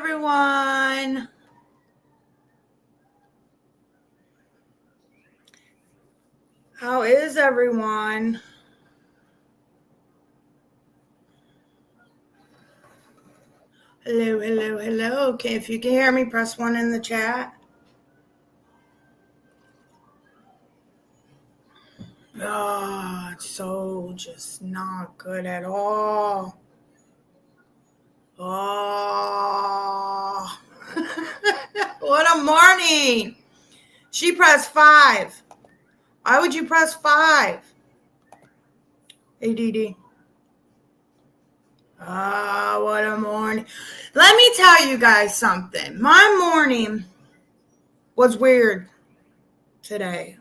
everyone. How is everyone? Hello. Okay, if you can hear me, press 1 in the chat. Oh, it's so just not good at all. Oh, what a morning. She pressed 5. Why would you press 5? Hey, Dee. Ah, what a morning. Let me tell you guys something. My morning was weird today.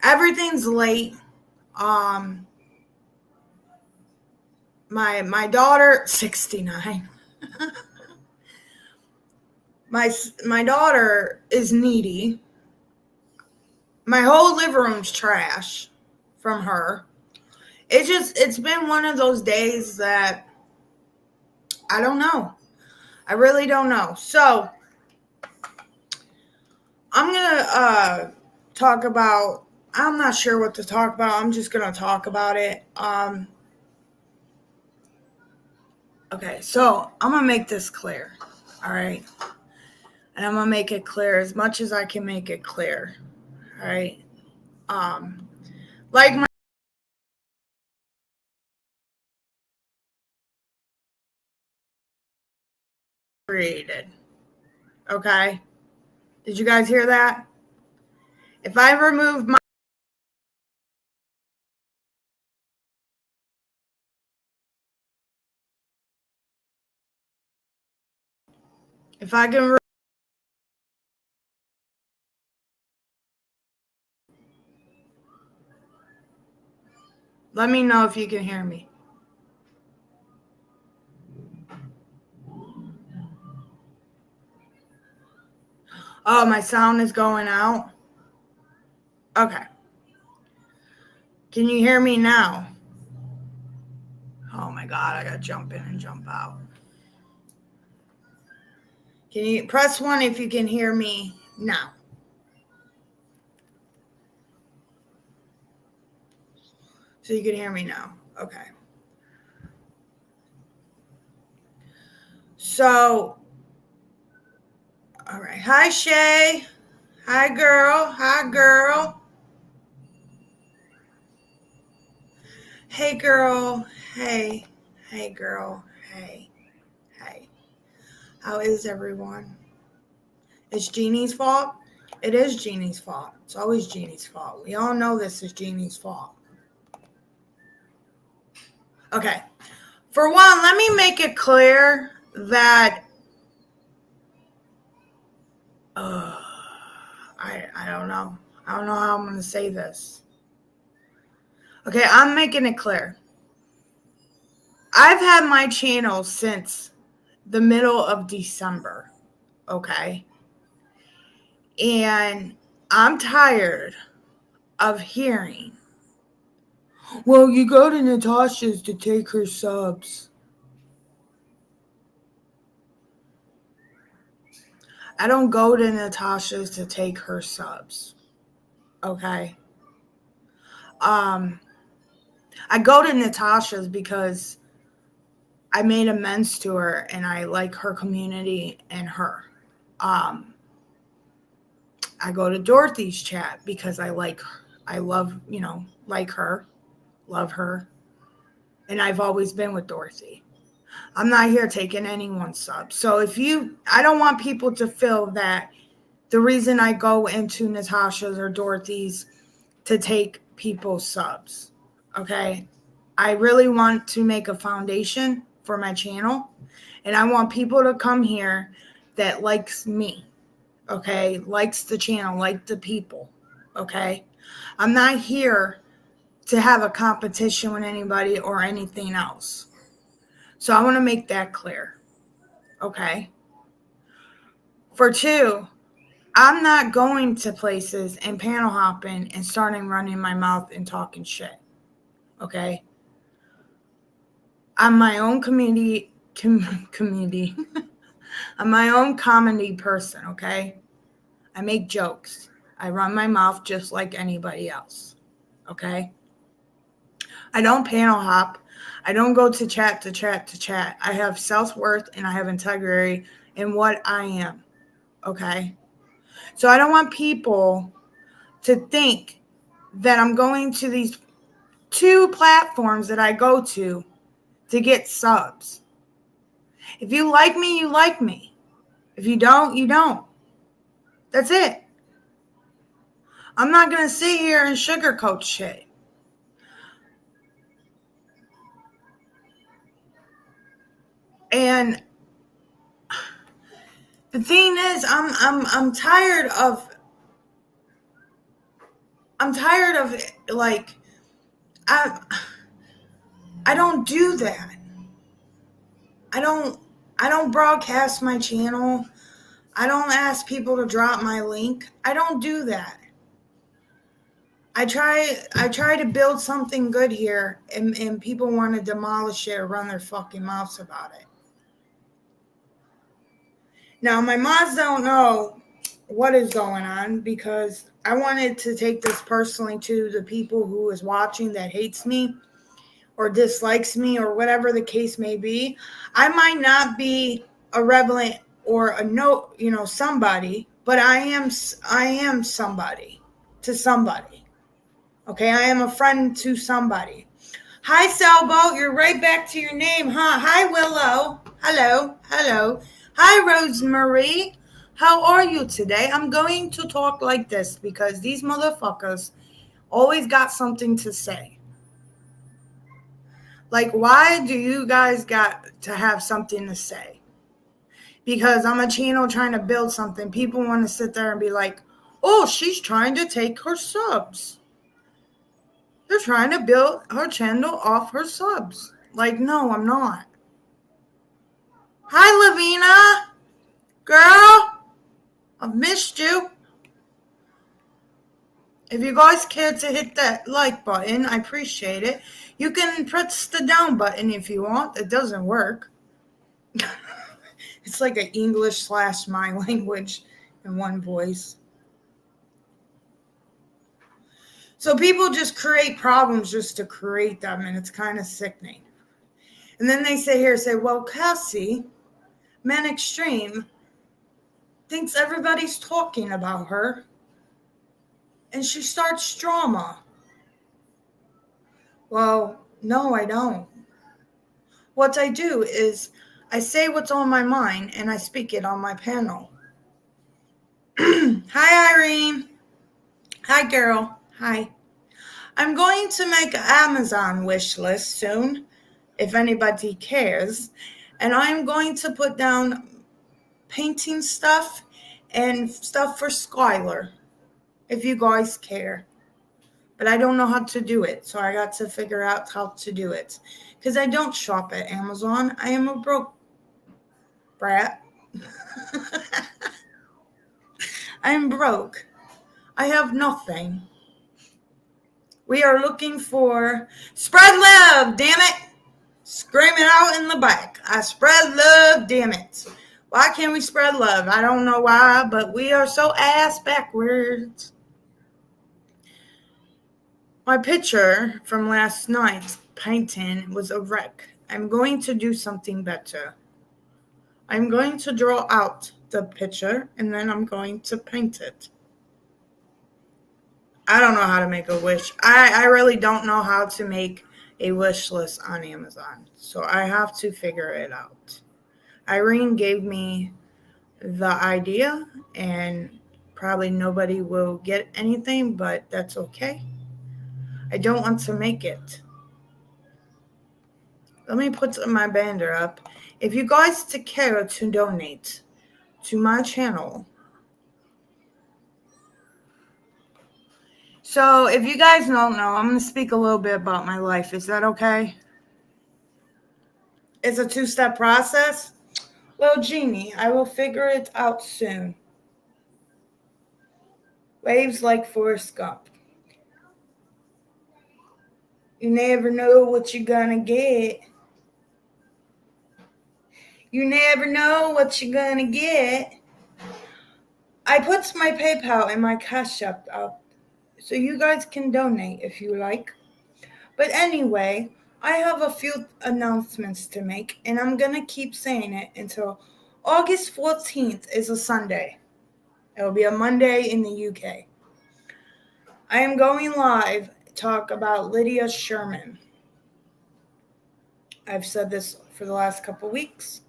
Everything's late. My daughter, 69. my daughter is needy. My whole living room's trash from her. It's been one of those days that I don't know. I really don't know. So I'm gonna talk about. I'm not sure what to talk about. I'm just gonna talk about it. Okay, so I'm gonna make this clear. All right, and I'm gonna make it clear as much as I can make it clear. All right. Like my created. Okay. Did you guys hear that? If I remove my if I can let me know if you can hear me. Oh, my sound is going out. Okay. Can you hear me now? Oh my God, I gotta jump in and jump out. Can you press 1 if you can hear me now? So you can hear me now. Okay. So, all right. Hi, Shay. Hi, girl. Hi, girl. Hey, girl. Hey. Hey, girl. Hey. Hey. How is everyone? It's Jeannie's fault? It is Jeannie's fault. It's always Jeannie's fault. We all know this is Jeannie's fault. Okay. For one, let me make it clear that I don't know. I don't know how I'm going to say this. Okay, I'm making it clear. I've had my channel since the middle of December, okay? And I'm tired of hearing, well, you go to Natasha's to take her subs. I don't go to Natasha's to take her subs, okay? I go to Natasha's because I made amends to her and I like her community and her. I go to Dorothy's chat because I like her. I love, like her, love her. And I've always been with Dorothy. I'm not here taking anyone's subs. So I don't want people to feel that the reason I go into Natasha's or Dorothy's to take people's subs. Okay. I really want to make a foundation for my channel. And I want people to come here that likes me. Okay. Likes the channel, like the people. Okay. I'm not here to have a competition with anybody or anything else. So I want to make that clear. Okay. For 2, I'm not going to places and panel hopping and starting running my mouth and talking shit. Okay. I'm my own community community. I'm my own comedy person, okay? I make jokes. I run my mouth just like anybody else, okay? I don't panel hop. I don't go to chat to chat to chat. I have self-worth and I have integrity in what I am, okay? So I don't want people to think that I'm going to these 2 platforms that I go to get subs. If you like me, you like me. If you don't, you don't. That's it. I'm not going to sit here and sugarcoat shit. And the thing is, I'm tired of like I don't do that. I don't broadcast my channel. I don't ask people to drop my link. I don't do that. I try to build something good here, and people want to demolish it or run their fucking mouths about it. Now, my mods don't know what is going on because I wanted to take this personally to the people who is watching that hates me or dislikes me or whatever the case may be. I might not be a relevant or a somebody, but I am somebody to somebody. Okay, I am a friend to somebody. Hi, Sailboat. You're right back to your name, huh? Hi, Willow. Hello. Hi, Rosemary. How are you today? I'm going to talk like this because these motherfuckers always got something to say. Like, why do you guys got to have something to say? Because I'm a channel trying to build something. People want to sit there and be like, oh, she's trying to take her subs. They're trying to build her channel off her subs. Like, no, I'm not. Hi, Lavina. Girl, I've missed you. If you guys care to hit that like button, I appreciate it. You can press the down button if you want. It doesn't work. It's like an English / my language in one voice. So people just create problems just to create them, and it's kind of sickening. And then they say, well, Cassie, Man Extreme, thinks everybody's talking about her, and she starts drama. Well, no, I don't. What I do is I say what's on my mind, and I speak it on my panel. Hi, Irene. Hi, girl. Hi. I'm going to make an Amazon wish list soon, if anybody cares. And I'm going to put down painting stuff and stuff for Skylar, if you guys care. But I don't know how to do it, so I got to figure out how to do it. Because I don't shop at Amazon. I am a broke brat. I'm broke. I have nothing. We are looking for spread love, damn it. Screaming out in the back. I spread love, damn it. Why can't we spread love? I don't know why, but we are so ass backwards. My picture from last night's painting was a wreck. I'm going to do something better. I'm going to draw out the picture and then I'm going to paint it. I don't know how to make a wish. I really don't know how to make a wish list on Amazon. So I have to figure it out. Irene gave me the idea and probably nobody will get anything, but that's okay. I don't want to make it. Let me put my banner up. If you guys care to donate to my channel. So if you guys don't know, I'm going to speak a little bit about my life. Is that okay? It's a 2-step process. Well, Jeannie, I will figure it out soon. Waves like Forrest Gump. You never know what you're going to get. You never know what you're gonna get. I put my PayPal and my Cash App up so you guys can donate if you like. But anyway, I have a few announcements to make, and I'm gonna keep saying it until August 14th is a Sunday. It will be a Monday in the UK. I am going live to talk about Lydia Sherman. I've said this for the last couple weeks.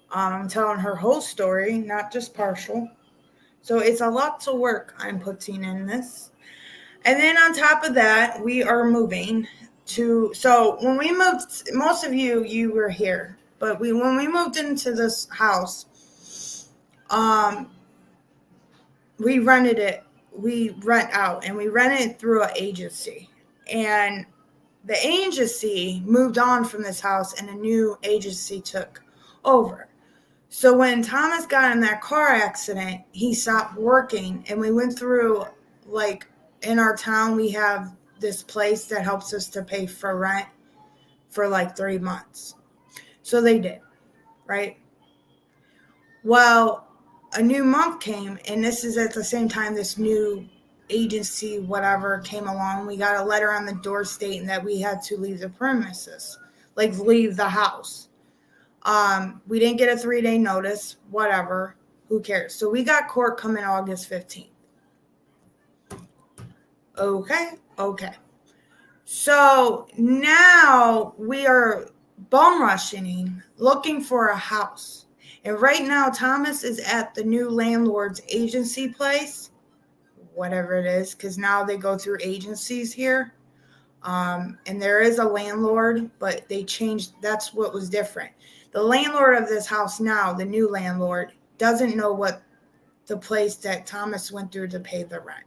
I'm telling her whole story, not just partial. So it's a lot of work I'm putting in this. And then on top of that, we are moving to, so when we moved, most of you were here, but when we moved into this house, we rented it. We rent out, and we rent it through an agency. And the agency moved on from this house, and a new agency took over. So when Thomas got in that car accident, he stopped working, and we went through, like, in our town, we have this place that helps us to pay for rent for like 3 months. So they did, right? Well, a new month came, and this is at the same time this new agency, whatever, came along. We got a letter on the door stating that we had to leave the premises, like leave the house. We didn't get a 3-day notice, whatever, who cares? So we got court coming August 15th. Okay. So now we are bum rushing, looking for a house. And right now, Thomas is at the new landlord's agency place, whatever it is, because now they go through agencies here. And there is a landlord, but they changed. That's what was different. The landlord of this house now, the new landlord, doesn't know what the place that Thomas went through to pay the rent.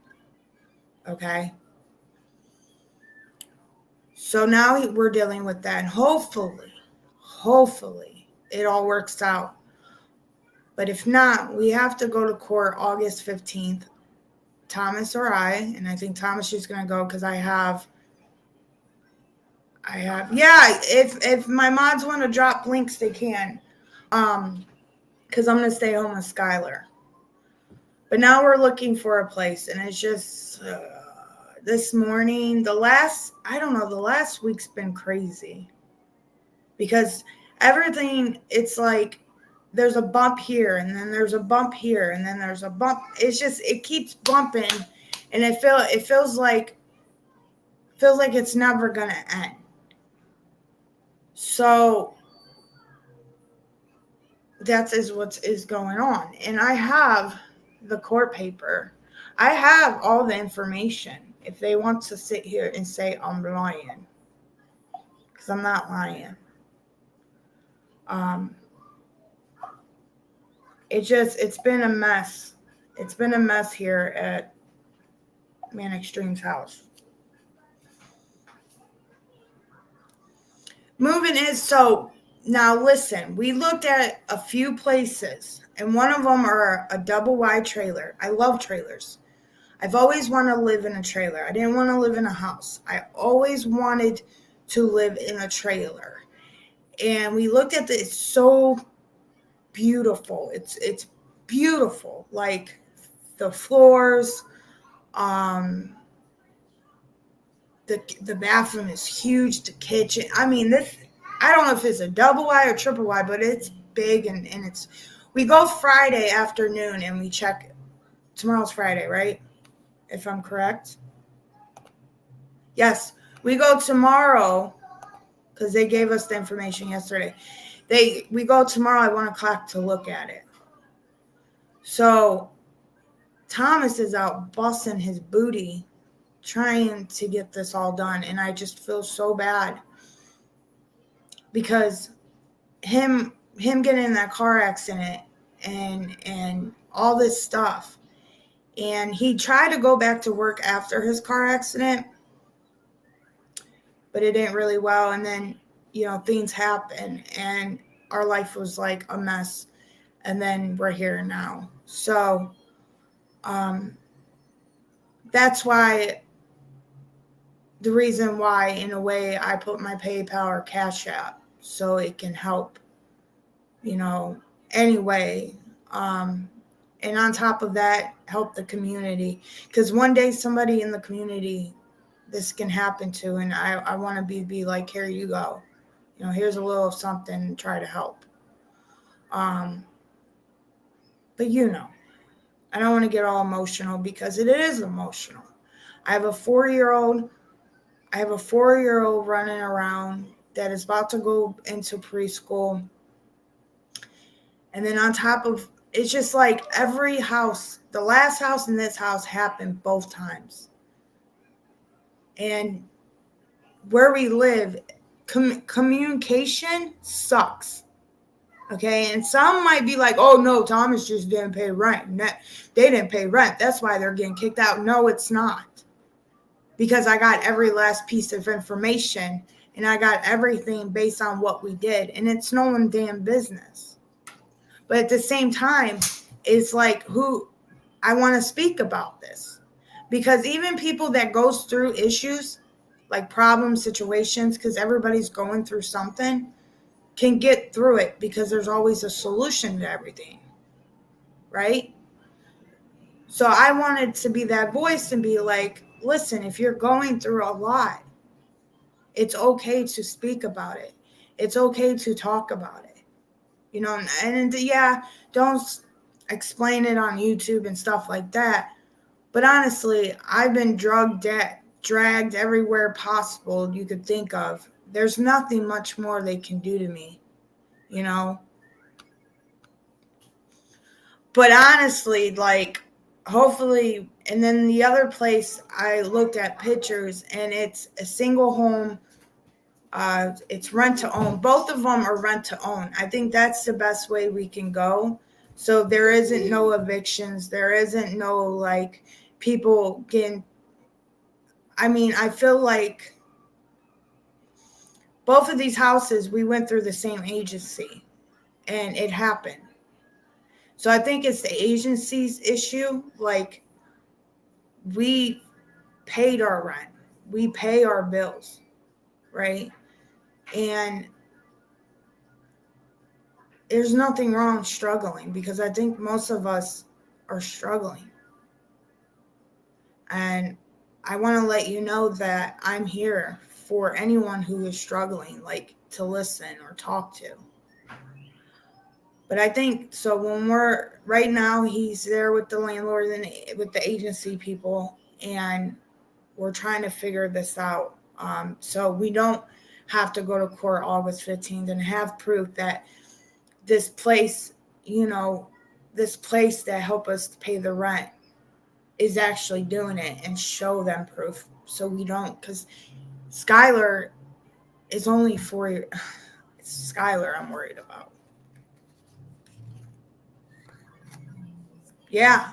Okay? So now we're dealing with that. And hopefully, it all works out. But if not, we have to go to court August 15th, Thomas or I. And I think Thomas is going to go because I have, if my mods want to drop links, they can. Because I'm going to stay home with Skylar. But now we're looking for a place, and it's just this morning, the last week's been crazy. Because everything, it's like there's a bump here, and then there's a bump here, and then there's a bump. It's just, it keeps bumping, and it feels like it's never going to end. So that is what is going on. And I have the court paper. I have all the information. If they want to sit here and say I'm lying, because I'm not lying. It's been a mess. It's been a mess here at Man Extreme's house. Moving is so. Now listen, we looked at a few places, and one of them are a double wide trailer. I love trailers. I've always wanted to live in a trailer. I didn't want to live in a house. I always wanted to live in a trailer. And we looked at this. It's so beautiful. It's beautiful. Like the floors, the bathroom is huge, the kitchen. I mean, this, I don't know if it's a double wide or triple wide, but it's big, and it's, we go Friday afternoon and we check. Tomorrow's Friday, right? If I'm correct. Yes, we go tomorrow because they gave us the information yesterday. We go tomorrow at 1:00 to look at it. So Thomas is out busting his booty trying to get this all done, and I just feel so bad because him getting in that car accident and all this stuff. And he tried to go back to work after his car accident, but it didn't really well. And then, things happen, and our life was like a mess. And then we're here now. So that's why, the reason why, in a way, I put my PayPal or Cash App so it can help you know, anyway. And on top of that, help the community. Because one day somebody in the community, this can happen to, and I want to be like, here you go. You know, here's a little something, try to help. But you know, I don't want to get all emotional because it is emotional. I have a 4-year-old. I have a 4-year-old running around that is about to go into preschool. And then on top of, it's just like every house, the last house and this house happened both times. And where we live, communication sucks. Okay, and some might be like, oh no, Thomas just didn't pay rent. They didn't pay rent. That's why they're getting kicked out. No, it's not. Because I got every last piece of information and I got everything based on what we did. And it's no one's damn business. But at the same time, it's like who I want to speak about this. Because even people that goes through issues, like problem situations, because everybody's going through something, can get through it because there's always a solution to everything, right? So I wanted to be that voice and be like, listen, if you're going through a lot, it's okay to speak about it. It's okay to talk about it, you know, and yeah, don't explain it on YouTube and stuff like that. But honestly, I've been dragged everywhere possible you could think of. There's nothing much more they can do to me, you know. But honestly, like, hopefully, and then the other place I looked at pictures, and it's a single home. It's rent to own. Both of them are rent to own. I think that's the best way we can go. So there isn't no evictions. There isn't no like people getting. I mean, I feel like both of these houses, we went through the same agency and it happened. So I think it's the agency's issue. Like, we paid our rent, we pay our bills, right? And there's nothing wrong struggling because I think most of us are struggling. And I want to let you know that I'm here for anyone who is struggling, like to listen or talk to. But I think so when we're right now, he's there with the landlord and with the agency people, and we're trying to figure this out. So we don't have to go to court August 15th and have proof that this place, you know, this place that helped us pay the rent is actually doing it and show them proof. So we don't, because Skylar is only 4 It's Skylar I'm worried about. Yeah.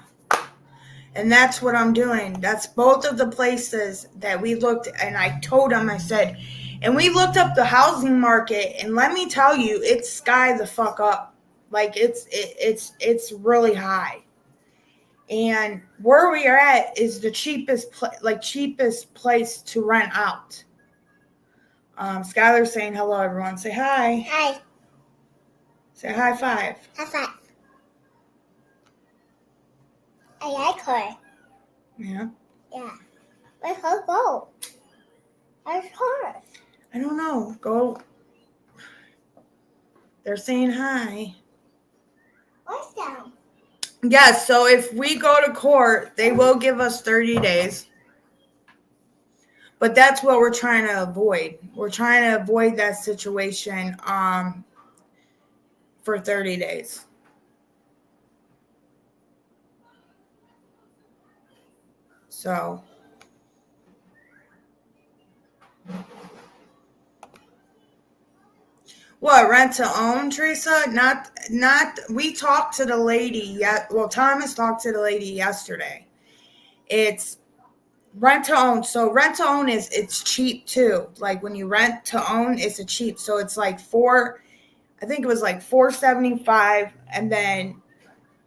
And that's what I'm doing. That's both of the places that we looked, and I told them, I said, and we looked up the housing market, and let me tell you, it's sky the fuck up. Like it's really high. And where we are at is the cheapest place to rent out. Skylar's saying hello, everyone. Say hi. Hi. Say high five. High five. I like her. Yeah. Yeah. Where's her go? Where's her? I don't know. Go. They're saying hi. What's down? Yes, so if we go to court, they will give us 30 days. But that's what we're trying to avoid. We're trying to avoid that situation for 30 days. So what, rent to own, Teresa? Not we talked to the lady Thomas talked to the lady yesterday. It's rent to own. So rent to own it's cheap too. Like when you rent to own, it's a cheap. So it's like I think it was like $475, and then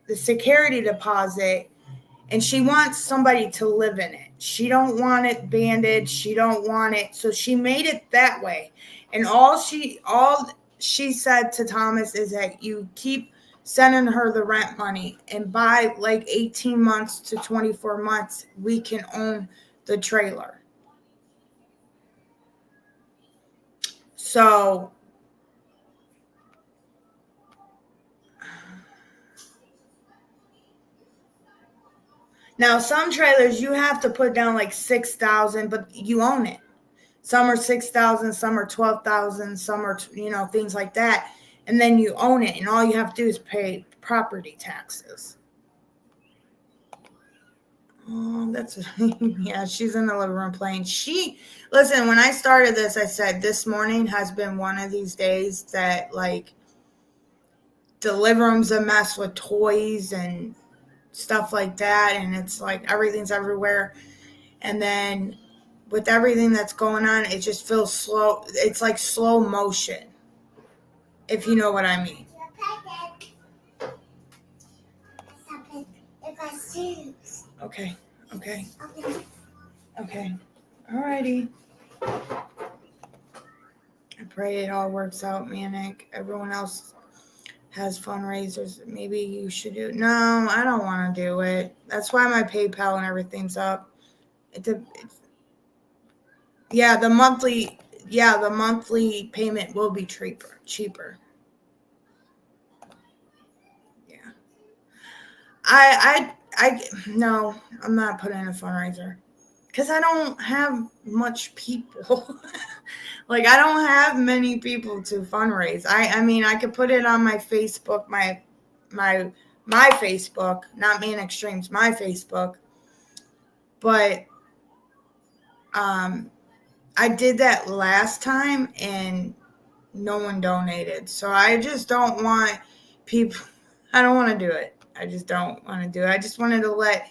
the security deposit, and she wants somebody to live in it. She don't want it banded. She don't want it. So she made it that way. And she said to Thomas is that you keep sending her the rent money, and by like 18 months to 24 months, we can own the trailer. So now some trailers you have to put down like 6,000, but you own it. Some are 6,000, some are 12,000, some are things like that, and then you own it, and all you have to do is pay property taxes. Oh, that's yeah. She's in the living room playing. Listen. When I started this, I said this morning has been one of these days that like the living room's a mess with toys and stuff like that, and it's like everything's everywhere. And then with everything that's going on, it just feels slow. It's like slow motion, if you know what I mean. Okay. Alrighty. I pray it all works out, Manic. Everyone else has fundraisers. Maybe you should do it. No, I don't want to do it. That's why my PayPal and everything's up. The monthly payment will be cheaper. Yeah. No, I'm not putting in a fundraiser because I don't have much people. Like I don't have many people to fundraise. I mean, I could put it on my Facebook, my Facebook, not Me and Extremes, my Facebook. But I did that last time and no one donated. So I just don't want people. I don't want to do it. I just don't want to do it. I just wanted to let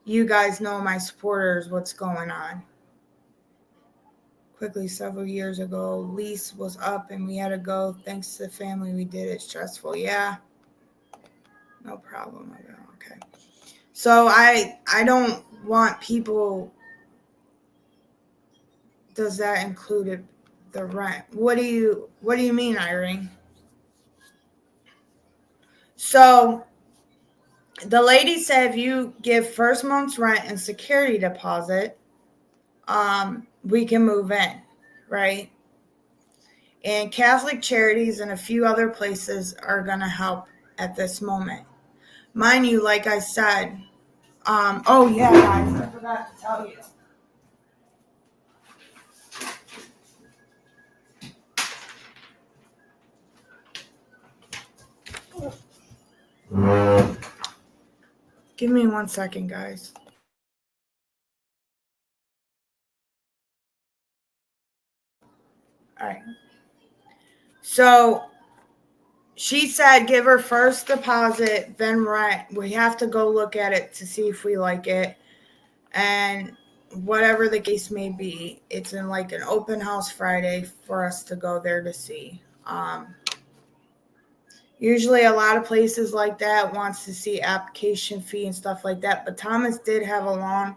you guys know, my supporters, what's going on. Quickly, several years ago, lease was up and we had to go. Thanks to the family, we did it. Stressful. Yeah. No problem. Okay. So I don't want people. Does that include the rent? What do you mean, Irene? So the lady said if you give first month's rent and security deposit, we can move in, right? And Catholic Charities and a few other places are going to help at this moment. Mind you, like I said, oh yeah, guys, I forgot to tell you. Give me 1 second, guys. All right. So she said give her first deposit, then rent. We have to go look at it to see if we like it. And whatever the case may be, it's in like an open house Friday for us to go there to see. Usually a lot of places like that wants to see application fee and stuff like that. But Thomas did have a long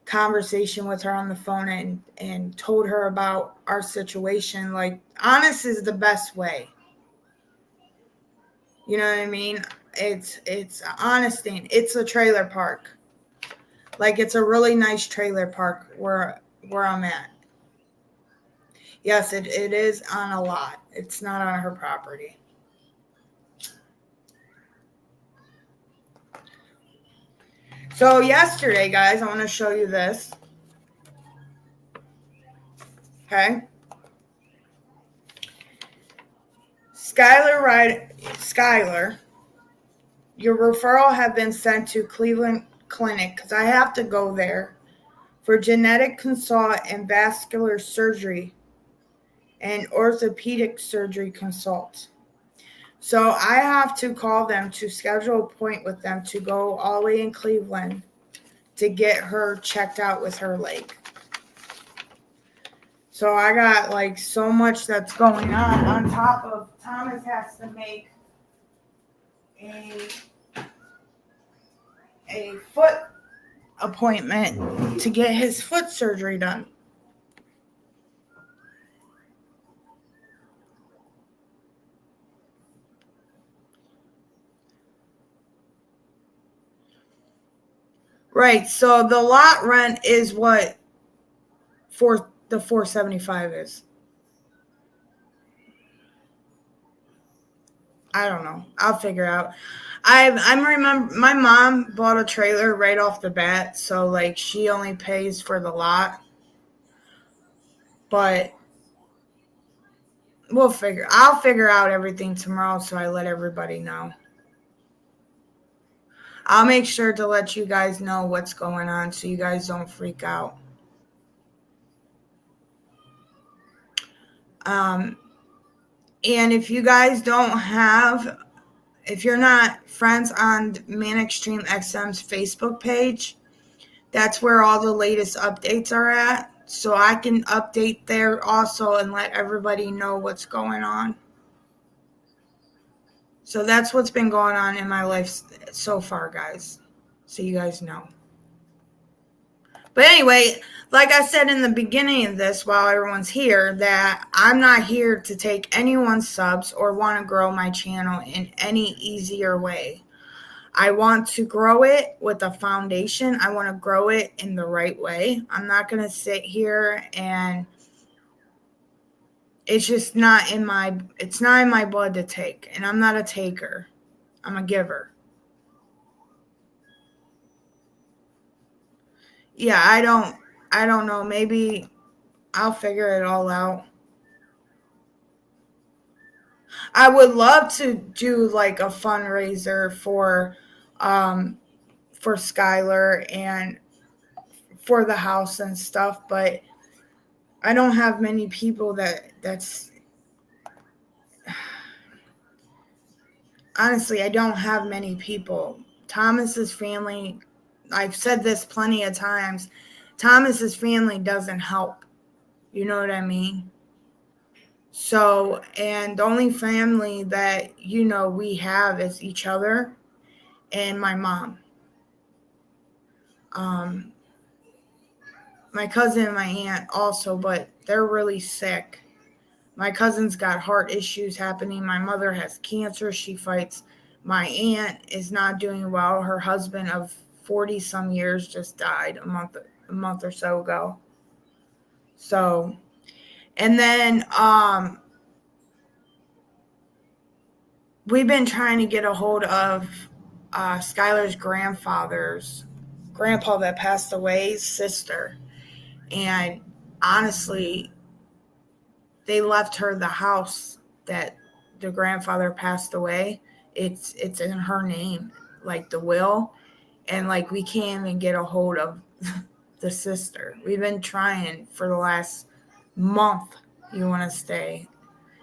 conversation with her on the phone and told her about our situation. Like, honest is the best way. You know what I mean? It's honest thing. It's a trailer park. Like, it's a really nice trailer park where I'm at. Yes, it is on a lot. It's not on her property. So yesterday, guys, I want to show you this. Okay. Skylar, your referral have been sent to Cleveland Clinic because I have to go there for genetic consult and vascular surgery and orthopedic surgery consult. So I have to call them to schedule a point with them to go all the way in Cleveland to get her checked out with her leg. So I got like so much that's going on top of Thomas has to make a foot appointment to get his foot surgery done. Right. So the lot rent is what for the 475 is. I don't know. I'll figure out. I'm remember my mom bought a trailer right off the bat, so like she only pays for the lot. But I'll figure out everything tomorrow, so I let everybody know. I'll make sure to let you guys know what's going on so you guys don't freak out. Um, and if you guys don't have, if you're not friends on Man Extreme XM's Facebook page, that's where all the latest updates are at. So I can update there also and let everybody know what's going on. So that's what's been going on in my life so far, guys. So you guys know. But anyway, like I said in the beginning of this, while everyone's here, that I'm not here to take anyone's subs or want to grow my channel in any easier way. I want to grow it with a foundation. I want to grow it in the right way. I'm not going to sit here and it's just not in my blood to take. And I'm not a taker. I'm a giver. Yeah, I don't know. Maybe I'll figure it all out. I would love to do like a fundraiser for Skylar and for the house and stuff, but I don't have many people that's honestly, I don't have many people. Thomas's family, I've said this plenty of times, Thomas's family doesn't help. You know what I mean? So, and the only family that, we have is each other and my mom. My cousin and my aunt also, but they're really sick. My cousin's got heart issues happening. My mother has cancer. She fights. My aunt is not doing well. Her husband of 40 some years just died a month or so ago. So, and then we've been trying to get a hold of Skylar's grandpa that passed away's sister. And honestly, they left her the house that the grandfather passed away. It's in her name, like the will, and like we can't even get a hold of the sister. We've been trying for the last month. You want to stay,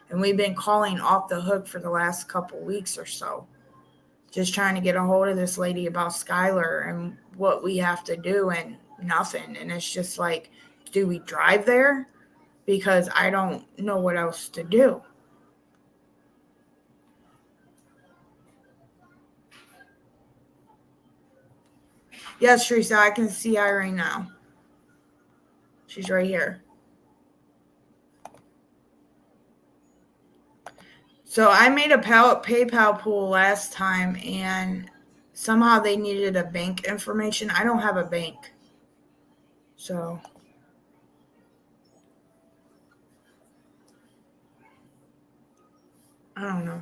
and we've been calling off the hook for the last couple weeks or so, just trying to get a hold of this lady about Skylar and what we have to do, and nothing. And it's just like, do we drive there? Because I don't know what else to do. Yes, Teresa, I can see Irene now. She's right here. So I made a PayPal pool last time, and somehow they needed a bank information. I don't have a bank. So I don't know.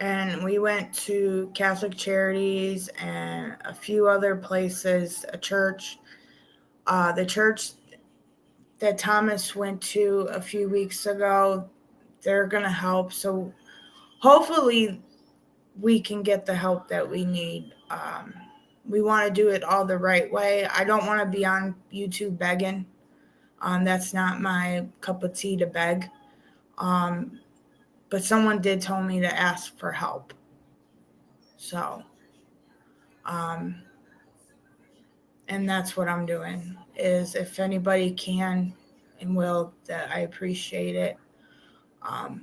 And we went to Catholic Charities and a few other places, a church. The church that Thomas went to a few weeks ago, they're going to help. So hopefully we can get the help that we need. We want to do it all the right way. I don't want to be on YouTube begging. That's not my cup of tea to beg. But someone did tell me to ask for help. So, and that's what I'm doing, is if anybody can and will, that I appreciate it. I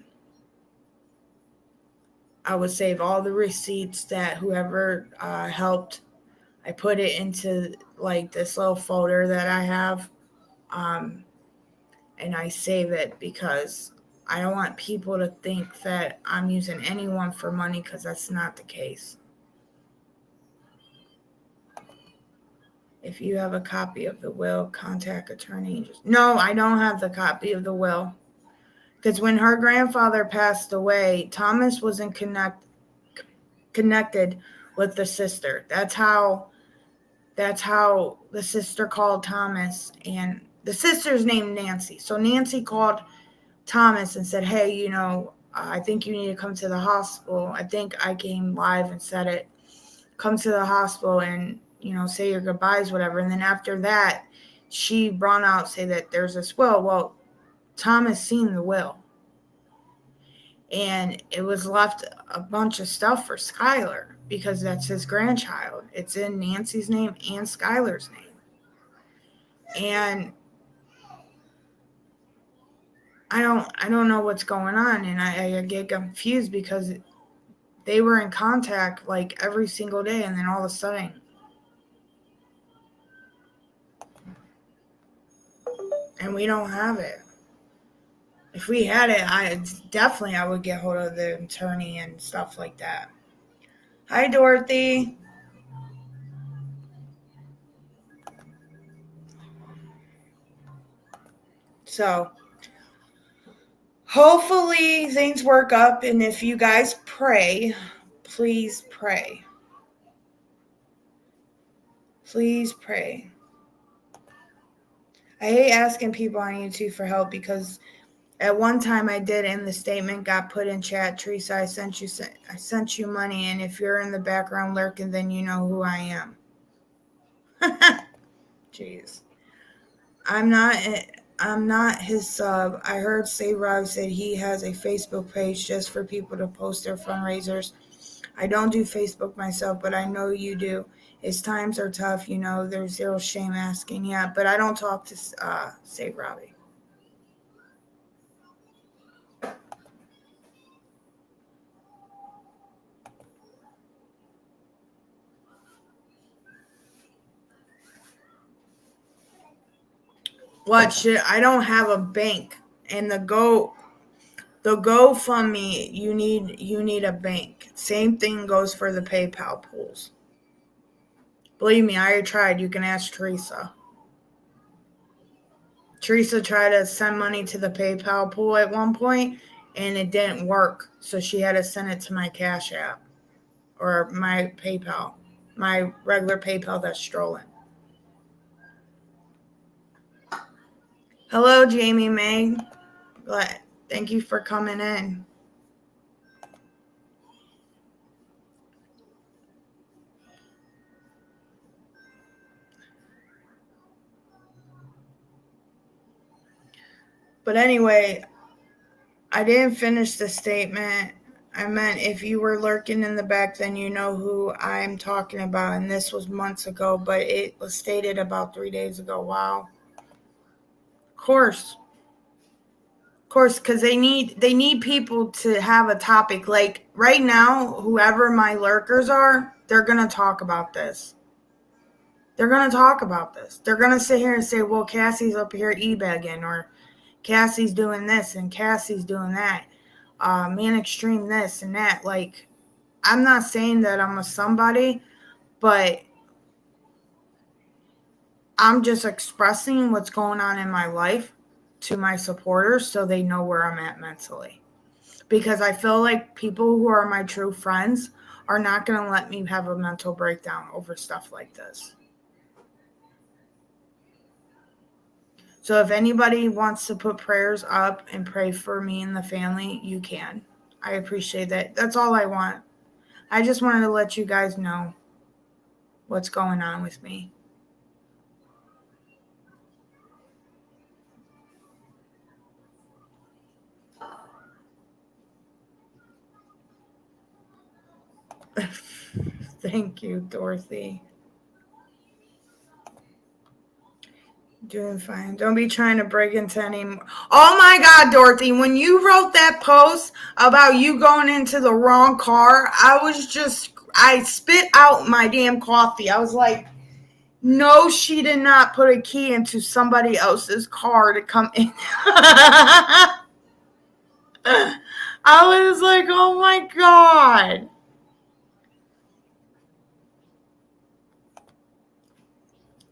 would save all the receipts that whoever helped. I put it into like this little folder that I have, and I save it because I don't want people to think that I'm using anyone for money, because that's not the case. If you have a copy of the will, contact attorney. No, I don't have the copy of the will. Because when her grandfather passed away, Thomas wasn't connected with the sister. That's how the sister called Thomas, and the sister's named Nancy. So Nancy called Thomas and said, hey, I think you need to come to the hospital. I think I came live and said it. Come to the hospital and, say your goodbyes, whatever. And then after that, she brought out, say that there's this will. Well, Thomas seen the will. And it was left a bunch of stuff for Skylar because that's his grandchild. It's in Nancy's name and Skylar's name. And I don't know what's going on, and I get confused because they were in contact like every single day, and then all of a sudden, and we don't have it. If we had it, I would get hold of the attorney and stuff like that. Hi, Dorothy. So hopefully things work up, and if you guys pray, please pray. Please pray. I hate asking people on YouTube for help because at one time I did, and the statement got put in chat. Teresa, I sent you money, and if you're in the background lurking, then you know who I am. Jeez. I'm not his sub. I heard Say Rob said he has a Facebook page just for people to post their fundraisers. I don't do Facebook myself, but I know you do. His times are tough, there's zero shame asking. Yeah, but I don't talk to Say Robbie. What shit? I don't have a bank, and the GoFundMe, you need a bank. Same thing goes for the PayPal pools. Believe me, I already tried. You can ask Teresa. Teresa tried to send money to the PayPal pool at one point, and it didn't work. So she had to send it to my Cash App or my PayPal, my regular PayPal that's stolen. Hello, Jamie May. Thank you for coming in. But anyway, I didn't finish the statement. I meant if you were lurking in the back, then you know who I'm talking about. And this was months ago, but it was stated about 3 days ago. Wow. Of course, because they need people to have a topic. Like right now, whoever my lurkers are, they're going to talk about this. They're going to talk about this. They're going to sit here and say, well, Cassie's up here e-begging, or Cassie's doing this and Cassie's doing that. Man Extreme this and that. Like, I'm not saying that I'm a somebody, but I'm just expressing what's going on in my life to my supporters so they know where I'm at mentally. Because I feel like people who are my true friends are not going to let me have a mental breakdown over stuff like this. So if anybody wants to put prayers up and pray for me and the family, you can. I appreciate that. That's all I want. I just wanted to let you guys know what's going on with me. Thank you, Dorothy. Doing fine. Don't be trying to break into any. Oh my God, Dorothy, when you wrote that post about you going into the wrong car, I spit out my damn coffee. I was like, no, she did not put a key into somebody else's car to come in. I was like, oh my God.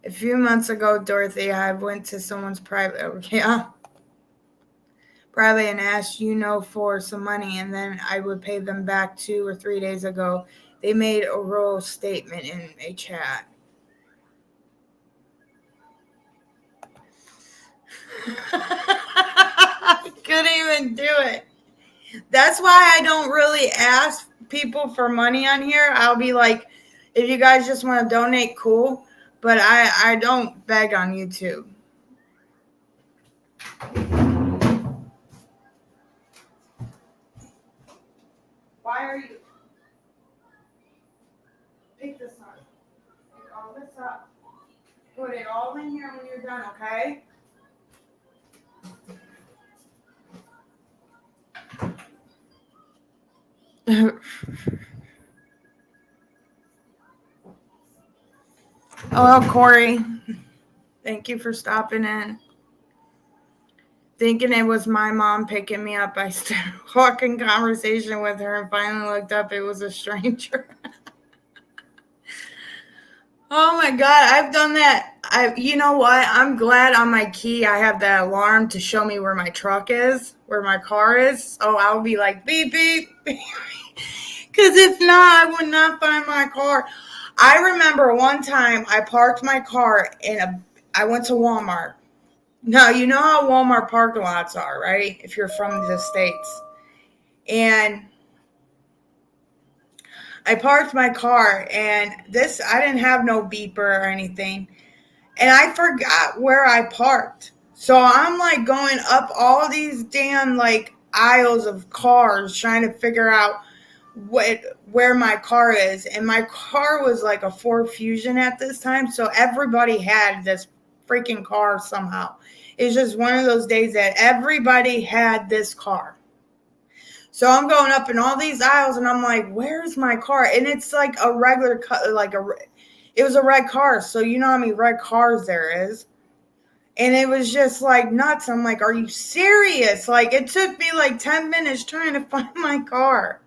A few months ago, Dorothy, I went to someone's private and asked, for some money, and then I would pay them back 2 or 3 days ago. They made a oral statement in a chat. I couldn't even do it. That's why I don't really ask people for money on here. I'll be like, if you guys just want to donate, cool. But I don't beg on YouTube. Why are you? Pick this up. Pick all this up. Put it all in here when you're done, okay? Hello, Corey. Thank you for stopping in. Thinking it was my mom picking me up, I started walking conversation with her and finally looked up. It was a stranger. Oh my God, I've done that. You know what? I'm glad on my key I have that alarm to show me where my truck is, where my car is. So I'll be like, beep, beep, beep. Because if not, I would not find my car. I remember one time I parked my car I went to Walmart. Now, you know how Walmart parking lots are, right? If you're from the States. And I parked my car, and I didn't have no beeper or anything. And I forgot where I parked. So I'm like going up all these damn like aisles of cars trying to figure out where my car is. And my car was like a Ford Fusion at this time. So everybody had this freaking car somehow. It's just one of those days that everybody had this car. So I'm going up in all these aisles and I'm like, where's my car? And it's like a regular it was a red car. So you know how many red cars there is. And it was just like nuts. I'm like, are you serious? Like it took me like 10 minutes trying to find my car.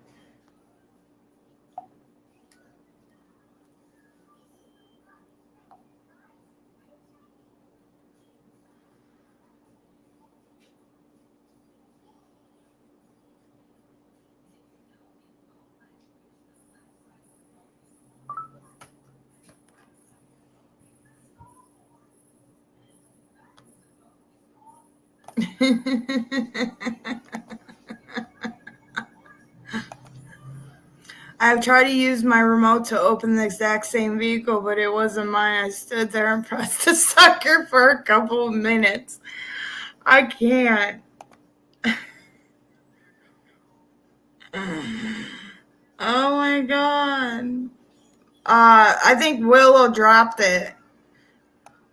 I've tried to use my remote to open the exact same vehicle, but it wasn't mine. I stood there and pressed the sucker for a couple of minutes. I can't. Oh my God. I think Willow dropped it.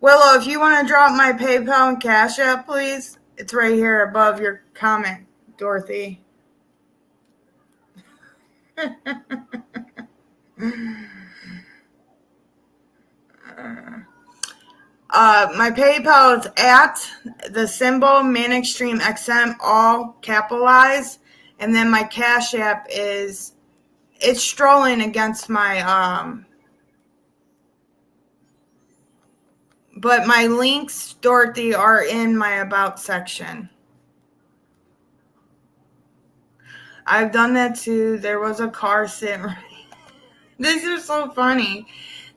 Willow, if you want to drop my PayPal and Cash App, please. It's right here above your comment, Dorothy. My PayPal is at the symbol Man Extreme XM, all capitalized, and then my Cash App it's strolling against my but my links, Dorothy, are in my about section. I've done that too. There was a car sitting right. These are so funny.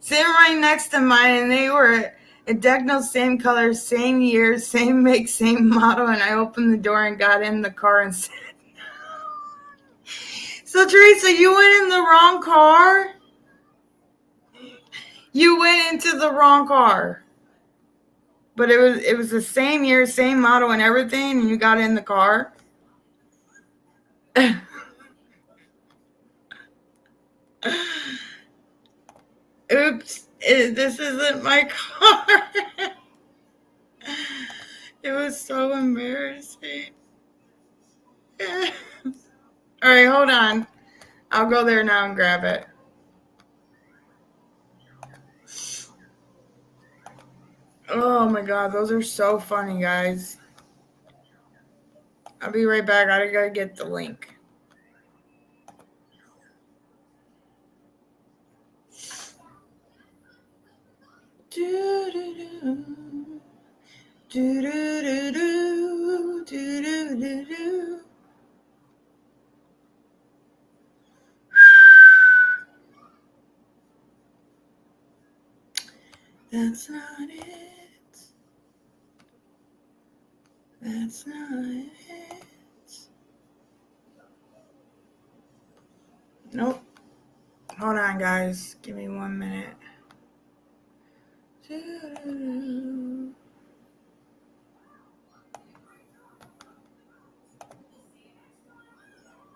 Sitting right next to mine, and they were identical, same color, same year, same make, same model. And I opened the door and got in the car and said, "So Teresa, you went in the wrong car? You went into the wrong car." But it was the same year, same model, and everything, and you got in the car. Oops, this isn't my car. It was so embarrassing. All right, hold on. I'll go there now and grab it. Oh my God, those are so funny, guys. I'll be right back. I gotta get the link. Do do do do do do do do. That's not it. That's not it. Nope. Hold on, guys. Give me 1 minute.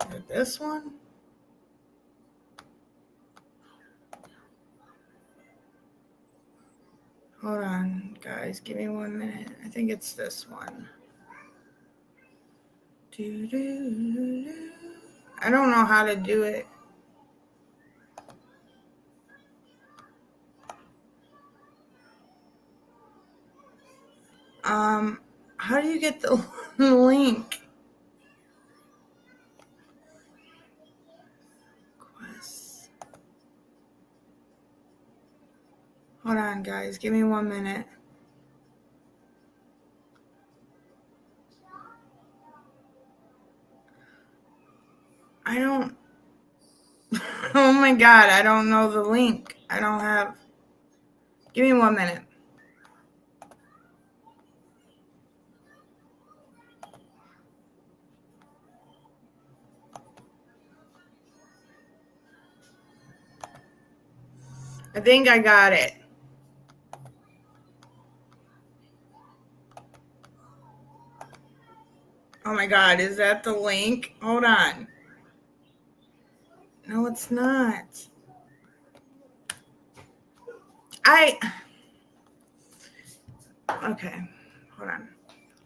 Is it this one? Hold on, guys. Give me 1 minute. I think it's this one. I don't know how to do it. How do you get the link? Quest. Hold on, guys. Give me 1 minute. I don't. Oh my God. I don't know the link. I don't have. Give me 1 minute. I think I got it. Oh my God. Is that the link? Hold on. No, it's not. Okay. Hold on.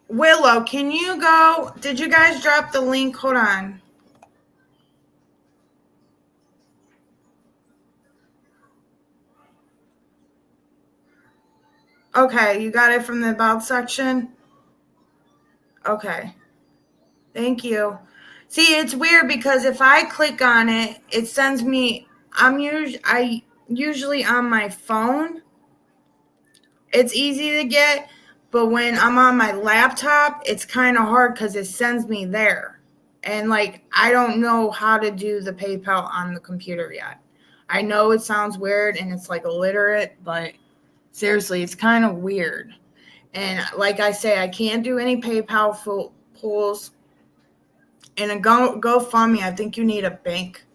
Willow, can you go? Did you guys drop the link? Hold on. Okay, you got it from the About section? Okay. Thank you. See, it's weird because if I click on it, it sends me, I usually on my phone. It's easy to get, but when I'm on my laptop, it's kind of hard because it sends me there. And like, I don't know how to do the PayPal on the computer yet. I know it sounds weird and it's like illiterate, but seriously, it's kind of weird. And like I say, I can't do any PayPal pulls. And a GoFundMe, I think you need a bank.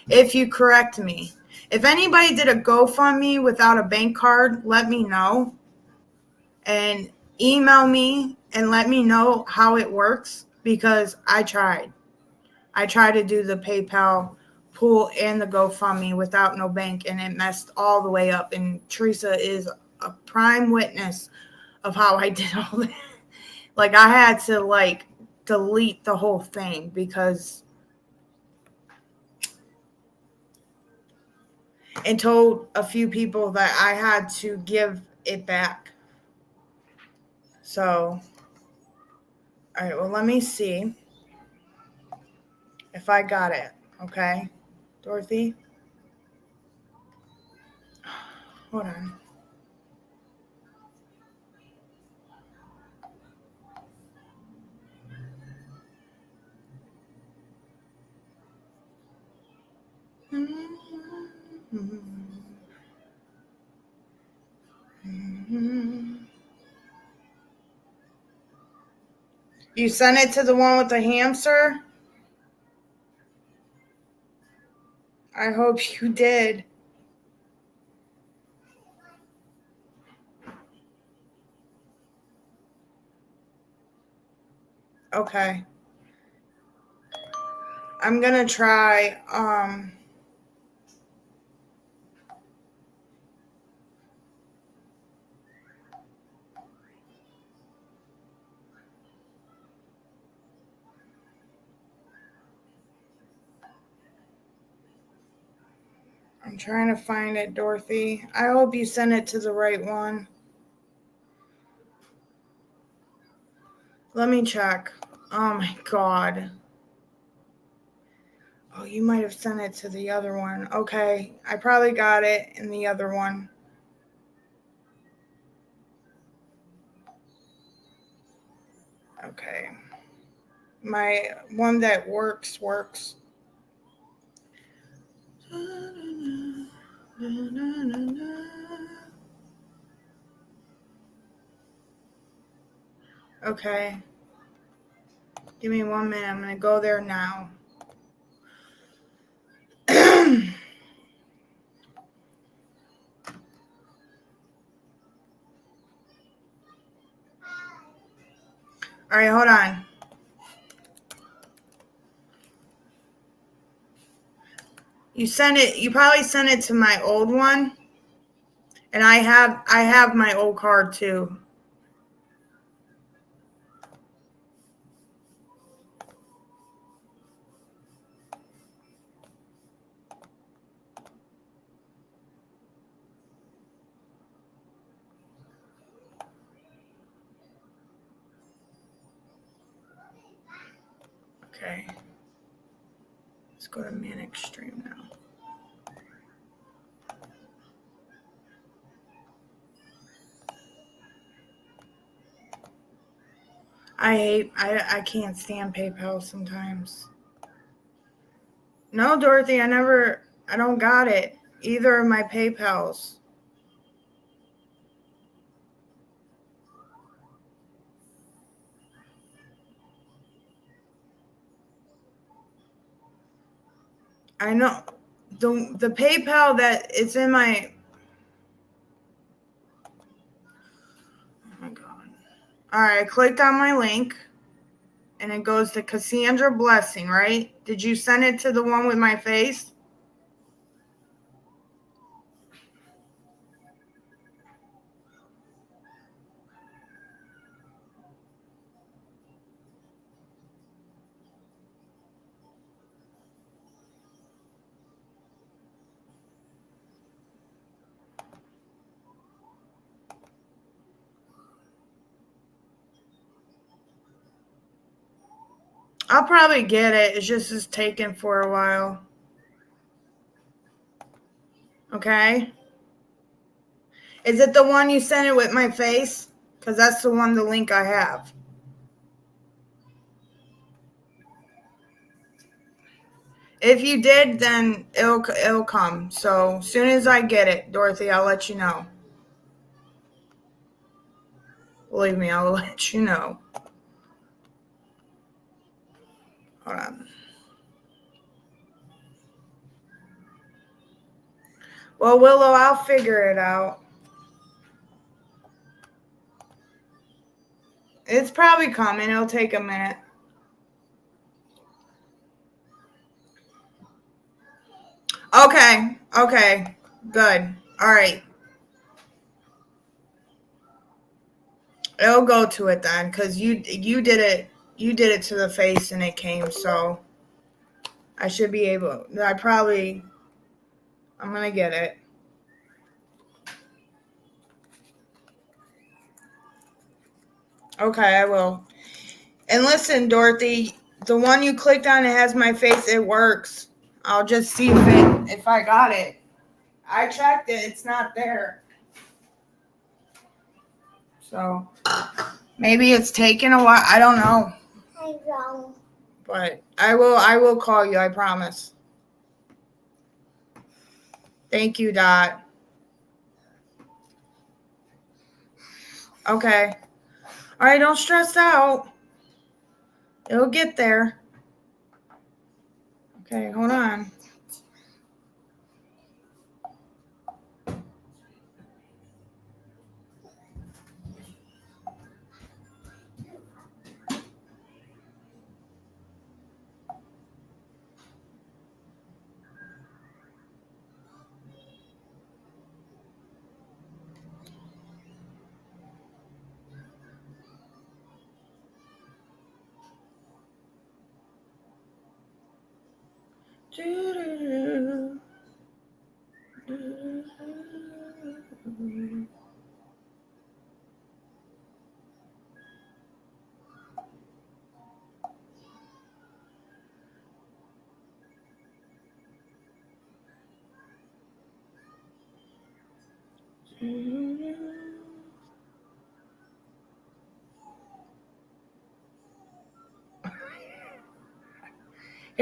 If you correct me. If anybody did a GoFundMe without a bank card, let me know. And email me and let me know how it works because I tried. I tried to do the PayPal pool and the GoFundMe without no bank, and it messed all the way up. And Teresa is a prime witness of how I did all that. Like, I had to, like, delete the whole thing because and told a few people that I had to give it back. So, all right, well, let me see if I got it. Okay, Dorothy? Hold on. You sent it to the one with the hamster? I hope you did. Okay. I'm gonna try, I'm trying to find it, Dorothy. I hope you sent it to the right one. Let me check. Oh my God. Oh, you might have sent it to the other one. Okay, I probably got it in the other one. Okay. My one that works. Okay. Give me 1 minute. I'm going to go there now. All right, hold on. You probably sent it to my old one. And I have my old card too. Okay. Let's go to Manic Stream now. I can't stand PayPal sometimes. No, Dorothy, I don't got it. Either of my PayPals. I know. The PayPal that it's in my. Oh my God. All right, I clicked on my link. And it goes to Cassandra Blessing, right? Did you send it to the one with my face? I'll probably get it. It's taking for a while. Okay. Is it the one you sent it with my face? Because that's the link I have. If you did, then it'll come. So as soon as I get it, Dorothy, I'll let you know. Believe me, I'll let you know. Hold on. Well, Willow, I'll figure it out. It's probably coming. It'll take a minute. Okay. Good. All right. It'll go to it then, because you did it. You did it to the face and it came. So I should be able. I'm gonna get it. Okay, I will. And listen, Dorothy, the one you clicked on, it has my face. It works. I'll just see if I got it. I checked it. It's not there. So maybe it's taken a while. I don't know. I wrong. But I will call you. I promise. Thank you, Dot. Okay. All right, don't stress out. It'll get there. Okay, hold on.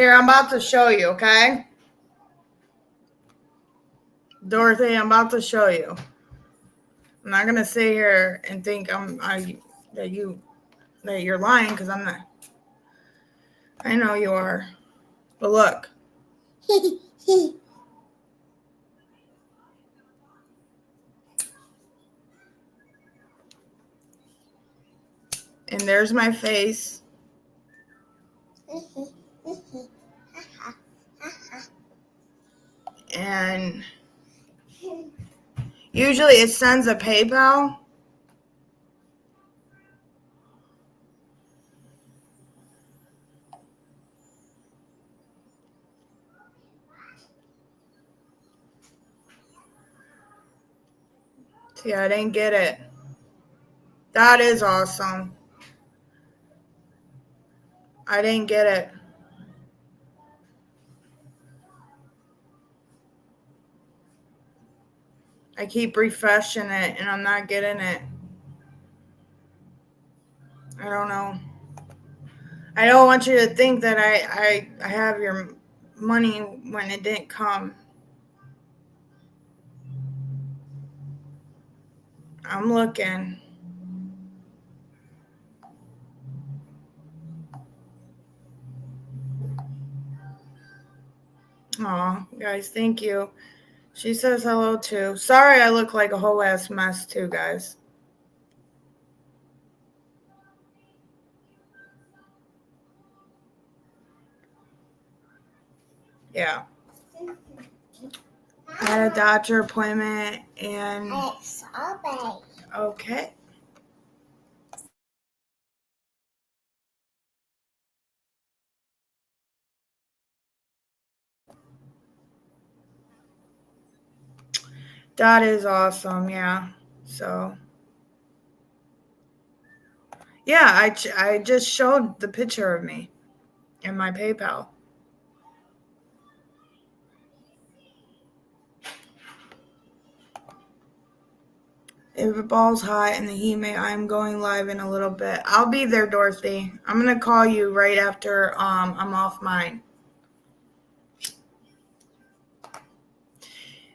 Here, I'm about to show you, okay? Dorothy, I'm about to show you. I'm not gonna sit here and think that you're lying, because I'm not. I know you are. But look. And there's my face. And usually it sends a PayPal. See, I didn't get it. That is awesome. I didn't get it. I keep refreshing it and I'm not getting it. I don't know. I don't want you to think that I have your money when it didn't come. I'm looking. Aw, guys, thank you. She says hello too. Sorry I look like a whole ass mess too, guys. Yeah. I had a doctor appointment and okay. That is awesome, yeah. So yeah, I just showed the picture of me in my PayPal. If it balls hot in the heat, I'm going live in a little bit. I'll be there, Dorothy. I'm gonna call you right after I'm off mine.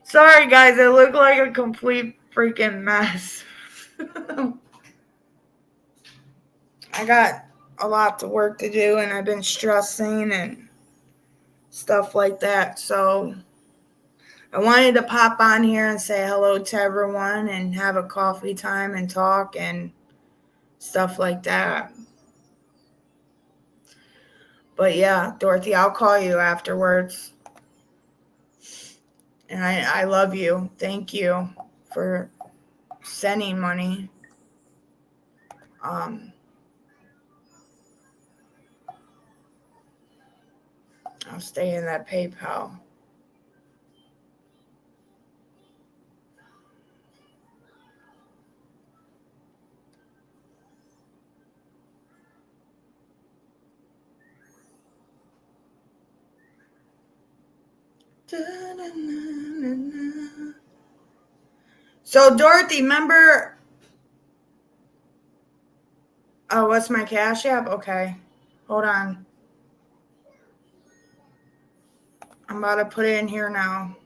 Sorry, guys. I look like a complete freaking mess. I got a lot of work to do, and I've been stressing and stuff like that. So I wanted to pop on here and say hello to everyone and have a coffee time and talk and stuff like that. But yeah, Dorothy, I'll call you afterwards. And I love you. Thank you for sending money. I'll stay in that PayPal. So Dorothy, remember? Oh, what's my Cash App? Okay, hold on. I'm about to put it in here now.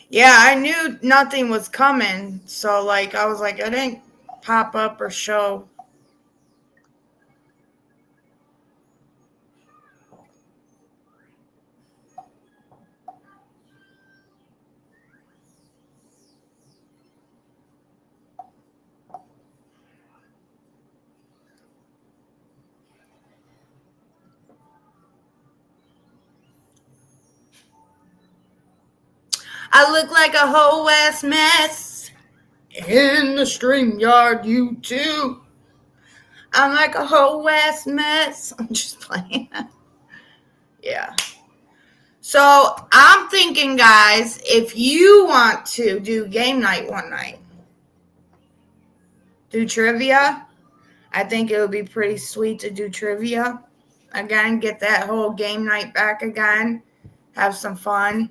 Yeah, I knew nothing was coming, so like I was like, it didn't pop up or show. I look like a whole ass mess in the StreamYard YouTube. I'm like a whole ass mess. I'm just playing. Yeah. So I'm thinking, guys, if you want to do game night one night, do trivia, I think it would be pretty sweet to do trivia again, get that whole game night back again, have some fun.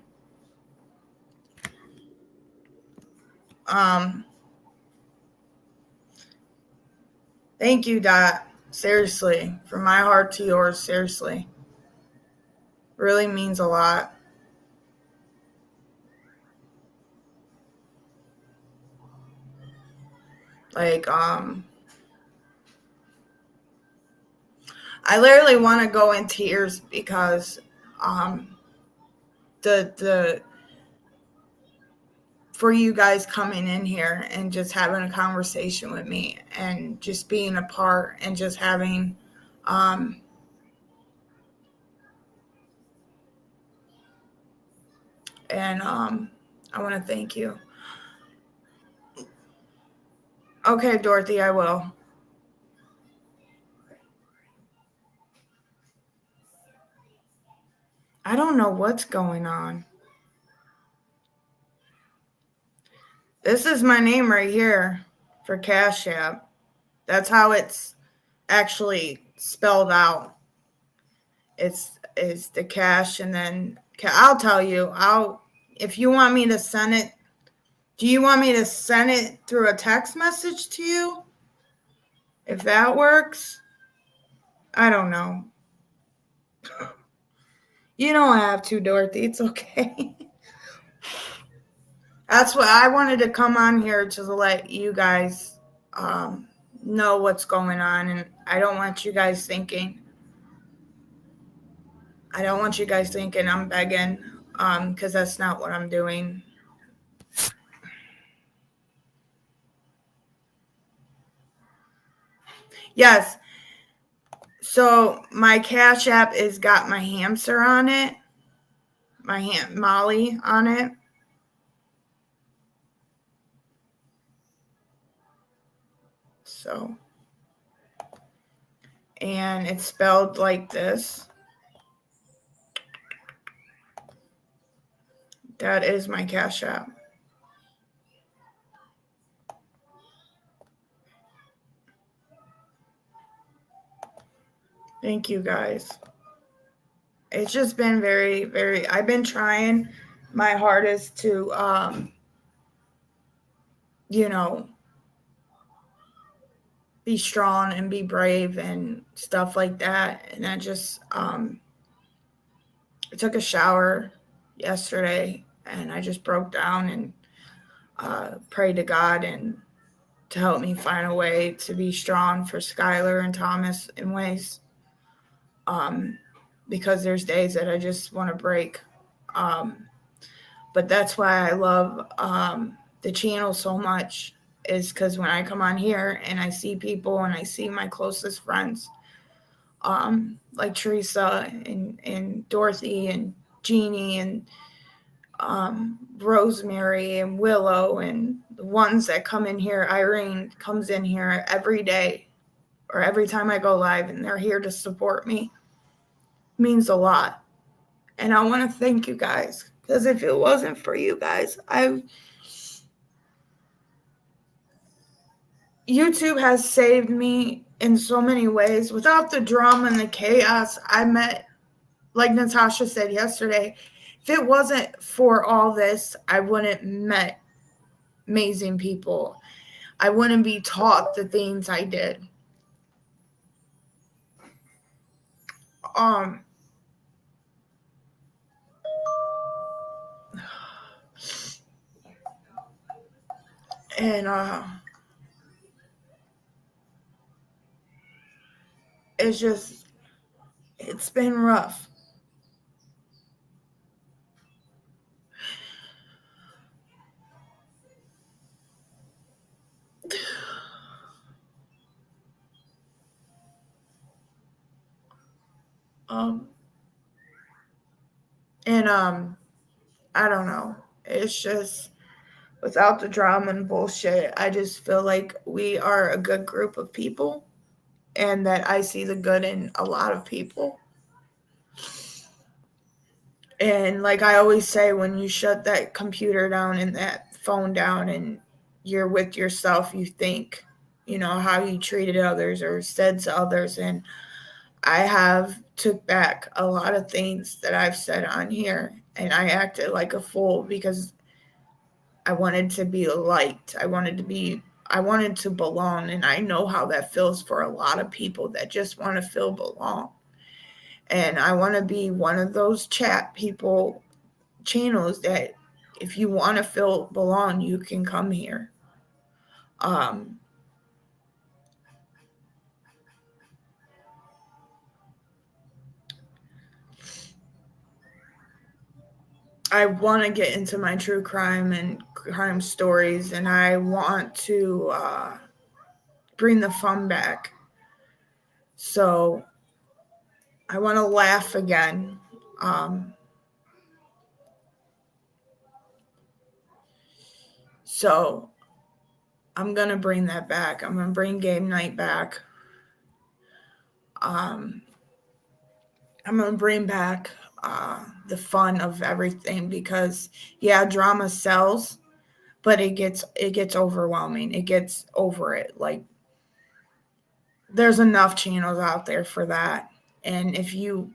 Thank you, Dot. Seriously, from my heart to yours, seriously. Really means a lot. Like, I literally want to go in tears because the for you guys coming in here and just having a conversation with me and just being a part and just having and I want to thank you. Okay, Dorothy, I will. I don't know what's going on. This is my name right here for Cash App. That's how it's actually spelled out. It's the cash, and then I'll tell you. If you want me to send it. Do you want me to send it through a text message to you? If that works, I don't know. You don't have to, Dorothy. It's okay. That's what I wanted to come on here to let you guys know what's going on, and I don't want you guys thinking I'm begging, because that's not what I'm doing. Yes. So my Cash App is got my hamster on it, Molly on it. So, and it's spelled like this. That is my Cash App. Thank you, guys. It's just been very, very, I've been trying my hardest to, be strong and be brave and stuff like that. And I just, I took a shower yesterday and I just broke down and prayed to God and to help me find a way to be strong for Skylar and Thomas in ways. Because there's days that I just want to break. But that's why I love the channel so much, is because when I come on here and I see people and I see my closest friends, like Teresa and Dorothy and Jeannie and Rosemary and Willow, and the ones that come in here, Irene comes in here every day or every time I go live, and they're here to support me. It means a lot. And I want to thank you guys, because if it wasn't for you guys, YouTube has saved me in so many ways. Without the drama and the chaos, I met, like Natasha said yesterday, if it wasn't for all this, I wouldn't met amazing people. I wouldn't be taught the things I did. And it's been rough. I don't know. It's just, without the drama and bullshit, I just feel like we are a good group of people, and that I see the good in a lot of people. And like I always say, when you shut that computer down and that phone down and you're with yourself, you think, how you treated others or said to others. And I have took back a lot of things that I've said on here, and I acted like a fool because I wanted to be liked. I wanted to belong, and I know how that feels for a lot of people that just want to feel belong. And I want to be one of those channels that if you want to feel belong, you can come here. Um, I want to get into my true crime and crime stories, and I want to bring the fun back. So I want to laugh again. So I'm going to bring that back. I'm going to bring game night back. I'm going to bring back the fun of everything because, yeah, drama sells, but it gets overwhelming. It gets over it. Like, there's enough channels out there for that. And if you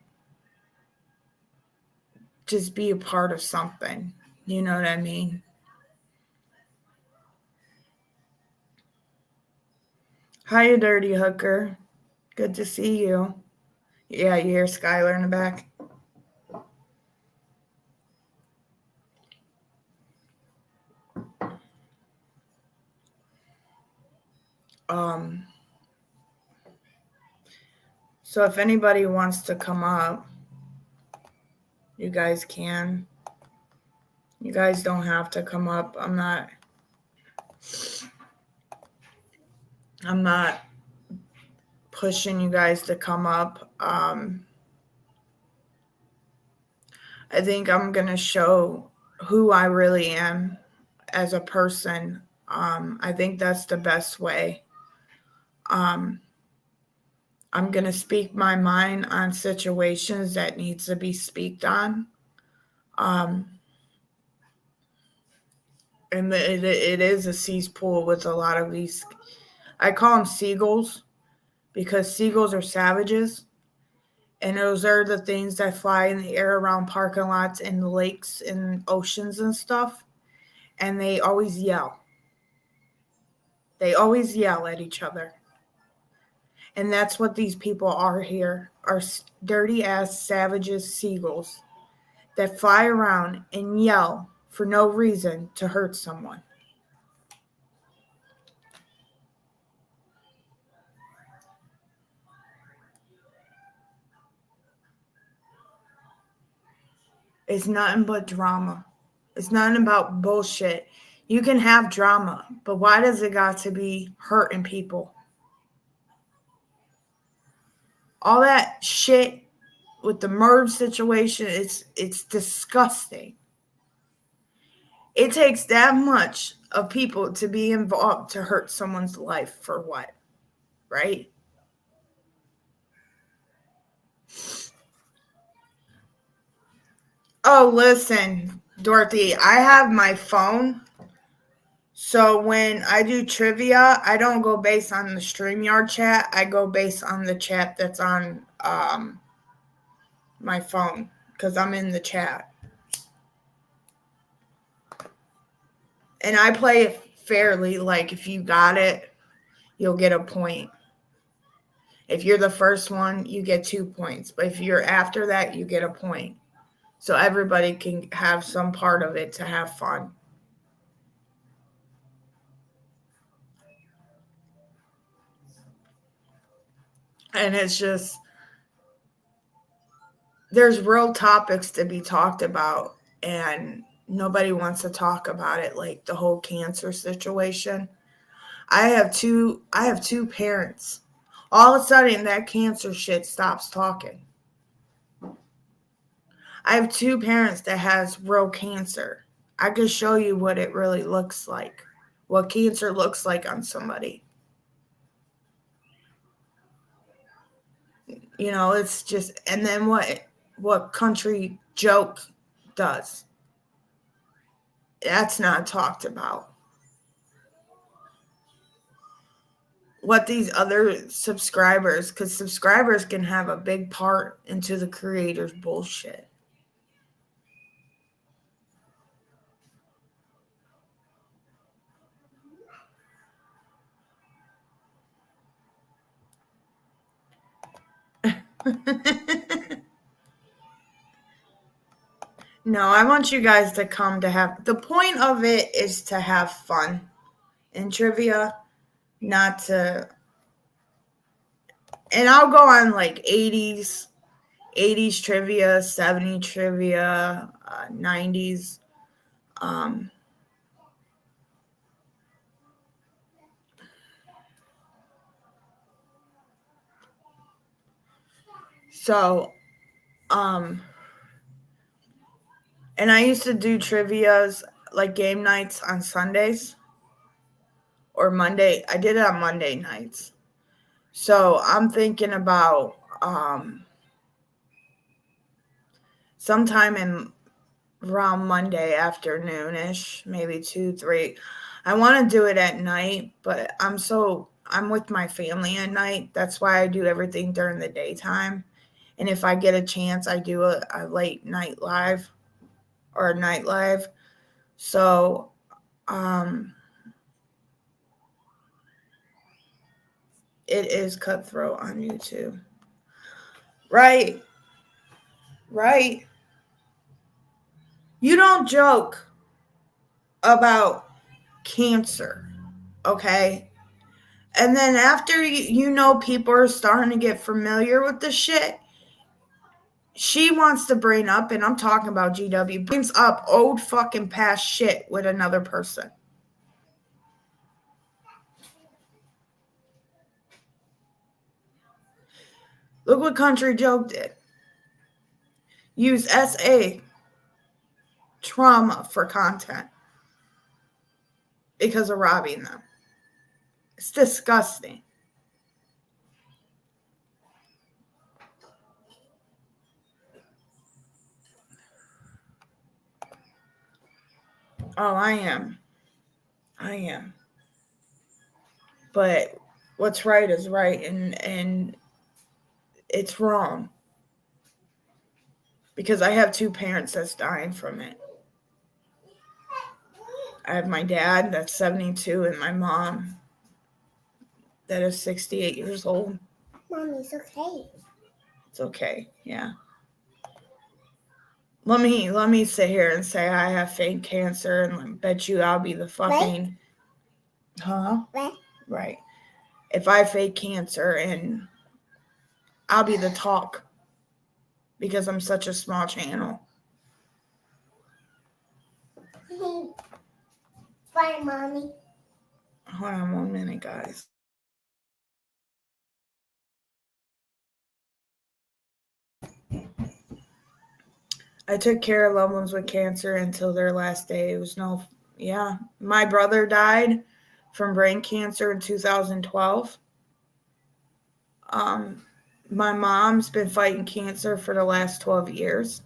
just be a part of something, you know what I mean? Hiya, Dirty Hooker. Good to see you. Yeah, you hear Skylar in the back? So if anybody wants to come up, you guys can. You guys don't have to come up. I'm not pushing you guys to come up. I think I'm going to show who I really am as a person. I think that's the best way. I'm going to speak my mind on situations that needs to be speaked on. And it is a cesspool with a lot of these. I call them seagulls because seagulls are savages. And those are the things that fly in the air around parking lots and lakes and oceans and stuff. And they always yell. They always yell at each other. And that's what these people are here, are dirty ass savages, seagulls that fly around and yell for no reason to hurt someone. It's nothing but drama. It's nothing about bullshit. You can have drama, but why does it got to be hurting people? All that shit with the merge situation, it's disgusting. It takes that much of people to be involved to hurt someone's life for what? Right? Oh, listen, Dorothy, I have my phone. So when I do trivia, I don't go based on the StreamYard chat. I go based on the chat that's on my phone because I'm in the chat. And I play it fairly. Like, if you got it, you'll get a point. If you're the first one, you get 2 points. But if you're after that, you get a point. So everybody can have some part of it to have fun. And it's just, there's real topics to be talked about, and nobody wants to talk about it, like the whole cancer situation. I have two parents. All of a sudden that cancer shit stops talking. I have 2 parents that has real cancer. I can show you what it really looks like, what cancer looks like on somebody. It's just, and then what country joke does. That's not talked about. what these other subscribers, because subscribers can have a big part into the creator's bullshit. No, I want you guys to come to have, the point of it is to have fun in trivia, not to, and I'll go on like 80s trivia, 70s trivia, 90s. So, and I used to do trivias like game nights on Sundays or Monday. I did it on Monday nights. So I'm thinking about sometime in around Monday afternoonish, maybe 2, 3. I want to do it at night, but I'm with my family at night. That's why I do everything during the daytime. And if I get a chance, I do a late night live or a night live. So, it is cutthroat on YouTube. Right. You don't joke about cancer, okay? And then after you know people are starting to get familiar with the shit, she wants to bring up, and I'm talking about GW, brings up old fucking past shit with another person. Look what Country Joke did. Use SA trauma for content because of robbing them. It's disgusting. Oh, I am. But what's right is right, and it's wrong. Because I have 2 parents that's dying from it. I have my dad that's 72 and my mom that is 68 years old. Mommy's okay. It's okay, yeah. Let me sit here and say I have fake cancer and bet you I'll be the fucking Right. If I fake cancer and I'll be the talk because I'm such a small channel. Bye, Mommy. Hold on 1 minute, guys. I took care of loved ones with cancer until their last day. It was my brother died from brain cancer in 2012. My mom's been fighting cancer for the last 12 years.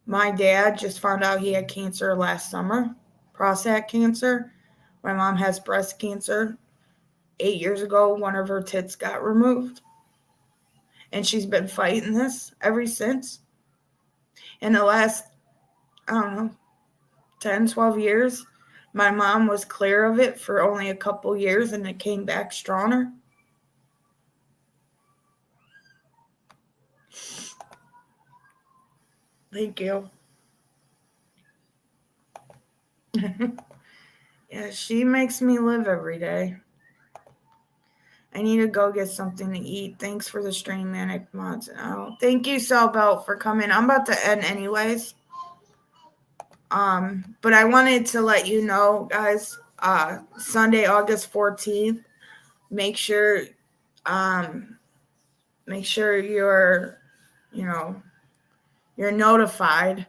My dad just found out he had cancer last summer, prostate cancer. My mom has breast cancer. 8 years ago, one of her tits got removed. And she's been fighting this ever since. In the last, 10, 12 years, my mom was clear of it for only a couple years and it came back stronger. Thank you. Yeah, she makes me live every day. I need to go get something to eat. Thanks for the stream, Manic Mods. Oh, thank you, Cellbelt, for coming. I'm about to end anyways. But I wanted to let you know, guys, Sunday, August 14th, make sure you're notified,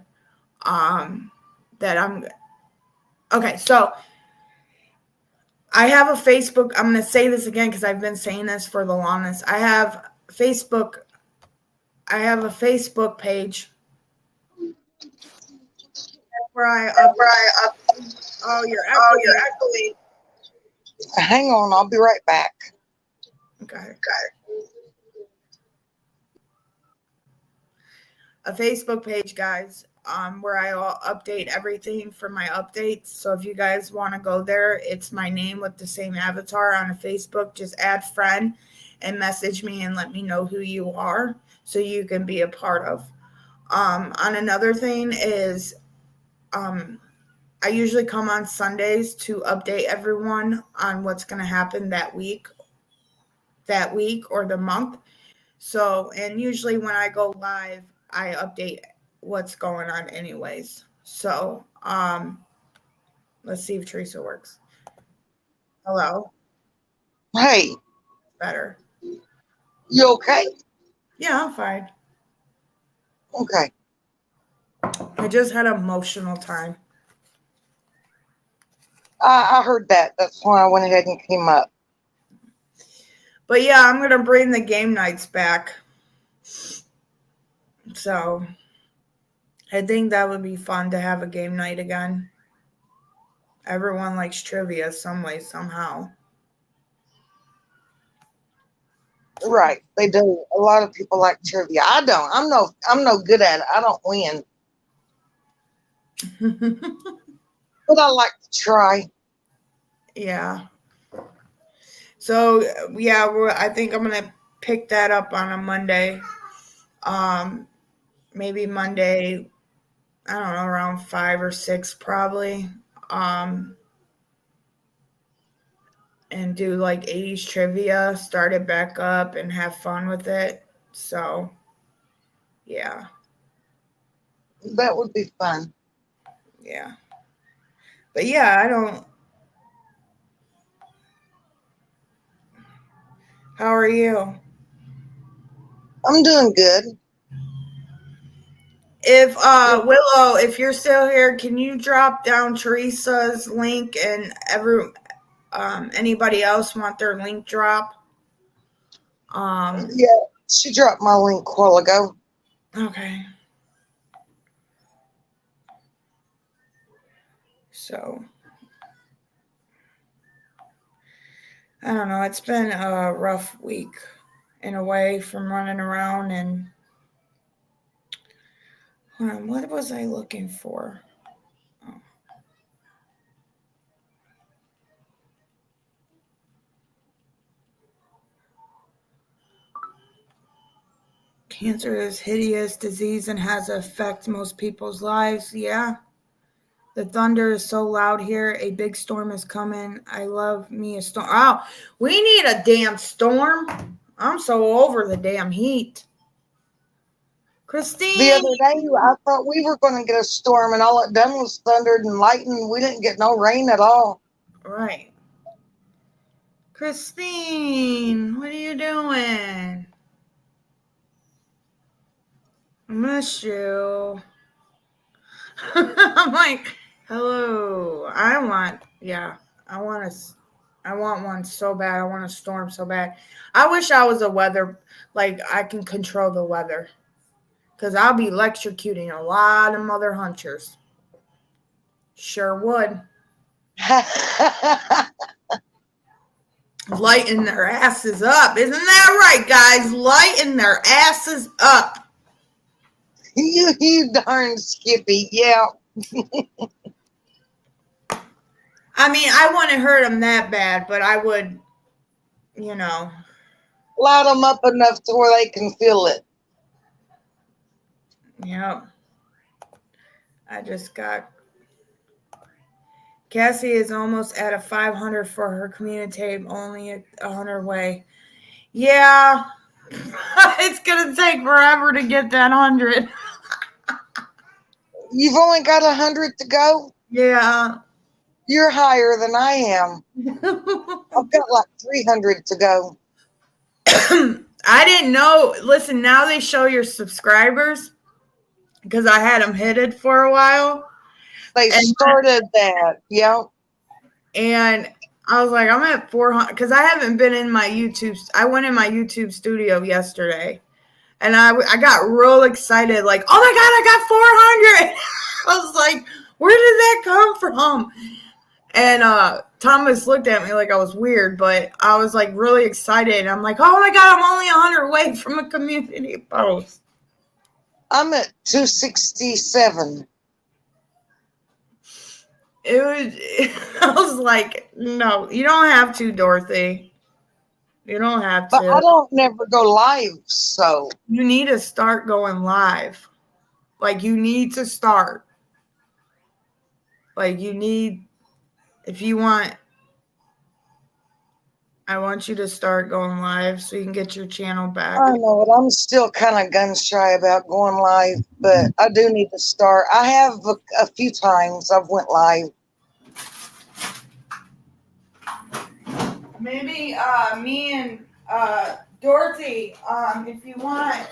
that I'm, okay, so I have a Facebook, I'm going to say this again because I've been saying this for the longest. I have a Facebook page where I up. Oh, you're echoing. Hang on, I'll be right back. Okay. A Facebook page, guys, where I'll update everything for my updates. So if you guys want to go there, it's my name with the same avatar on a Facebook. Just add friend and message me and let me know who you are so you can be a part of. On another thing is I usually come on Sundays to update everyone on what's going to happen that week or the month. So, and usually when I go live, I update what's going on anyways. So, let's see if Teresa works. Hello? Hey, Better. you okay? Yeah, I'm fine. Okay. I just had an emotional time. I heard that. That's why I went ahead and came up. But yeah, I'm going to bring the game nights back. So, I think that would be fun to have a game night again. Everyone likes trivia some way, somehow. Right. They do. A lot of people like trivia. I don't. I'm no good at it. I don't win. But I like to try. Yeah. So yeah, I think I'm gonna pick that up on a Monday. Um, Maybe Monday. I don't know, around 5 or 6 probably. Um, and do like 80s trivia. Start it back up and have fun with it. So yeah, That would be fun. yeah. But yeah, I don't. How are you? I'm doing good. If Willow, if you're still here, can you drop down Teresa's link and anybody else want their link drop? Yeah, she dropped my link a while ago. Okay. So I don't know. It's been a rough week in a way from running around and hold on, what was I looking for? Oh. Cancer is hideous disease and has affected most people's lives. Yeah. The thunder is so loud here. A big storm is coming. I love me a storm. Oh, we need a damn storm. I'm so over the damn heat. The Christine. other day, I thought we were going to get a storm, and all it done was thundered and lightning. We didn't get no rain at all. Right. Christine, what are you doing? I miss you. I'm like, hello. I want one so bad. I want a storm so bad. I wish I was a weather, like I can control the weather. Because I'll be electrocuting a lot of mother hunters. Sure would. Lighting their asses up. Isn't that right, guys? Lighting their asses up. You darn Skippy. Yeah. I mean, I wouldn't hurt them that bad, but I would, you know. Loud them up enough to where they can feel it. Yep. I just got. Cassie is almost at a 500 for her community, only a 100 away. Yeah. It's going to take forever to get that 100. You've only got 100 to go? Yeah. You're higher than I am. I've got like 300 to go. I didn't know. Listen, now they show your subscribers because I had them hidden for a while. They started that. Yep. And I was like, I'm at 400 because I haven't been in my YouTube. I went in my YouTube studio yesterday and I got real excited. Like, oh my God, I got 400. I was like, where did that come from? And Thomas looked at me like I was weird, but I was like really excited. I'm like, oh my God, I'm only 100 away from a community post. I'm at 267. I was like, no, you don't have to, Dorothy. You don't have But I to. don't never go live, so You need to start going live. Like, you need to start. Like, you need, if you want, I want you to start going live so you can get your channel back. I know it. I'm still kind of gun shy about going live, but I do need to start. I have a few times I've went live. Maybe me and Dorothy, if you want,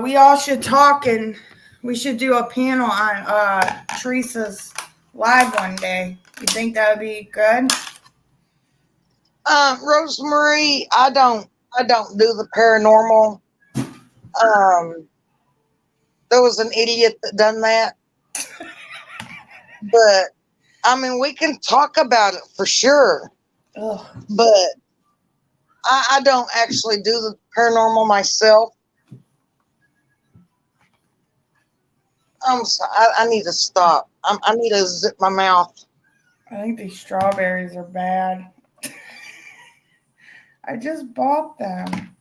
we all should talk and we should do a panel on Teresa's live one day. You think that would be good? Rosemary, I don't do the paranormal. There was an idiot that done that, but I mean, we can talk about it for sure. Ugh. But I don't actually do the paranormal myself. I'm sorry, I need to stop. I need to zip my mouth. I think these strawberries are bad. I just bought them.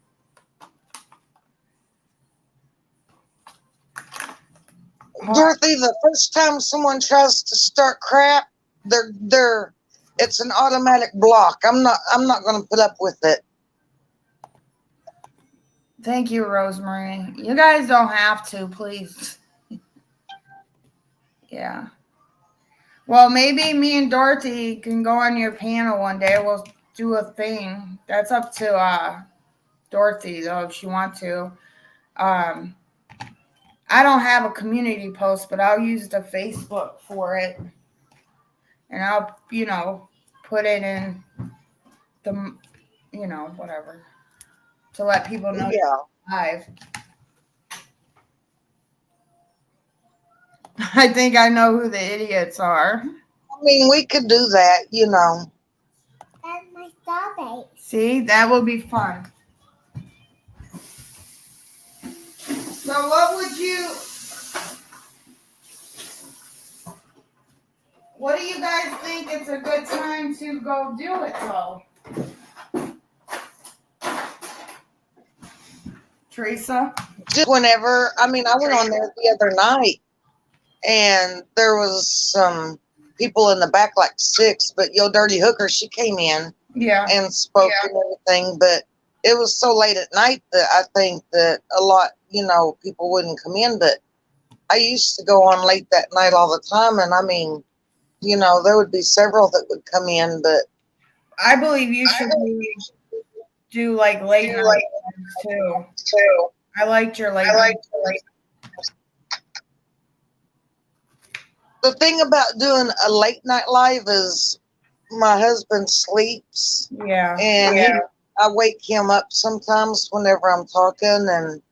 Dorothy, the first time someone tries to start crap, it's an automatic block. I'm not going to put up with it. Thank you, Rosemary. You guys don't have to, please. Yeah. Well, maybe me and Dorothy can go on your panel one day. We'll do a thing. That's up to Dorothy, though, if she wants to. I don't have a community post, but I'll use the Facebook for it. And I'll, put it in the, whatever, to let people know Yeah. live. I think I know who the idiots are. I mean, we could do that, That's my strawberry. See, that will be fun. So what do you guys think it's a good time to go do it though? Teresa? Just whenever. I mean, I went on there the other night, and there was some people in the back, like 6. But Yo Dirty Hooker, she came in and spoke and everything. But it was so late at night that I think that a lot, people wouldn't come in. But I used to go on late that night all the time, and I mean, there would be several that would come in. But I believe you should do like late night too. I liked your late night. The thing about doing a late night live is my husband sleeps. Yeah. And I wake him up sometimes whenever I'm talking. And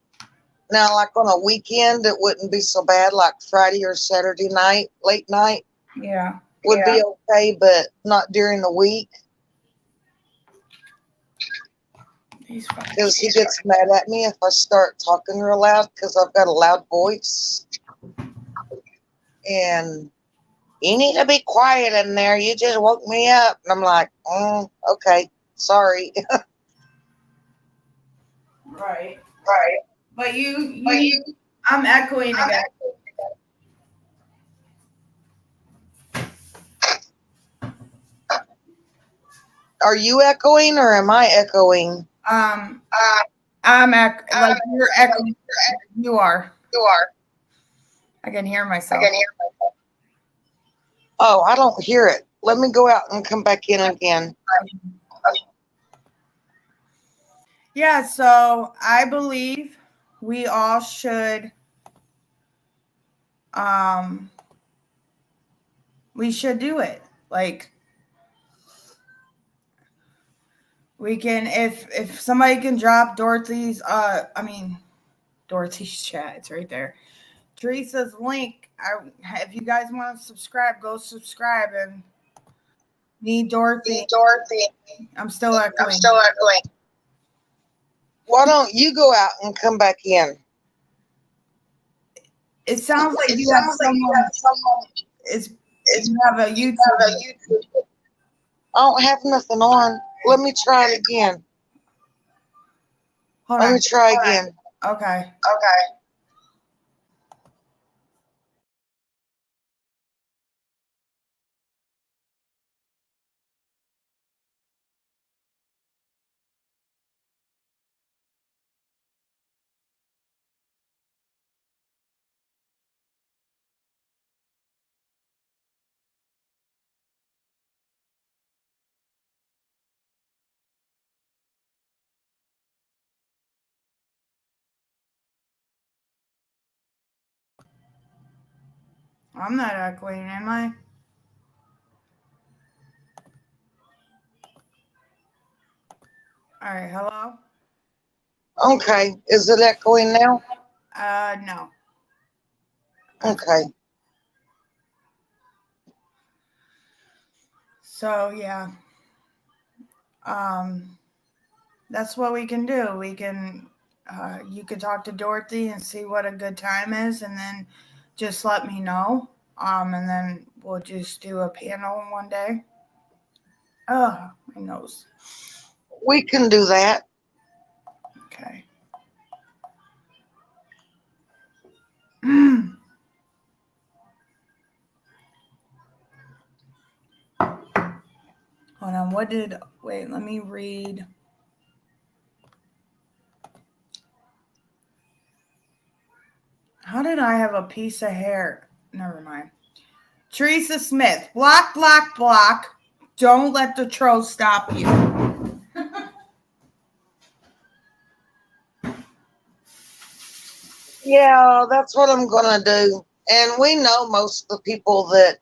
now, like on a weekend, it wouldn't be so bad. Like Friday or Saturday night, late night would be okay, but not during the week. Because he gets mad at me if I start talking real loud because I've got a loud voice. And you need to be quiet in there. You just woke me up. And I'm like, okay, sorry. Right. But I'm echoing again. Are you echoing or am I echoing? I'm like you're echoing. You are. I can hear myself. Oh, I don't hear it. Let me go out and come back in again. Yeah, so I believe we all should we should do it. Like we can if somebody can drop Dorothy's Dorothy's chat, it's right there. Teresa's link. If you guys want to subscribe, go subscribe and Need Dorothy. I'm still echoing. Why don't you go out and come back in? It sounds like you have someone. You have a YouTube. I don't have nothing on. Let me try it again. Let me try again. Okay. I'm not echoing, am I? All right, hello? Okay. Is it echoing now? No. Okay. So, yeah. That's what we can do. We can, you could talk to Dorothy and see what a good time is, and then just let me know. And then we'll just do a panel one day. Oh, my nose. We can do that. Okay. Hold on. Wait, let me read. How did I have a piece of hair? Never mind. Teresa Smith. Block. Don't let the troll stop you. Yeah, that's what I'm going to do. And we know most of the people that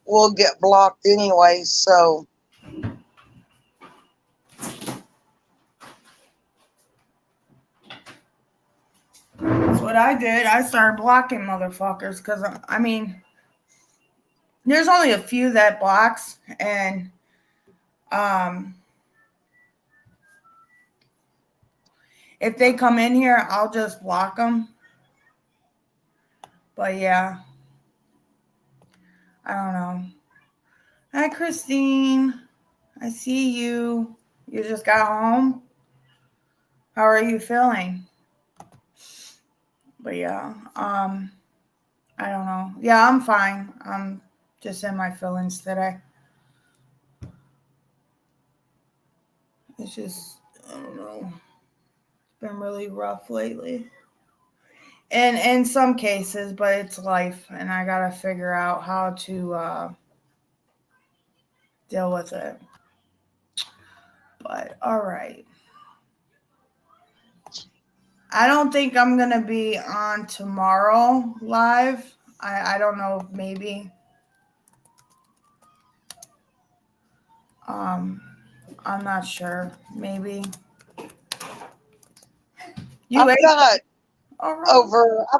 will get blocked anyway, so. That's what I did. I started blocking motherfuckers because, I mean, there's only a few that blocks, and if they come in here, I'll just block them. But yeah, I don't know. Hi, Christine. I see you. You just got home. How are you feeling? But yeah, I don't know. Yeah, I'm fine. I'm just in my feelings today. It's just, I don't know. It's been really rough lately. And in some cases, but it's life, and I gotta figure out how to deal with it. But all right. I don't think I'm gonna be on tomorrow live. I don't know, maybe. I'm not sure. Maybe. I've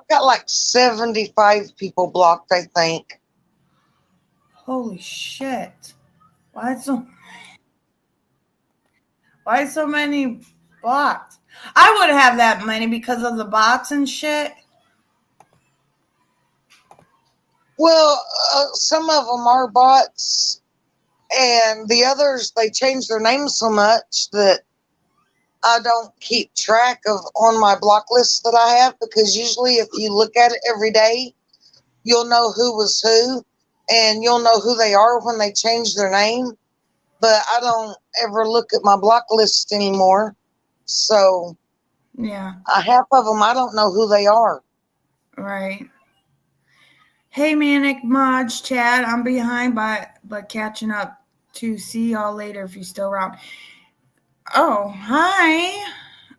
got like 75 people blocked, I think. Holy shit. Why so many bots? I would have that many because of the bots and shit. Well, some of them are bots, and the others, they change their names so much that I don't keep track of on my block list that I have, because usually if you look at it every day, you'll know who was who, and you'll know who they are when they change their name. But I don't ever look at my block list anymore. So yeah, half of them, I don't know who they are. Right. Hey, Manic Modge Chad, I'm behind but catching up. To see y'all later if you're still around. Oh, hi.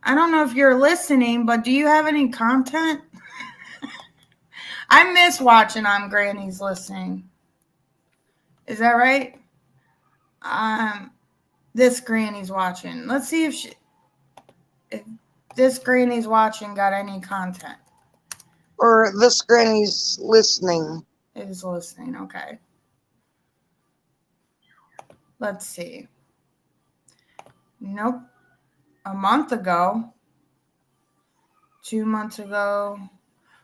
I don't know if you're listening, but do you have any content? I miss watching on Granny's listening. Is that right? This Granny's watching. Let's see if this Granny's watching got any content. Or this Granny's listening. It is listening, okay. Let's see. Nope. A month ago. 2 months ago.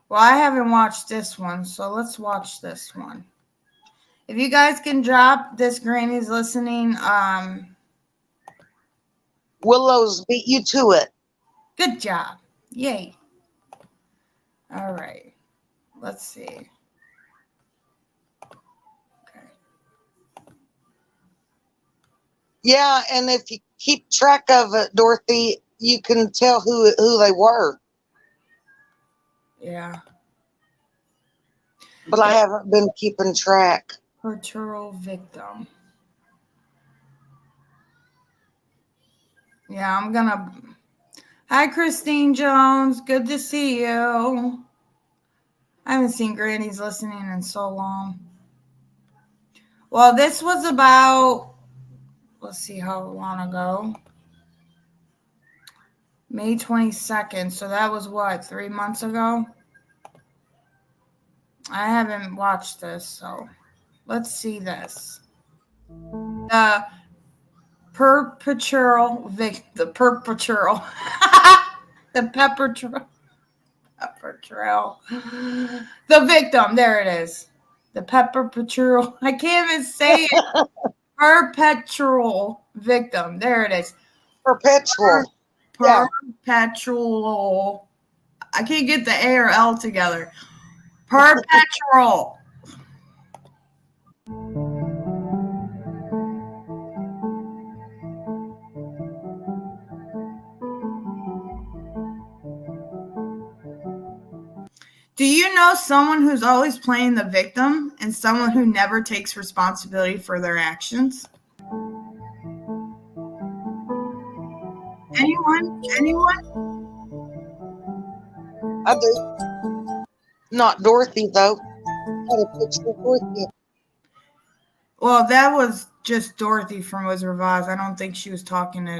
Well, I haven't watched this one, so let's watch this one. If you guys can drop this, Granny's listening. Willows beat you to it. Good job. Yay. All right. Let's see. Okay. Yeah, and if you keep track of it, Dorothy, you can tell who they were. Yeah. But I haven't been keeping track. Tortural victim. Yeah, I'm gonna. Hi, Christine Jones. Good to see you. I haven't seen Granny's listening in so long. Well, this was about, let's see how long ago. May 22nd. So that was what, 3 months ago? I haven't watched this, so let's see this. The perpetual the pepper trail. The victim, there it is. The perpetual. I can't even say it. Perpetual victim. There it is. Perpetual. Perpetual. I can't get the A or L together. Perpetual. Do you know someone who's always playing the victim and someone who never takes responsibility for their actions? Anyone? I do. Not Dorothy, though. I had a picture of Dorothy. Well, that was just Dorothy from Wizard of Oz. I don't think she was talking to.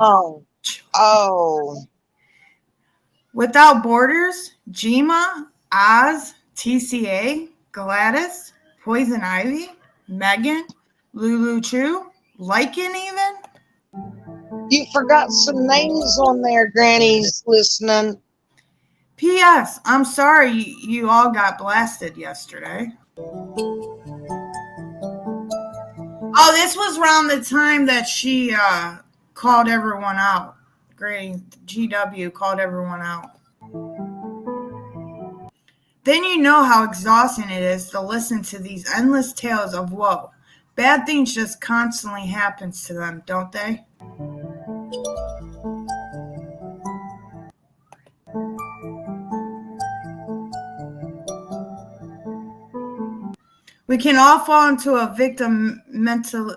Oh. Without Borders, Jima, Oz, TCA, Gladys, Poison Ivy, Megan, Lulu Chu, Lycan even. You forgot some names on there, Granny's listening. P.S. I'm sorry you all got blasted yesterday. Oh, this was around the time that she called everyone out. Granny GW called everyone out. Then you know how exhausting it is to listen to these endless tales of woe. Bad things just constantly happens to them, don't they? We can all fall into a victim mentality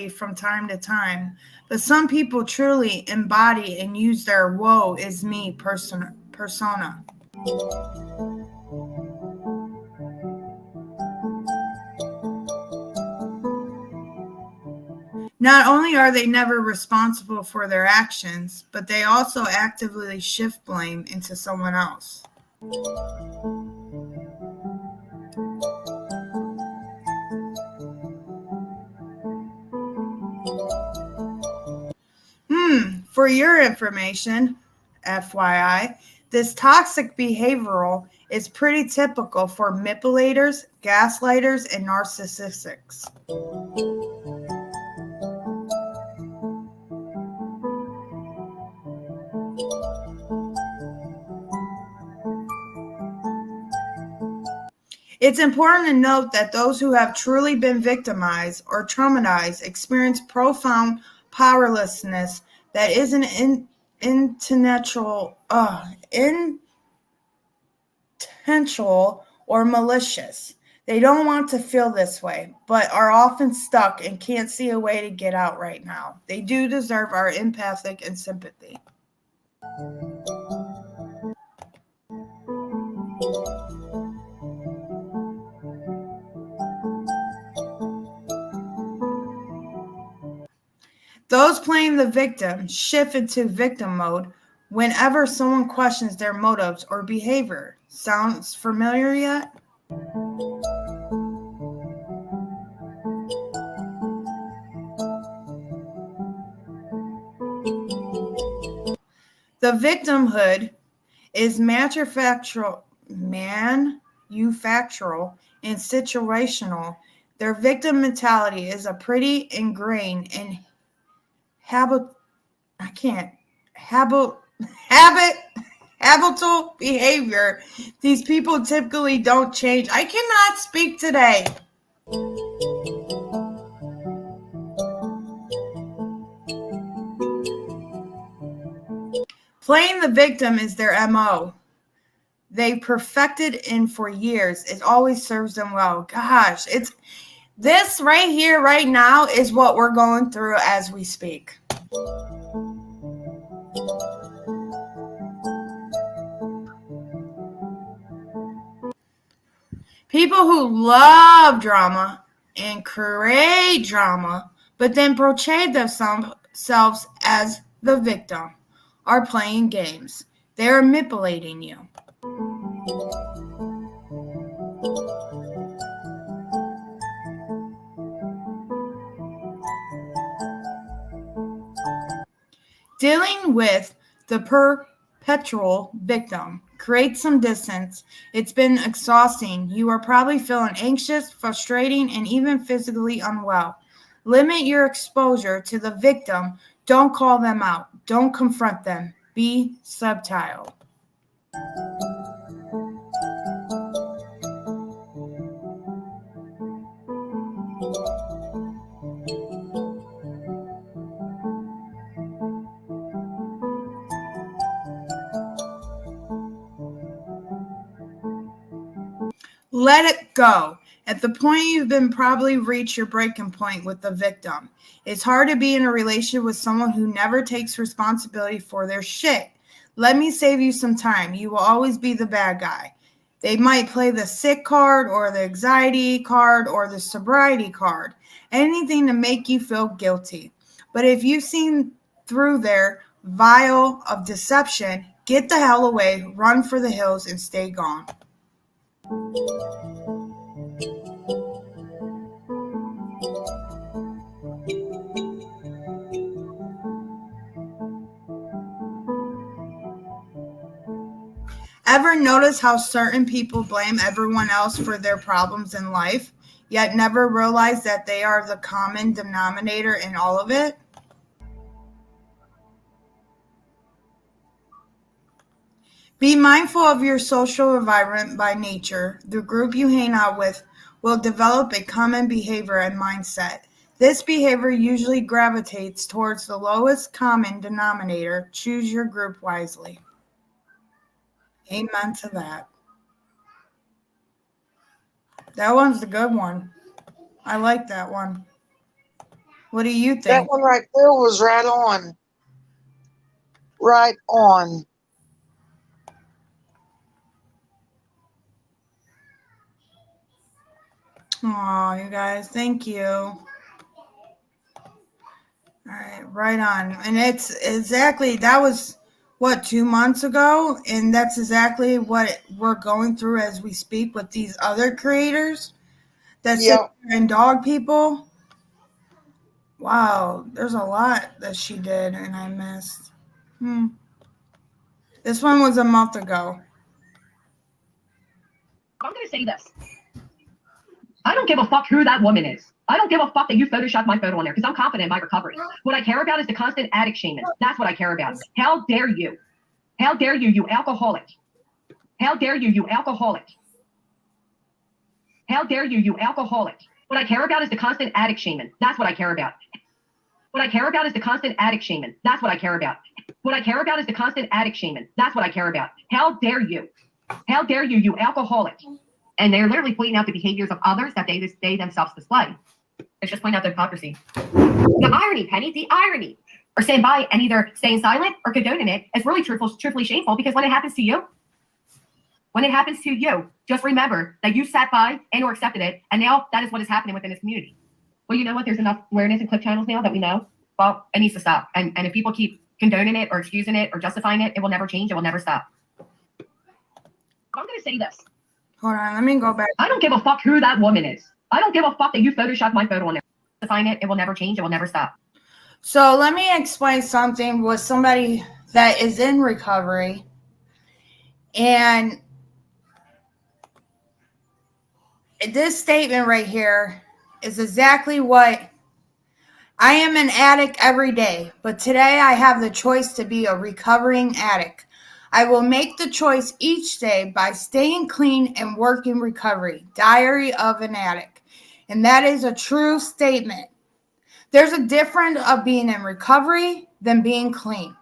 from time to time, but some people truly embody and use their woe is me persona. Not only are they never responsible for their actions, but they also actively shift blame into someone else. For your information, FYI, this toxic behavioral is pretty typical for manipulators, gaslighters, and narcissists. It's important to note that those who have truly been victimized or traumatized experience profound powerlessness that isn't intentional or malicious. They don't want to feel this way, but are often stuck and can't see a way to get out right now. They do deserve our empathic and sympathy. Those playing the victim shift into victim mode whenever someone questions their motives or behavior. Sounds familiar yet? The victimhood is manufactural and situational. Their victim mentality is a pretty ingrained in habitual behavior. These people typically don't change. I cannot speak today. Playing the victim is their MO. They perfected in for years. It always serves them well. Gosh, it's this right here, right now, is what we're going through as we speak. People who love drama and create drama, but then portray themselves as the victim, are playing games. They are manipulating you. Dealing with the perpetual victim creates some distance. It's been exhausting. You are probably feeling anxious, frustrating, and even physically unwell. Limit your exposure to the victim. Don't call them out. Don't confront them. Be subtle. Let it go. At the point you've been probably reached your breaking point with the victim. It's hard to be in a relationship with someone who never takes responsibility for their shit. Let me save you some time. You will always be the bad guy. They might play the sick card or the anxiety card or the sobriety card. Anything to make you feel guilty. But if you've seen through their vial of deception, get the hell away, run for the hills, and stay gone. Ever notice how certain people blame everyone else for their problems in life, yet never realize that they are the common denominator in all of it? Be mindful of your social environment by nature. The group you hang out with will develop a common behavior and mindset. This behavior usually gravitates towards the lowest common denominator. Choose your group wisely. Amen to that. That one's the good one. I like that one. What do you think? That one right there was right on. Right on. Oh, you guys, thank you. All right, right on. And it's exactly, that was, what, 2 months ago? And that's exactly what we're going through as we speak with these other creators that sit there and dog people. Wow, there's a lot that she did and I missed. This one was a month ago. I'm going to say this. I don't give a fuck who that woman is. I don't give a fuck that you photoshopped my photo on there because I'm confident in my recovery. What I care about is the constant addict shaming. That's what I care about. How dare you? How dare you, you alcoholic? How dare you, you alcoholic? How dare you, you alcoholic? What I care about is the constant addict shaming. That's what I care about. What I care about is the constant addict shaming. That's what I care about. What I care about is the constant addict shaming. That's what I care about. How dare you? How dare you, you alcoholic? And they're literally pointing out the behaviors of others that they themselves display. It's just pointing out their hypocrisy. The irony, Penny, the irony. Or stand by and either staying silent or condoning it is really truthfully shameful, because when it happens to you, just remember that you sat by and or accepted it, and now that is what is happening within this community. Well, you know what? There's enough awareness and clip channels now that we know. Well, it needs to stop. And if people keep condoning it or excusing it or justifying it, it will never change. It will never stop. I'm going to say this. Hold on, let me go back. I don't give a fuck who that woman is. I don't give a fuck that you photoshopped my photo on there. Justifying it, it will never change. It will never stop. So let me explain something with somebody that is in recovery. And this statement right here is exactly what I am. An addict every day, but today I have the choice to be a recovering addict. I will make the choice each day by staying clean and working recovery. Diary of an Addict. And that is a true statement. There's a difference of being in recovery than being clean.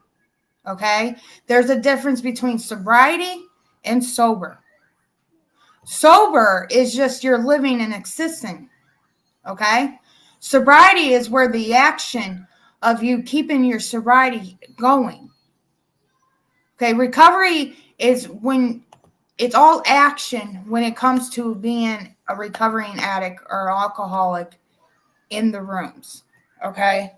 Okay? There's a difference between sobriety and sober. Sober is just you're living and existing. Okay? Sobriety is where the action of you keeping your sobriety going. Okay, recovery is when it's all action when it comes to being a recovering addict or alcoholic in the rooms. Okay?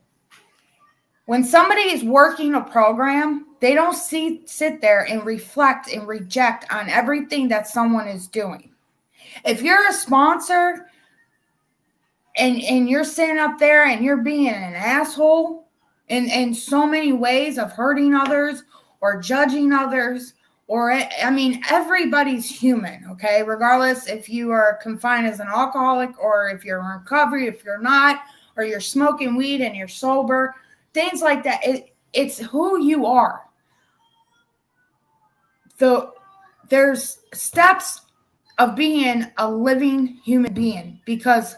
When somebody is working a program, they don't sit there and reflect and reject on everything that someone is doing. If you're a sponsor and you're sitting up there and you're being an asshole in so many ways of hurting others or judging others, or, I mean, everybody's human, okay? Regardless if you are confined as an alcoholic or if you're in recovery, if you're not, or you're smoking weed and you're sober, things like that. It's who you are. There's steps of being a living human being, because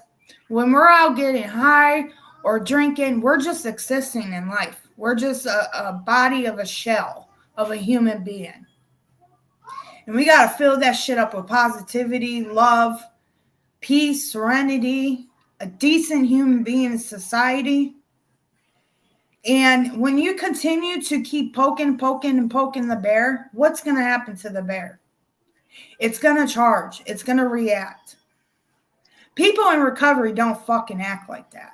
when we're out getting high or drinking, we're just existing in life. We're just a body of a shell of a human being. And we got to fill that shit up with positivity, love, peace, serenity, a decent human being in society. And when you continue to keep poking the bear, what's going to happen to the bear? It's going to charge. It's going to react. People in recovery don't fucking act like that.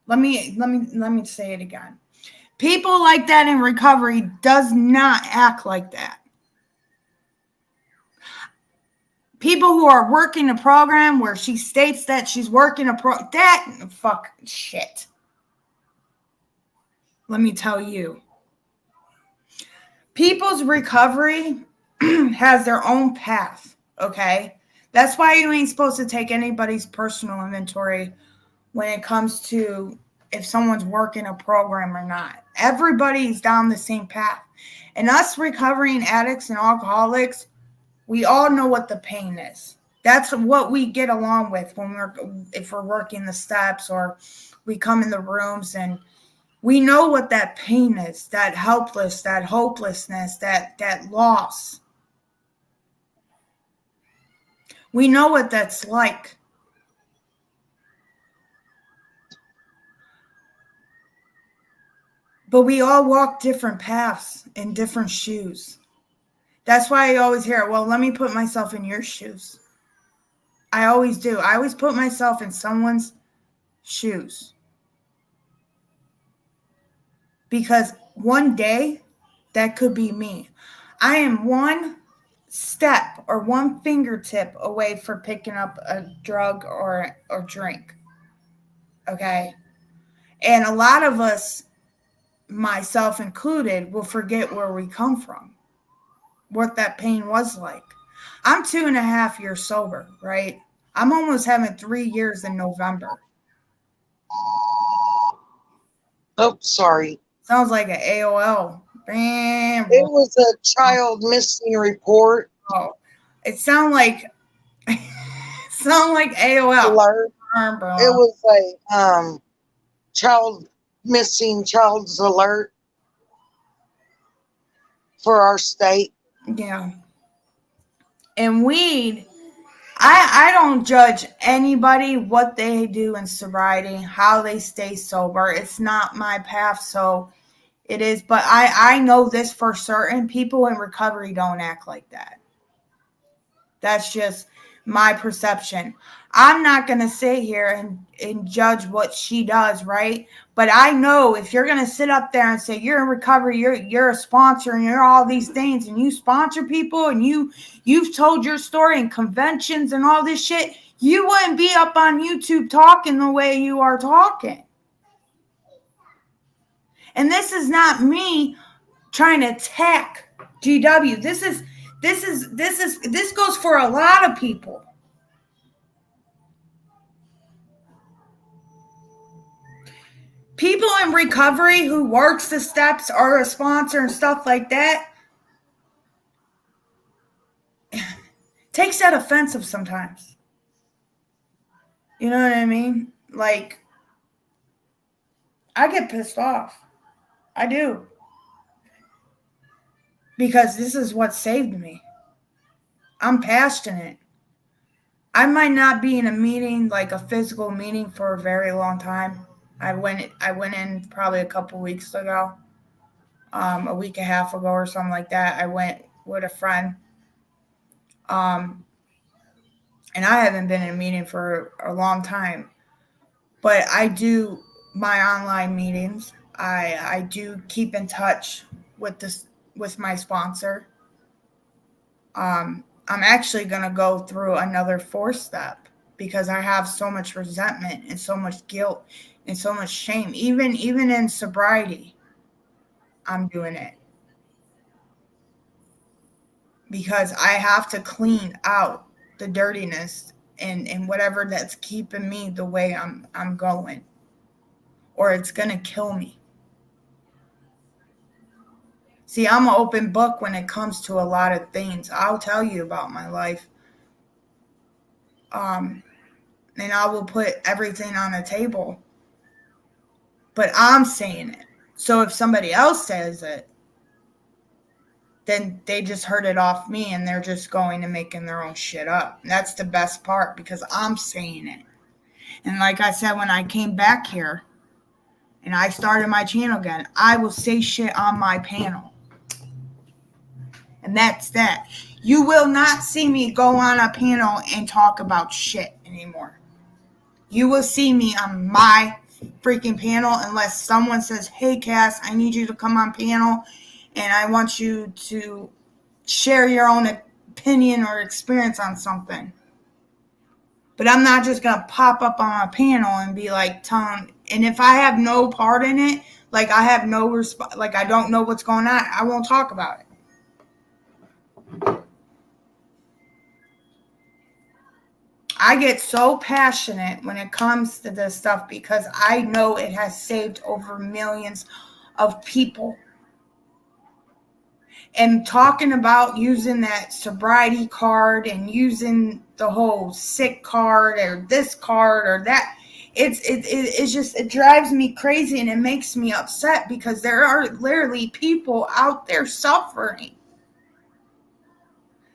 Let me say it again. People like that in recovery does not act like that. People who are working a program where she states that she's working fuck shit. Let me tell you. People's recovery has their own path, okay? That's why you ain't supposed to take anybody's personal inventory when it comes to if someone's working a program or not. Everybody's down the same path. And us recovering addicts and alcoholics, we all know what the pain is. That's what we get along with if we're working the steps or we come in the rooms, and we know what that pain is, that helpless, that hopelessness, that loss. We know what that's like. But we all walk different paths in different shoes. That's why I always hear, well, let me put myself in your shoes. I always do. I always put myself in someone's shoes. Because one day, that could be me. I am one step or one fingertip away from picking up a drug or drink. Okay? And a lot of us, myself included, will forget where we come from, what that pain was like. I'm 2.5 years sober, right? I'm almost having 3 years in November. Oh, sorry. Sounds like an AOL. It was a child missing report. Oh, it sound like AOL alert. It was a child's alert for our state. Yeah. And weed, I don't judge anybody what they do in sobriety, how they stay sober. It's not my path, so it is. But I know this for certain. People in recovery don't act like that. That's just my perception. I'm not going to sit here and judge what she does, right? But I know if you're going to sit up there and say you're in recovery, you're a sponsor and you're all these things, and you sponsor people and you've told your story in conventions and all this shit, you wouldn't be up on YouTube talking the way you are talking. And this is not me trying to attack GW. This goes for a lot of people. People in recovery who works the steps, are a sponsor and stuff like that, takes that offensive sometimes. You know what I mean? Like, I get pissed off. I do. Because this is what saved me. I'm passionate. I might not be in a meeting, like a physical meeting, for a very long time. I went in probably a couple weeks ago, a week and a half ago or something like that. I went with a friend. And I haven't been in a meeting for a long time. But I do my online meetings. I do keep in touch with my sponsor. I'm actually going to go through another 4-step because I have so much resentment and so much guilt and so much shame. Even in sobriety, I'm doing it. Because I have to clean out the dirtiness and whatever that's keeping me the way I'm going. Or it's going to kill me. See, I'm an open book when it comes to a lot of things. I'll tell you about my life. And I will put everything on the table. But I'm saying it. So if somebody else says it, then they just heard it off me and they're just going and making their own shit up. And that's the best part because I'm saying it. And like I said, when I came back here and I started my channel again, I will say shit on my panel. And that's that. You will not see me go on a panel and talk about shit anymore. You will see me on my freaking panel unless someone says, hey, Cass, I need you to come on panel and I want you to share your own opinion or experience on something. But I'm not just going to pop up on a panel and be like telling, and if I have no part in it, like I have no like I don't know what's going on, I won't talk about it. I get so passionate when it comes to this stuff because I know it has saved over millions of people. And talking about using that sobriety card and using the whole sick card or this card or that, it's just, it drives me crazy and it makes me upset because there are literally people out there suffering.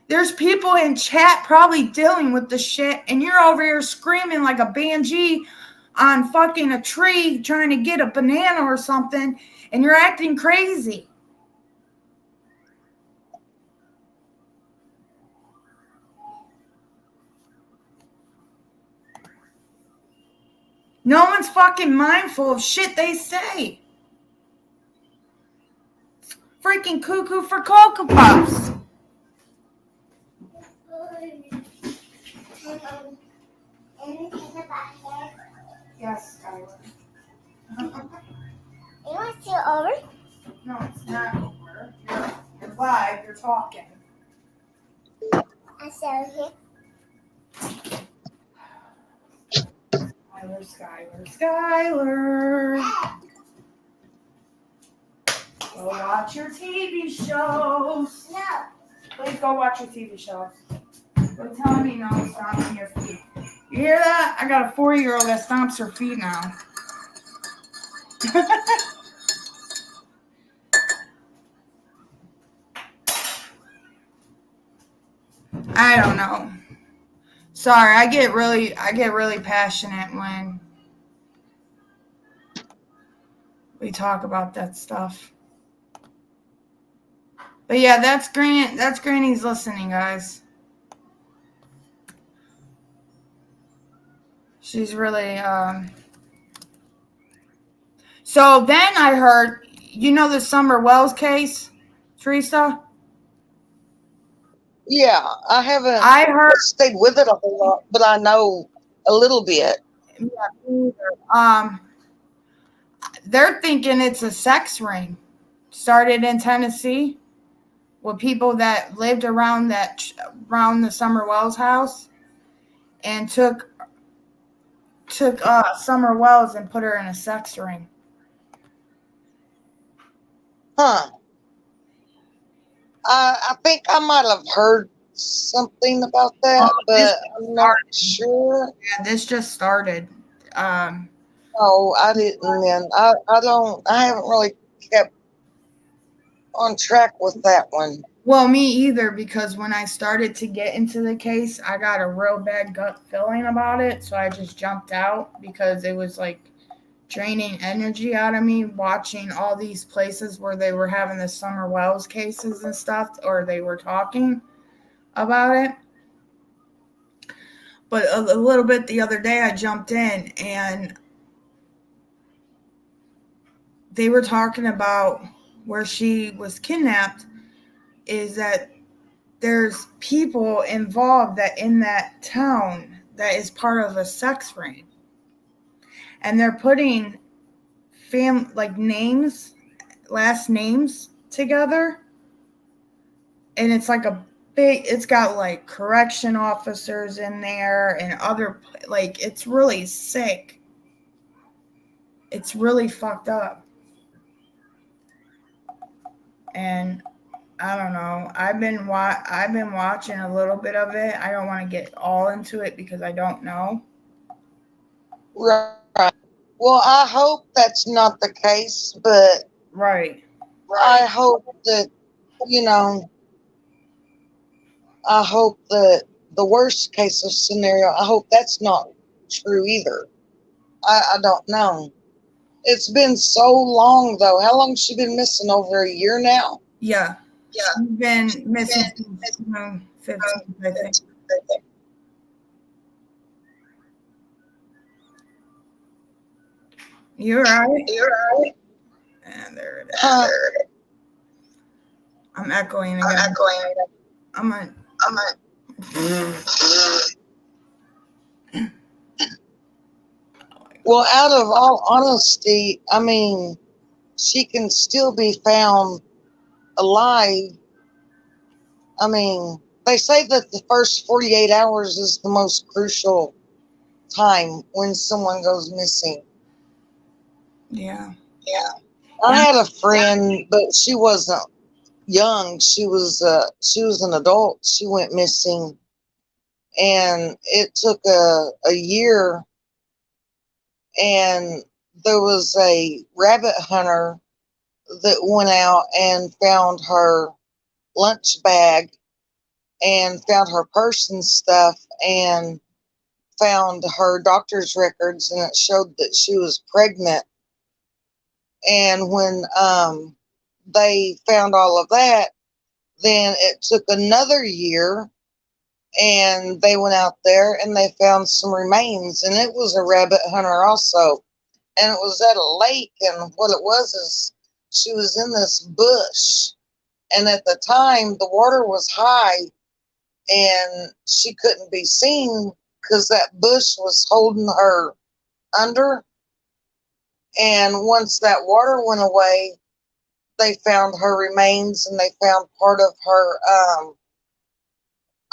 There's people in chat probably dealing with the shit, and you're over here screaming like a banshee on fucking a tree trying to get a banana or something, and you're acting crazy. No one's fucking mindful of shit they say. Freaking cuckoo for Cocoa Puffs. Yes, Skylar. You want to see it over? No, it's not over. You're live. You're talking. I see over here. Skylar. Go watch your TV shows. No. Please go watch your TV shows. Quit telling me no, stomping your feet. You hear that? I got a 4-year-old that stomps her feet now. I don't know. Sorry, I get really passionate when we talk about that stuff. But yeah, that's Granny's listening, guys. She's really So then I heard, you know the Summer Wells case, Teresa? Yeah, I haven't stayed with it a whole lot, but I know a little bit. Yeah, me either. They're thinking it's a sex ring. started in Tennessee with people that lived around the Summer Wells house, and took Summer Wells and put her in a sex ring. Huh. I think I might have heard something about that, but I'm not sure. Yeah, this just started. Oh, I didn't. Then I haven't really kept on track with that one. Well, me either, because when I started to get into the case, I got a real bad gut feeling about it, so I just jumped out because it was like draining energy out of me watching all these places where they were having the Summer Wells cases and stuff, or they were talking about it. But a little bit the other day, I jumped in and they were talking about where she was kidnapped, is that there's people involved that in that town that is part of a sex ring, and they're putting names, last names together, and it's like it's got like correction officers in there and other, like, it's really sick. It's really fucked up. And I don't know. I've been watching a little bit of it. I don't want to get all into it because I don't know. Right. Well, I hope that's not the case, but Right. I hope that, I hope that the worst case of scenario, I hope that's not true either. I don't know. It's been so long, though. How long has she been missing? Over a year now? Yeah. She's been missing since 15, I think. You're right. And there it is. I'm echoing again. Well, out of all honesty, I mean, she can still be found alive. I mean, they say that the first 48 hours is the most crucial time when someone goes missing. Yeah. I had a friend, but she wasn't young. She was an adult. She went missing, and it took a year. And there was a rabbit hunter that went out and found her lunch bag and found her purse and stuff and found her doctor's records, and it showed that she was pregnant. And when they found all of that, then it took another year, and they went out there and they found some remains, and it was a rabbit hunter also. And it was at a lake, and what it was is she was in this bush, and at the time the water was high and she couldn't be seen because that bush was holding her under. And once that water went away, they found her remains, and they found part of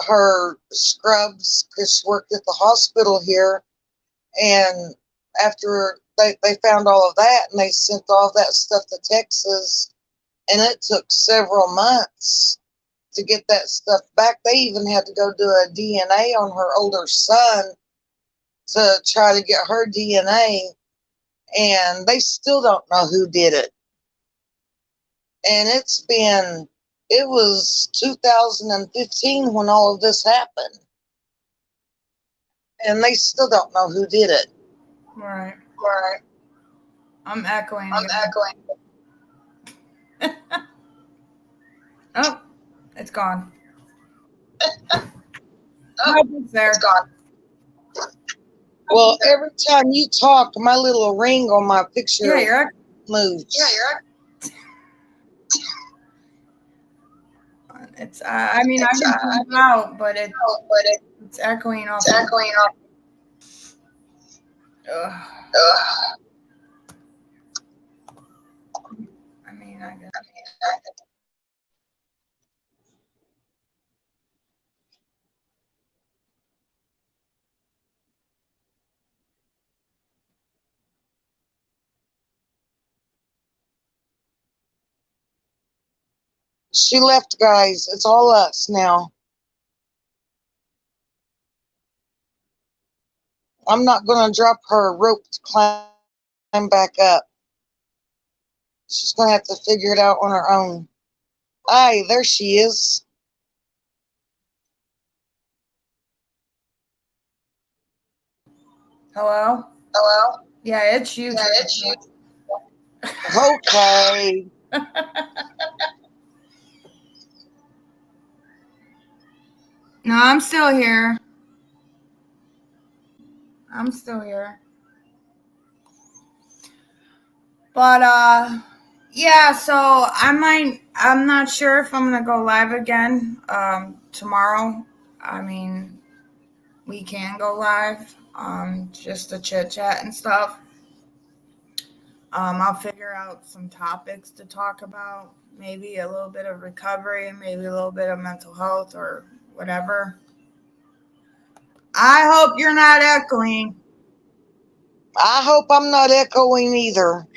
her scrubs, because she worked at the hospital here. And after they found all of that, and they sent all that stuff to Texas, and it took several months to get that stuff back. They even had to go do a DNA on her older son to try to get her DNA, and they still don't know who did it. And it was 2015 when all of this happened, and they still don't know who did it. Right. I'm echoing. Oh, it's gone. It's there. It's gone. Well, every time you talk, my little ring on my picture moves. It's. I mean, I can put it out, but it's echoing off. Ugh. I mean, I guess. She left, guys. It's all us now. I'm not going to drop her rope to climb back up. She's going to have to figure it out on her own. Aye, there she is. Hello? Hello? Yeah, it's you. Yeah, it's you. Okay. No, I'm still here. I'm still here. But yeah, so I'm not sure if I'm gonna go live again tomorrow. I mean, we can go live, just to chit chat and stuff. I'll figure out some topics to talk about, maybe a little bit of recovery, maybe a little bit of mental health or whatever. I hope you're not echoing. I hope I'm not echoing either.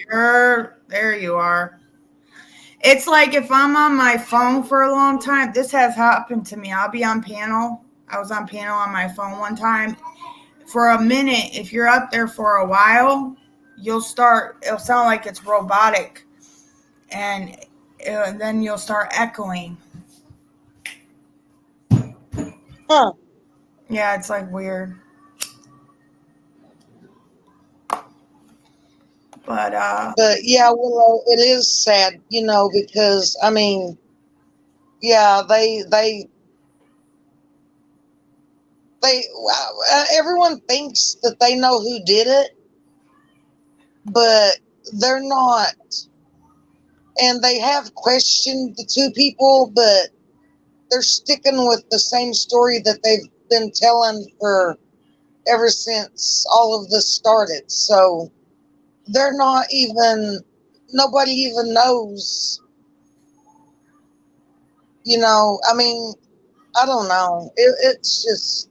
There you are. It's like if I'm on my phone for a long time, this has happened to me. I'll be on panel. I was on panel on my phone one time. For a minute, if you're up there for a while, it'll sound like it's robotic. And then you'll start echoing. Huh. Yeah, it's like weird. But yeah, Willow, it is sad, because I mean, yeah, everyone thinks that they know who did it, but they're not. And they have questioned the two people, but they're sticking with the same story that they've been telling for ever since all of this started. So nobody even knows, I mean, I don't know. It's just,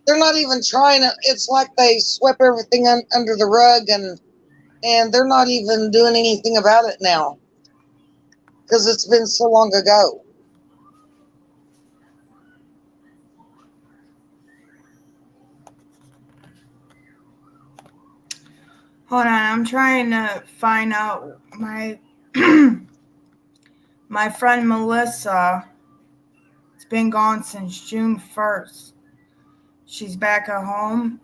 they're not even trying to, it's like they swept everything under the rug and they're not even doing anything about it now because it's been so long ago. hold on, I'm trying to find out my my friend Melissa. It's been gone since June 1st. She's back at home.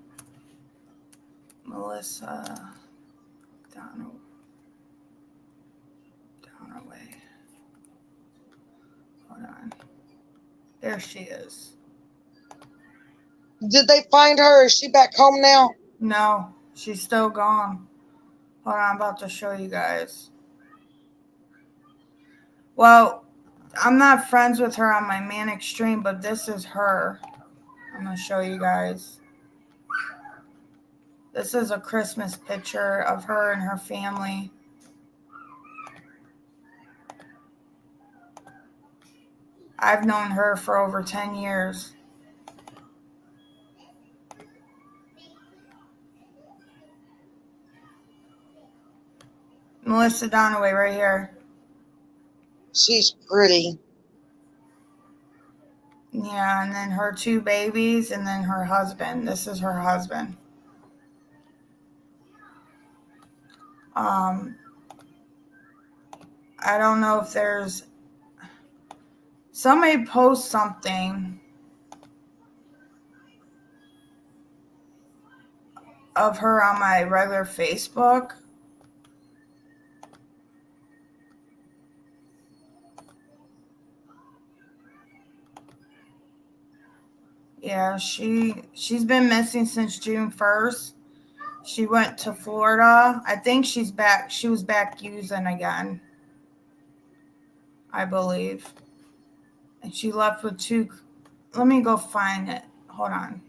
Melissa Donaway. Hold on. There she is. Did they find her? Is she back home now? No, she's still gone. Hold on, I'm about to show you guys. Well, I'm not friends with her on my Manic stream, but this is her. I'm going to show you guys. This is a Christmas picture of her and her family. I've known her for over 10 years. Melissa Donaway right here. She's pretty. Yeah, and then her two babies, and then her husband. This is her husband. I don't know if there's... Somebody post something of her on my regular Facebook. Yeah, she's been missing since June 1st. She went to Florida. I think she's back. She was back using again, I believe. And she left with two. Let me go find it. Hold on.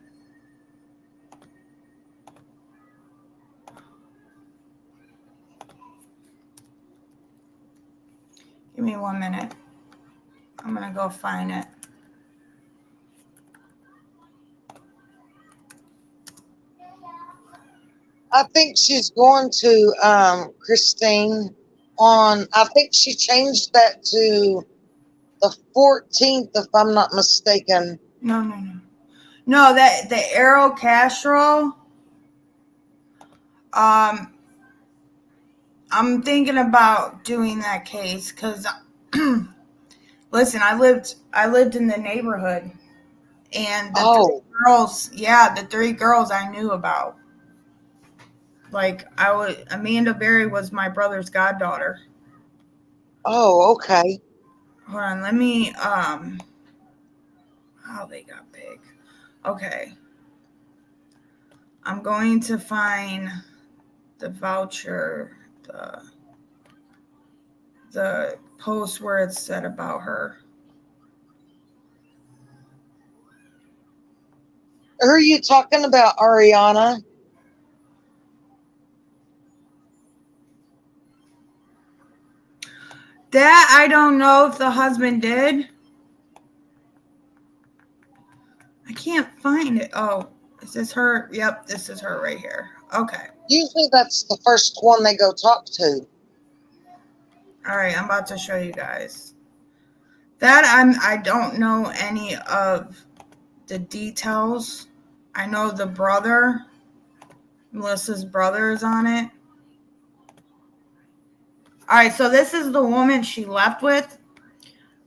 Give me 1 minute. I'm going to go find it. I think she's going to Christine. on, I think she changed that to the 14th, if I'm not mistaken. No, that the Arrow Castro. I'm thinking about doing that case because, listen, I lived in the neighborhood, and the three girls I knew about. Like Amanda Berry was my brother's goddaughter. Oh, okay. Hold on, let me oh, they got big. Okay. I'm going to find the voucher, the post where it's said about her. Who are you talking about, Ariana? That I don't know if the husband did. I can't find it. Oh, is this her? Yep, this is her right here. Okay. Usually that's the first one they go talk to. All right, I'm about to show you guys. That I don't know any of the details. I know the brother, Melissa's brother, is on it. All right, so this is the woman she left with.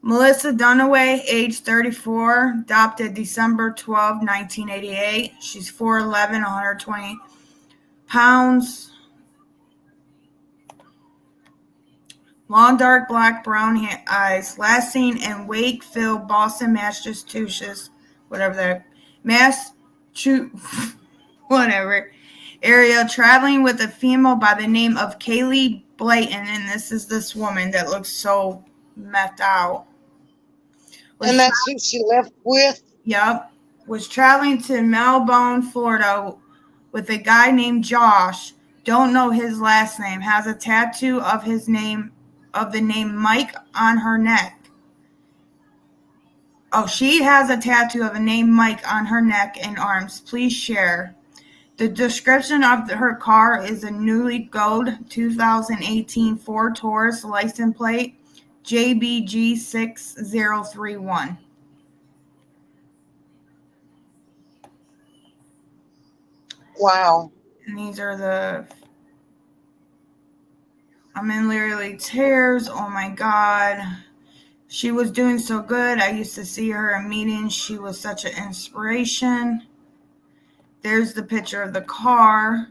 Melissa Dunaway, age 34, adopted December 12, 1988. She's 4'11", 120 pounds. Long, dark, black, brown eyes. Last seen in Wakefield, Boston, Massachusetts, whatever area, traveling with a female by the name of Kaylee Blayton, and this is this woman that looks so methed out. And that's who she left with? Yep. Was traveling to Melbourne, Florida with a guy named Josh. Don't know his last name. Has a tattoo of his name, of the name Mike on her neck. Oh, she has a tattoo of the name Mike on her neck and arms. Please share. The description of her car is a newly gold 2018 Ford Taurus license plate JBG6031. Wow. And these are I'm in literally tears. Oh my God. She was doing so good. I used to see her in meetings. She was such an inspiration. There's the picture of the car.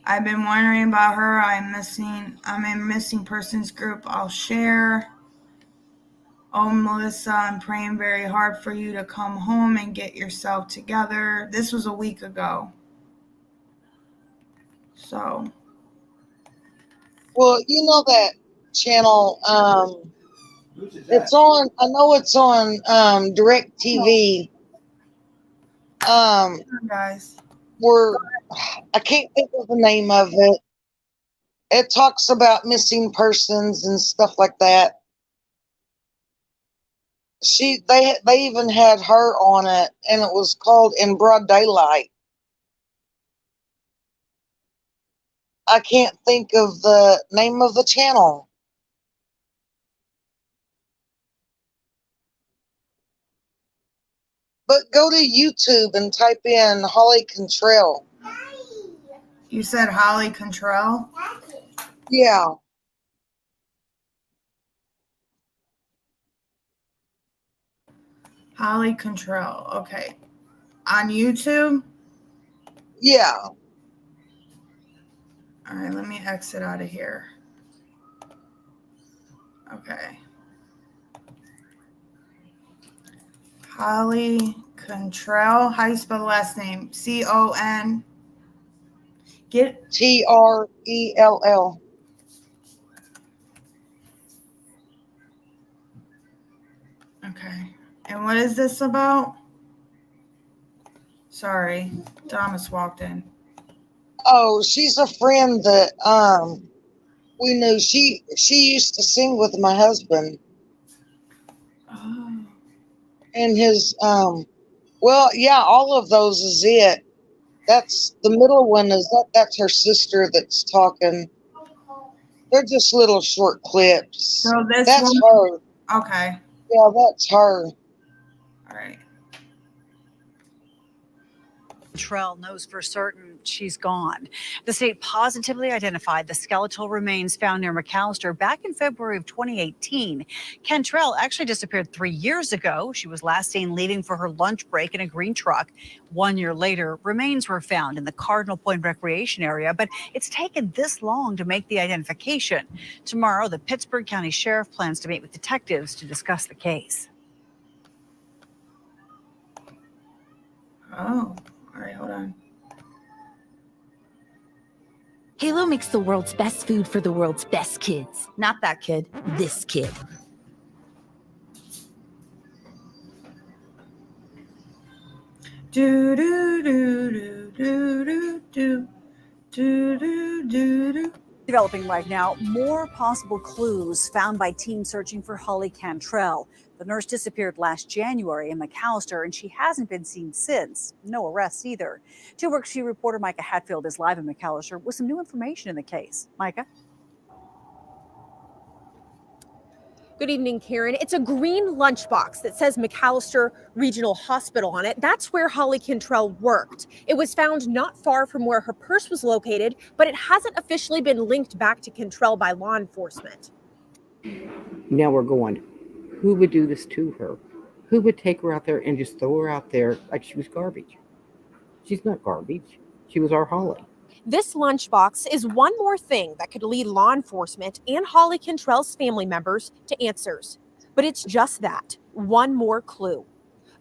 I've been wondering about her. I'm in missing persons group. I'll share. Oh, Melissa, I'm praying very hard for you to come home and get yourself together. This was a week ago. So. Well, you know that channel, it's on, I know it's on Direct TV. Guys. Where, I can't think of the name of it. It talks about missing persons and stuff like that. They even had her on it, and it was called In Broad Daylight. I can't think of the name of the channel. But go to YouTube and type in Holly Cantrell. You said Holly Cantrell? Yeah. Holly Cantrell. Okay. On YouTube? Yeah. All right, let me exit out of here. Okay. Holly Cantrell. How do you spell the last name? C-O-N. Trell. Okay. And what is this about? Sorry, Thomas walked in. Oh, she's a friend that we knew. She used to sing with my husband. Oh. And his Well, yeah, all of those is it. That's the middle one. That's her sister that's talking. They're just little short clips. So this That's woman, her. okay, Yeah, that's her. all right. Trell knows for certain she's gone. The state positively identified the skeletal remains found near McAllister back in February of 2018. Cantrell actually disappeared 3 years ago. She was last seen leaving for her lunch break in a green truck. 1 year later, remains were found in the Cardinal Point Recreation area, but it's taken this long to make the identification. Tomorrow, the Pittsburgh County Sheriff plans to meet with detectives to discuss the case. Oh, all right, hold on. Halo makes the world's best food for the world's best kids. Not that kid, this kid. Do do do do do do do do do do. Developing right now, more possible clues found by teams searching for Holly Cantrell. The nurse disappeared last January in McAllister, and she hasn't been seen since. No arrests either. 2 Works reporter Micah Hatfield is live in McAllister with some new information in the case. Micah? Good evening, Karen. It's a green lunchbox that says McAllister Regional Hospital on it. That's where Holly Cantrell worked. It was found not far from where her purse was located, but it hasn't officially been linked back to Cantrell by law enforcement. Now we're going, who would do this to her? Who would take her out there and just throw her out there like she was garbage? She's not garbage. She was our Holly. This lunchbox is one more thing that could lead law enforcement and Holly Cantrell's family members to answers. But it's just that, one more clue.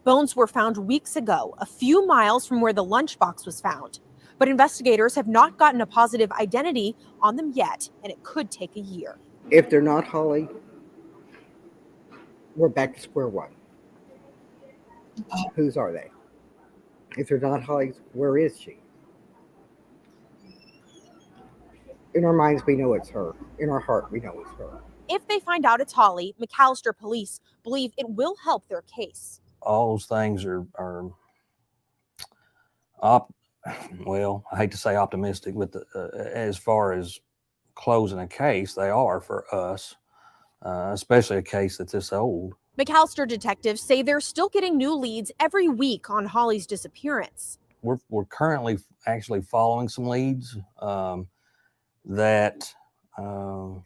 Bones were found weeks ago, a few miles from where the lunchbox was found. But investigators have not gotten a positive identity on them yet, and it could take a year. If they're not Holly, we're back to square one. Whose are they? If they're not Holly's, where is she? In our minds, we know it's her. In our heart, we know it's her. If they find out it's Holly, McAllister police believe it will help their case. All those things are well, I hate to say optimistic, but as far as closing a case, they are for us, especially a case that's this old. McAllister detectives say they're still getting new leads every week on Holly's disappearance. We're currently actually following some leads that don't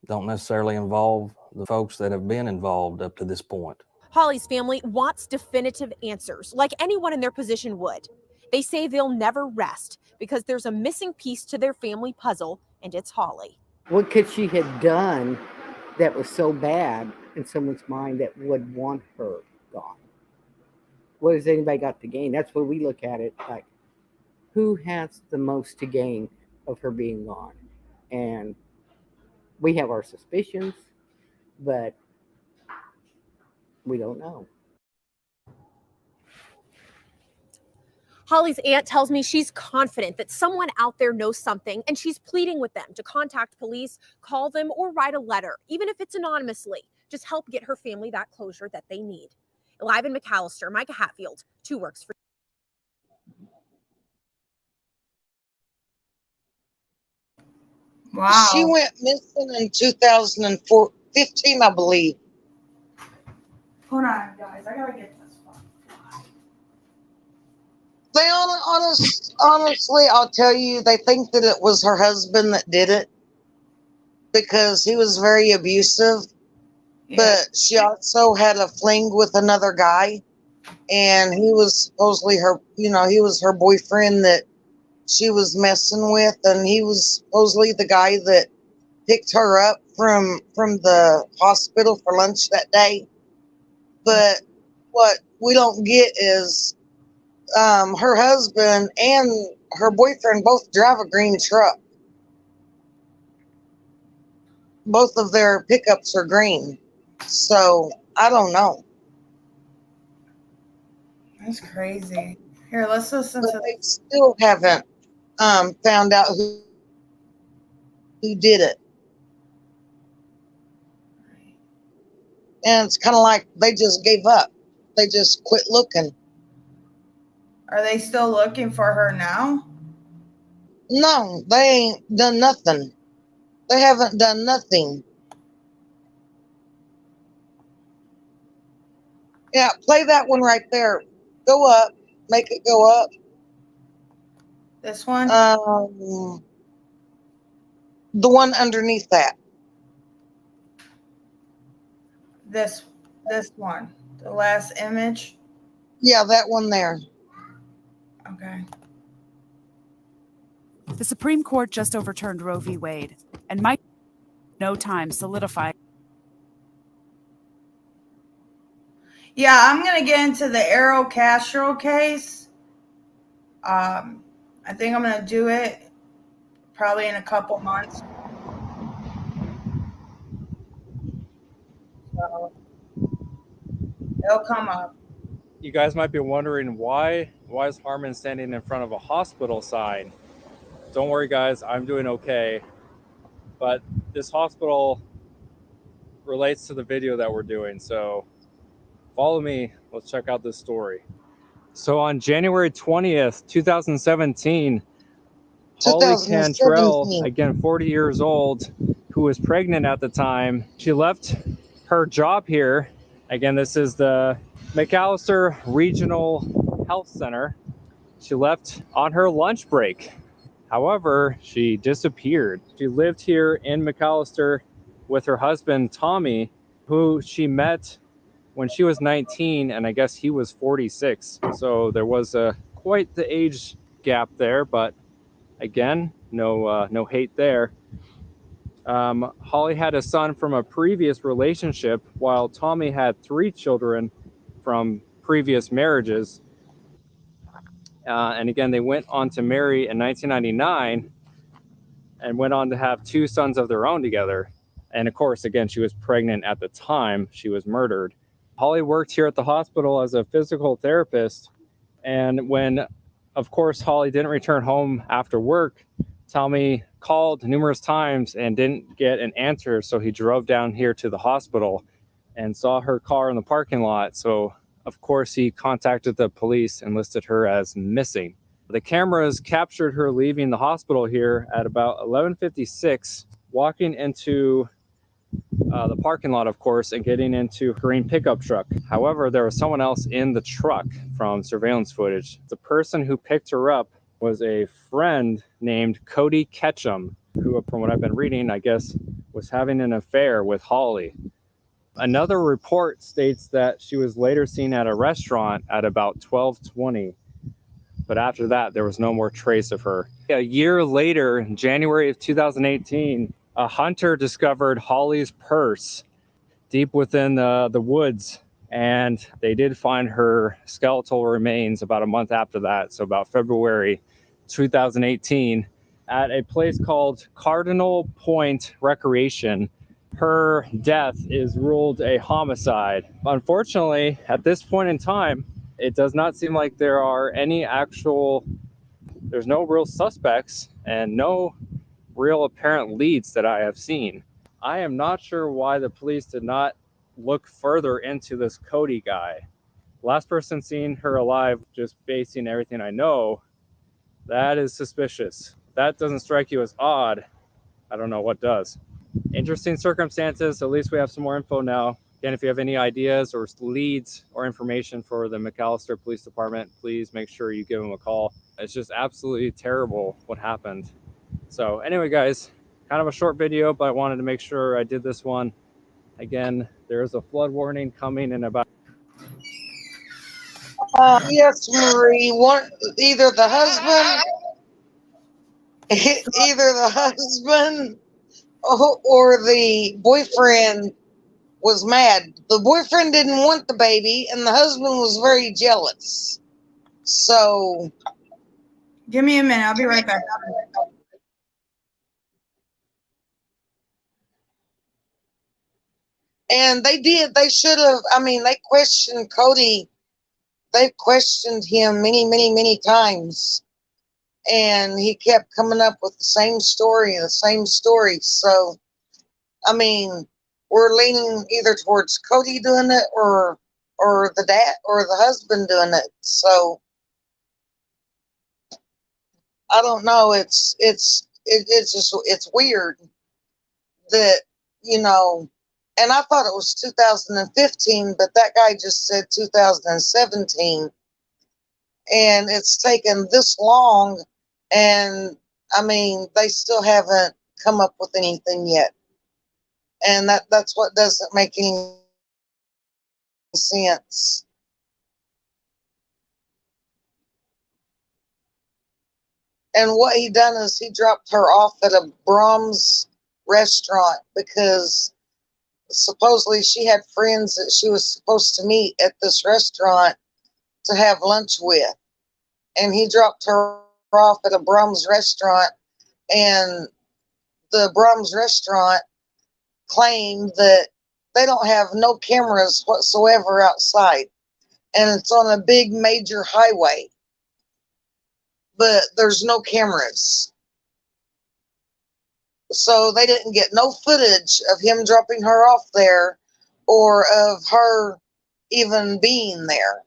necessarily involve the folks that have been involved up to this point. Holly's family wants definitive answers, like anyone in their position would. They say they'll never rest because there's a missing piece to their family puzzle, and it's Holly. What could she have done that was so bad in someone's mind that would want her gone? What has anybody got to gain? That's where we look at it like, who has the most to gain of her being gone? And we have our suspicions, but we don't know. Holly's aunt tells me she's confident that someone out there knows something, and she's pleading with them to contact police, call them, or write a letter, even if it's anonymously. Just help get her family that closure that they need. Live in McAllister, Micah Hatfield, 2 Works for. Wow. She went missing in 2015, I believe. Hold on, guys. I gotta get this one. They honestly, I'll tell you, they think that it was her husband that did it because he was very abusive. Yeah. But she also had a fling with another guy, and he was supposedly her, he was her boyfriend that she was messing with, and he was supposedly the guy that picked her up from the hospital for lunch that day. But what we don't get is her husband and her boyfriend both drive a green truck. Both of their pickups are green. So I don't know. That's crazy. Here, let's listen but to. They still haven't found out who did it. And it's kind of like they just gave up. They just quit looking. Are they still looking for her now? No, they ain't done nothing. They haven't done nothing. Yeah, play that one right there. Go up. Make it go up. This one? The one underneath that. This one. The last image? Yeah, that one there. Okay. The Supreme Court just overturned Roe v. Wade, and might no time solidify. Yeah, I'm going to get into the Aero Castro case. I think I'm going to do it probably in a couple months. So it'll come up. You guys might be wondering why is Harmon standing in front of a hospital sign? Don't worry guys, I'm doing okay. But this hospital relates to the video that we're doing, so follow me, let's check out this story. So on January 20th, 2017, Holly Cantrell, again 40 years old, who was pregnant at the time, she left her job here. Again, this is the McAllister Regional Health Center. She left on her lunch break. However, she disappeared. She lived here in McAllister with her husband, Tommy, who she met when she was 19, and I guess he was 46. So there was quite the age gap there, but again, no hate there. Holly had a son from a previous relationship, while Tommy had 3 children from previous marriages. And again, they went on to marry in 1999 and went on to have 2 sons of their own together. And of course, again, she was pregnant at the time she was murdered. Holly worked here at the hospital as a physical therapist. And when, of course, Holly didn't return home after work, Tommy called numerous times and didn't get an answer. So he drove down here to the hospital and saw her car in the parking lot. So, of course, he contacted the police and listed her as missing. The cameras captured her leaving the hospital here at about 11:56, walking into the parking lot, of course, and getting into her green pickup truck. However, there was someone else in the truck from surveillance footage. The person who picked her up was a friend named Cody Ketchum, who, from what I've been reading, I guess, was having an affair with Holly. Another report states that she was later seen at a restaurant at about 12:20. But after that, there was no more trace of her. A year later, in January of 2018, a hunter discovered Holly's purse deep within the woods, and they did find her skeletal remains about a month after that, so about February 2018, at a place called Cardinal Point Recreation. Her death is ruled a homicide. Unfortunately, at this point in time, it does not seem like there's no real suspects and no real apparent leads that I have seen. I am not sure why the police did not look further into this Cody guy. Last person seen her alive, just basing everything I know, that is suspicious. That doesn't strike you as odd. I don't know what does. Interesting circumstances. At least we have some more info now. Again, if you have any ideas or leads or information for the McAllister Police Department, please make sure you give them a call. It's just absolutely terrible what happened. So anyway, guys, kind of a short video, but I wanted to make sure I did this one. Again, there is a flood warning coming in about... Yes, Marie. Either the husband or the boyfriend was mad. The boyfriend didn't want the baby, and the husband was very jealous. So, give me a minute. I'll be right back. And they should have, they questioned Cody. They've questioned him many, many, many times. And he kept coming up with the same story. So, we're leaning either towards Cody doing it or or the dad or the husband doing it. So I don't know. It's just it's weird that, you know, and I thought it was 2015, but that guy just said 2017, and it's taken this long, and I mean they still haven't come up with anything yet, and that's what doesn't make any sense. And what he done is he dropped her off at a Brahms restaurant because supposedly she had friends that she was supposed to meet at this restaurant to have lunch with. And he dropped her off at a Brahms restaurant, and the Brahms restaurant claimed that they don't have no cameras whatsoever outside. And it's on a big major highway, but there's no cameras. So they didn't get no footage of him dropping her off there or of her even being there.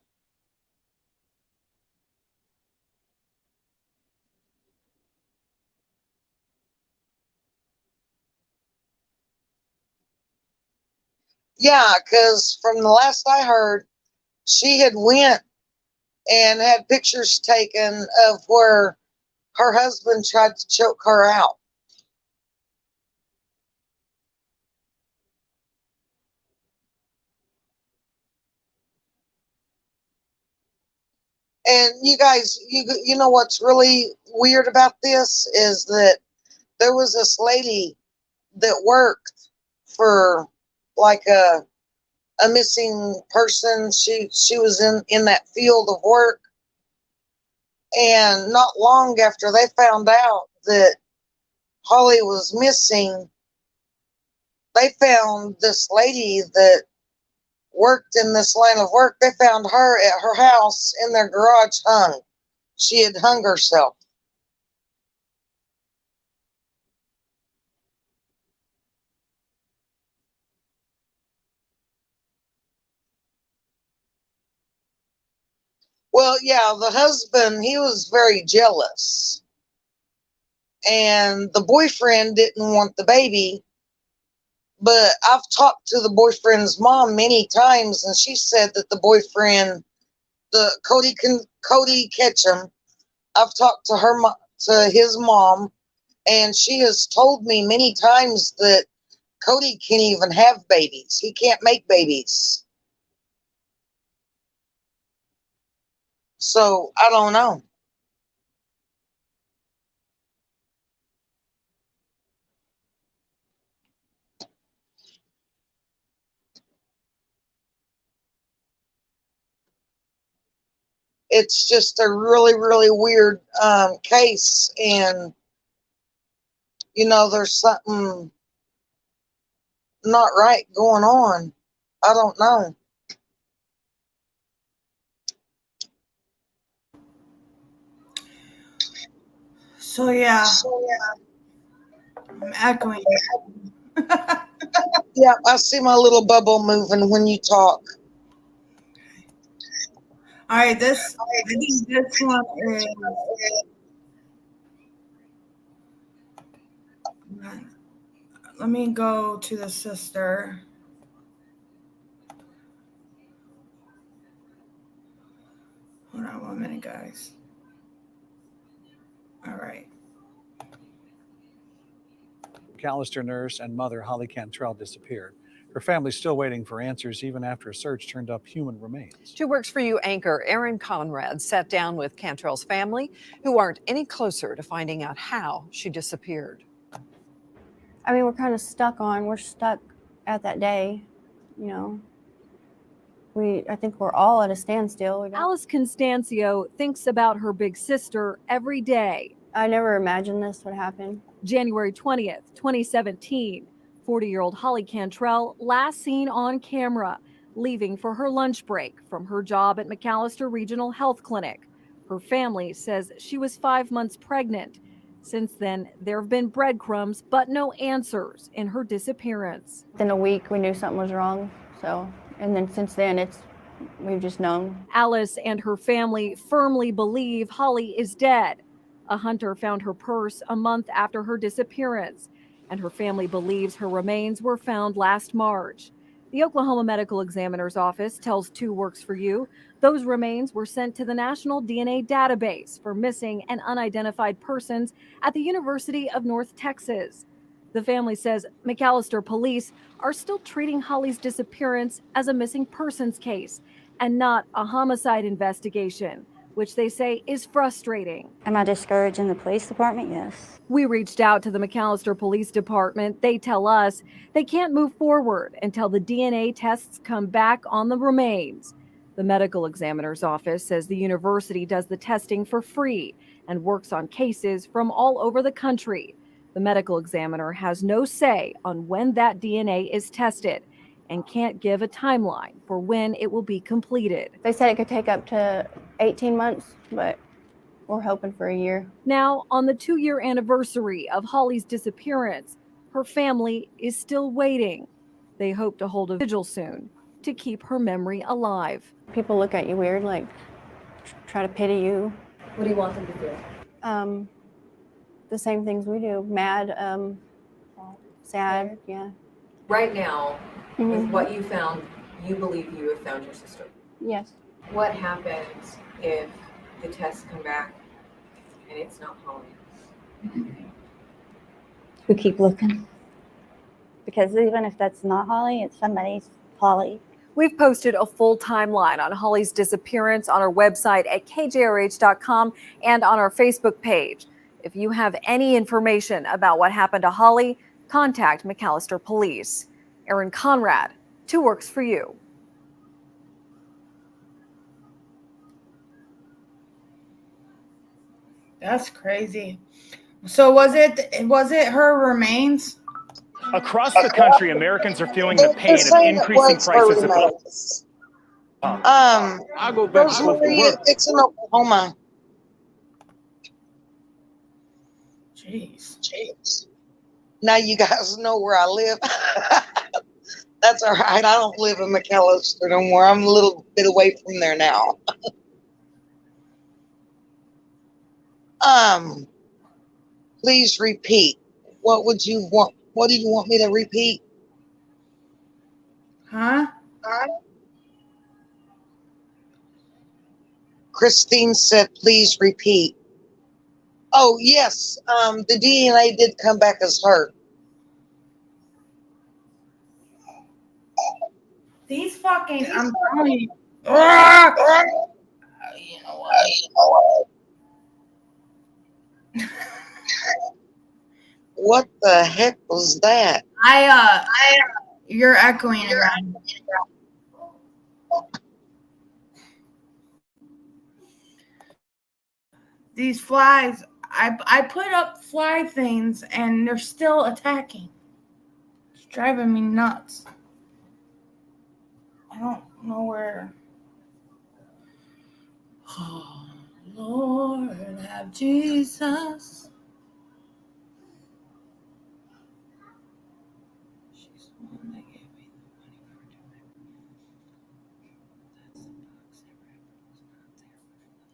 Yeah, because from the last I heard, she had went and had pictures taken of where her husband tried to choke her out. And you guys, you know what's really weird about this is that there was this lady that worked for like a missing person. She was in that field of work, and not long after they found out that Holly was missing, they found this lady that worked in this line of work. They found her at her house in their garage hung. She had hung herself. Well, yeah, the husband, he was very jealous. And the boyfriend didn't want the baby. But I've talked to the boyfriend's mom many times, and she said that the boyfriend, Cody Ketchum, I've talked to to his mom, and she has told me many times that Cody can't even have babies. He can't make babies. So I don't know. It's just a really, really weird case, and you know, there's something not right going on. I don't know. So yeah, I'm echoing. Yeah, I see my little bubble moving when you talk. All right, this one is. Let me go to the sister. Hold on 1 minute, guys. All right. McAllister nurse and mother Holly Cantrell disappeared. Her family's still waiting for answers even after a search turned up human remains. 2 Works for You anchor Aaron Conrad sat down with Cantrell's family, who aren't any closer to finding out how she disappeared. I mean, we're stuck at that day, you know. I think we're all at a standstill. Alice Constancio thinks about her big sister every day. I never imagined this would happen. January 20th, 2017, 40-year-old Holly Cantrell last seen on camera, leaving for her lunch break from her job at McAllister Regional Health Clinic. Her family says she was 5 months pregnant. Since then, there have been breadcrumbs, but no answers in her disappearance. Within a week, we knew something was wrong. And then since then, we've just known. Alice and her family firmly believe Holly is dead. A hunter found her purse a month after her disappearance, and her family believes her remains were found last March. The Oklahoma Medical Examiner's Office tells 2 Works for You those remains were sent to the National DNA Database for Missing and Unidentified Persons at the University of North Texas. The family says McAllister police are still treating Holly's disappearance as a missing persons case and not a homicide investigation, which they say is frustrating. Am I discouraging the police department? Yes. We reached out to the McAllister Police Department. They tell us they can't move forward until the DNA tests come back on the remains. The medical examiner's office says the university does the testing for free and works on cases from all over the country. The medical examiner has no say on when that DNA is tested and can't give a timeline for when it will be completed. They said it could take up to 18 months, but we're hoping for a year. Now, on the 2-year anniversary of Holly's disappearance, her family is still waiting. They hope to hold a vigil soon to keep her memory alive. People look at you weird, like try to pity you. What do you want them to do? The same things we do. Mad, sad, yeah. Right now, with Mhm. what you found, you believe you have found your sister. Yes. What happens if the tests come back and it's not Holly? We keep looking. Because even if that's not Holly, it's somebody's Holly. We've posted a full timeline on Holly's disappearance on our website at kjrh.com and on our Facebook page. If you have any information about what happened to Holly, contact McAllister Police. Erin Conrad, 2 Works for You. That's crazy. So was it her remains? Across the country, Americans are feeling the pain of increasing prices of remains. I go back to school for work. It's in Oklahoma. Jeez. Now you guys know where I live. That's all right. I don't live in McAllister no more. I'm a little bit away from there now. Please repeat. What would you want? What do you want me to repeat? Huh? Christine said, please repeat. Oh, yes. The DNA did come back as her. These fucking, I'm telling you. You know what? What the heck was that? You're echoing again. These flies, I put up fly things and they're still attacking. It's driving me nuts. I don't know where. Oh, Lord, have Jesus. She's the one that gave me the money for doing it. That's the box that was not there when I left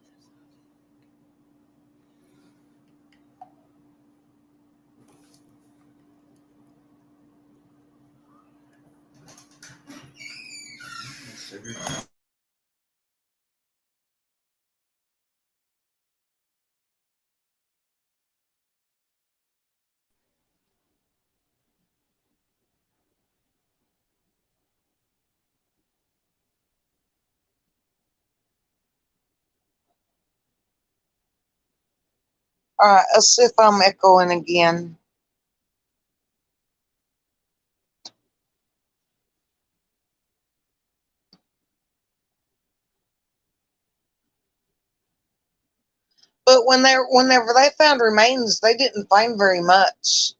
this house. All right, let's see if I'm echoing again. But whenever they found remains, they didn't find very much.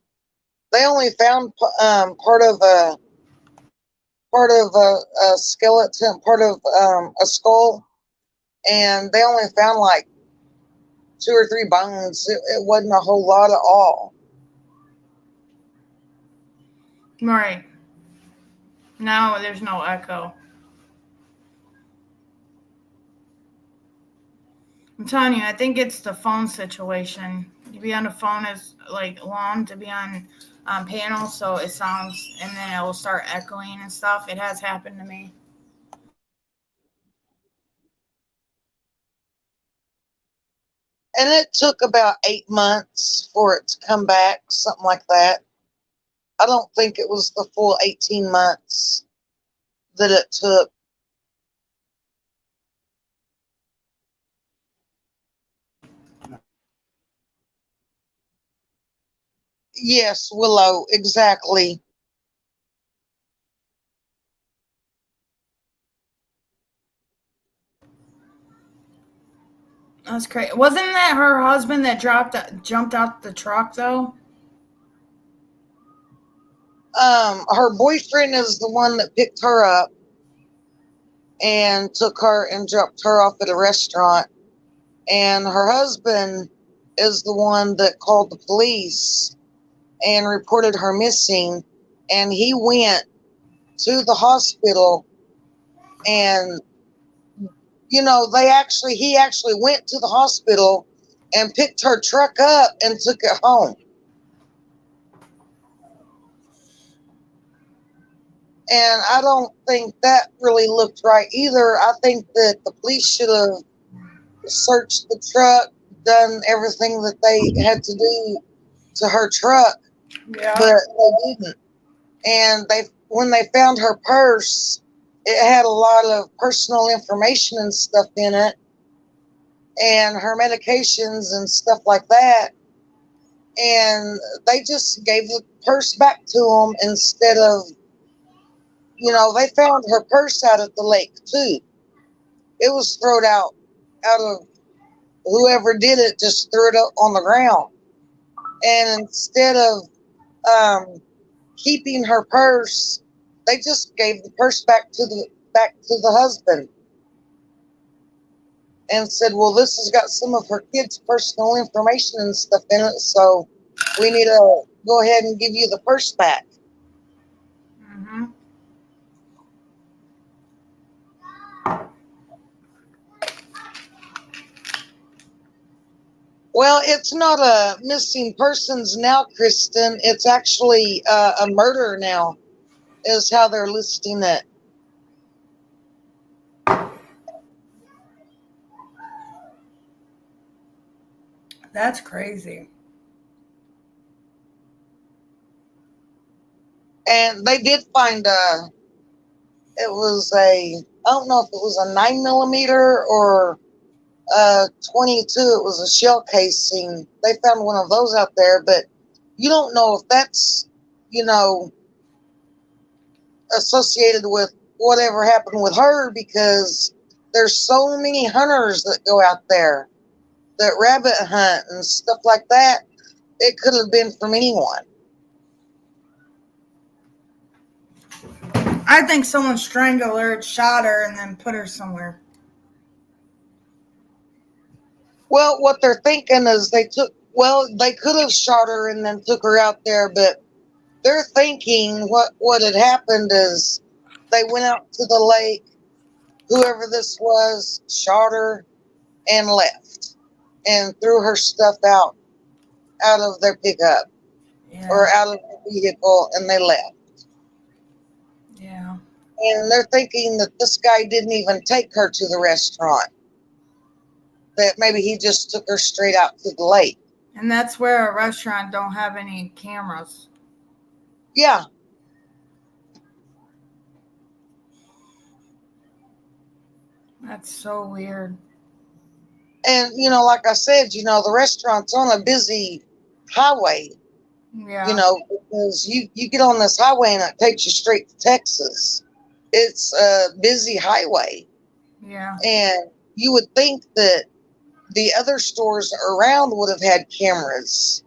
They only found part of a skeleton, part of a skull, and they only found like 2 or 3 bones. It wasn't a whole lot at all. Right. Now there's no echo. I'm telling you, I think it's the phone situation. To be on the phone is like long to be on panel, so it sounds, and then it will start echoing and stuff. It has happened to me. And it took about 8 months for it to come back, something like that. I don't think it was the full 18 months that it took. Yes, Willow, exactly. That's crazy. Wasn't that her husband that jumped out the truck though? Her boyfriend is the one that picked her up and took her and dropped her off at a restaurant. And her husband is the one that called the police and reported her missing. And he went to the hospital and, you know, he actually went to the hospital and picked her truck up and took it home. And I don't think that really looked right either. I think that the police should have searched the truck, done everything that they had to do to her truck, Yeah. but they didn't. And when they found her purse, it had a lot of personal information and stuff in it, and her medications and stuff like that. And they just gave the purse back to them instead of, you know, they found her purse out at the lake too. It was thrown out of whoever did it, just threw it up on the ground. And instead of keeping her purse, they just gave the purse back to the husband and said, well, this has got some of her kids' personal information and stuff in it, so we need to go ahead and give you the purse back. Mm-hmm. Well, it's not a missing persons now, Kristen. It's actually a murder now, is how they're listing it. That's crazy. And they did find I don't know if it was a 9mm or 22. It was a shell casing. They found one of those out there, but you don't know if that's, you know, associated with whatever happened with her, because there's so many hunters that go out there that rabbit hunt and stuff like that. It could have been from anyone. I think someone strangled her, shot her, and then put her somewhere. Well, what they're thinking is they could have shot her and then took her out there, but they're thinking what had happened is they went out to the lake, whoever this was, shot her and left and threw her stuff out of their pickup or out of the vehicle, and they left. Yeah. And they're thinking that this guy didn't even take her to the restaurant, that maybe he just took her straight out to the lake. And that's where a restaurant don't have any cameras. Yeah. That's so weird. And, you know, like I said, you know, the restaurant's on a busy highway. Yeah. You know, because you get on this highway and it takes you straight to Texas. It's a busy highway. Yeah. And you would think that the other stores around would have had cameras.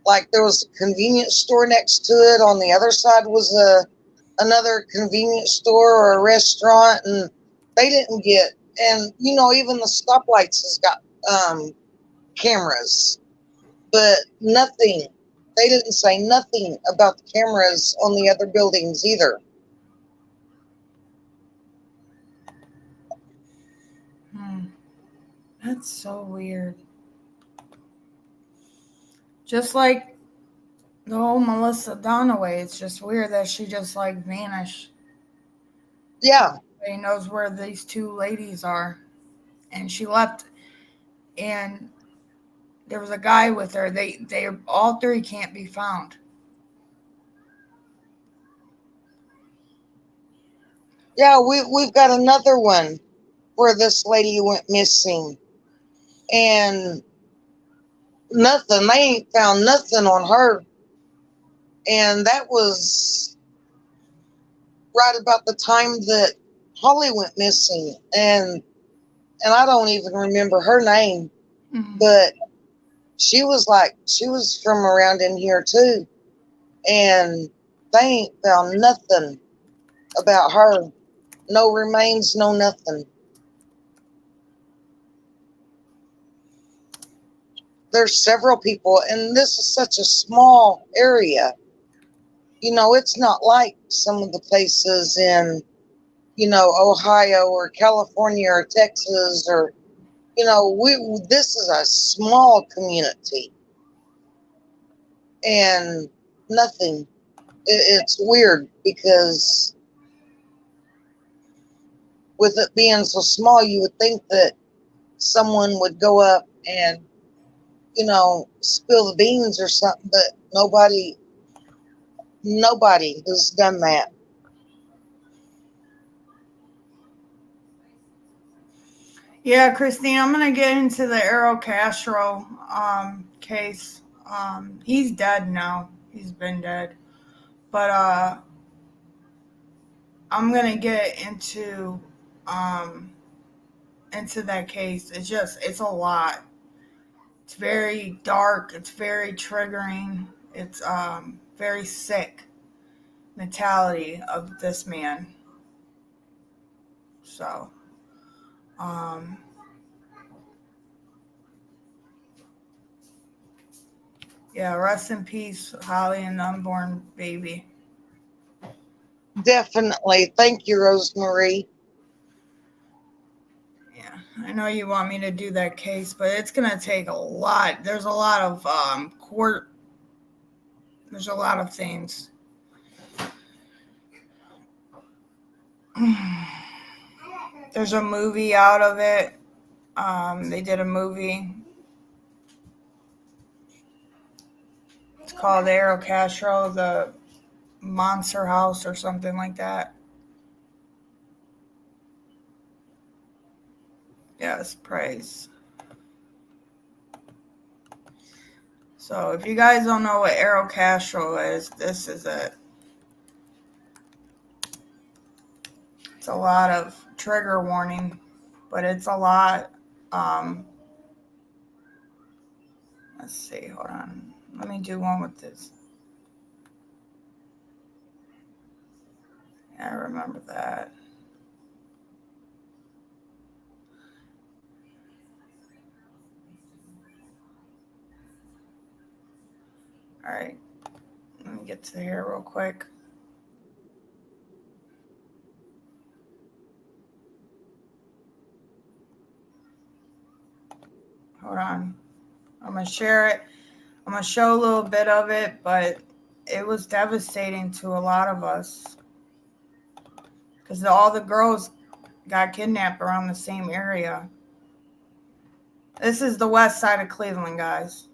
Like there was a convenience store next to it. On the other side was another convenience store or a restaurant, and they didn't get. And you know, even the stoplights has got cameras, but nothing. They didn't say nothing about the cameras on the other buildings either. That's so weird. Just like the whole Melissa Dunaway, it's just weird that she just like vanished. Yeah. He knows where these two ladies are. And she left, and there was a guy with her. They all three can't be found. Yeah, we've got another one where this lady went missing, and nothing. They ain't found nothing on her, and that was right about the time that Holly went missing, and I don't even remember her name, but she was from around in here too, and they ain't found nothing about her. No remains, no nothing. There's several people, and this is such a small area. You know, it's not like some of the places in, Ohio or California or Texas or, this is a small community. And nothing. It's weird because with it being so small, you would think that someone would go up and, spill the beans or something, but nobody has done that. Yeah, Christine, I'm going to get into the Errol Castro case. He's dead now. He's been dead. But I'm going to get into that case. It's a lot. It's very dark. It's very triggering. It's very sick mentality of this man. So, yeah, rest in peace, Holly and the unborn baby. Definitely. Thank you, Rosemarie. Yeah, I know you want me to do that case, but it's going to take a lot. There's a lot of court. There's a lot of things. There's a movie out of it. They did a movie. It's called Errol Castro, the Monster House or something like that. Yes, praise. So if you guys don't know what Errol Castro is, this is it. It's a lot of trigger warning, but it's a lot. Let's see, hold on. Let me do one with this. Yeah, I remember that. All right, let me get to here real quick. Hold on. I'm going to share it. I'm going to show a little bit of it, but it was devastating to a lot of us because all the girls got kidnapped around the same area. This is the west side of Cleveland, guys.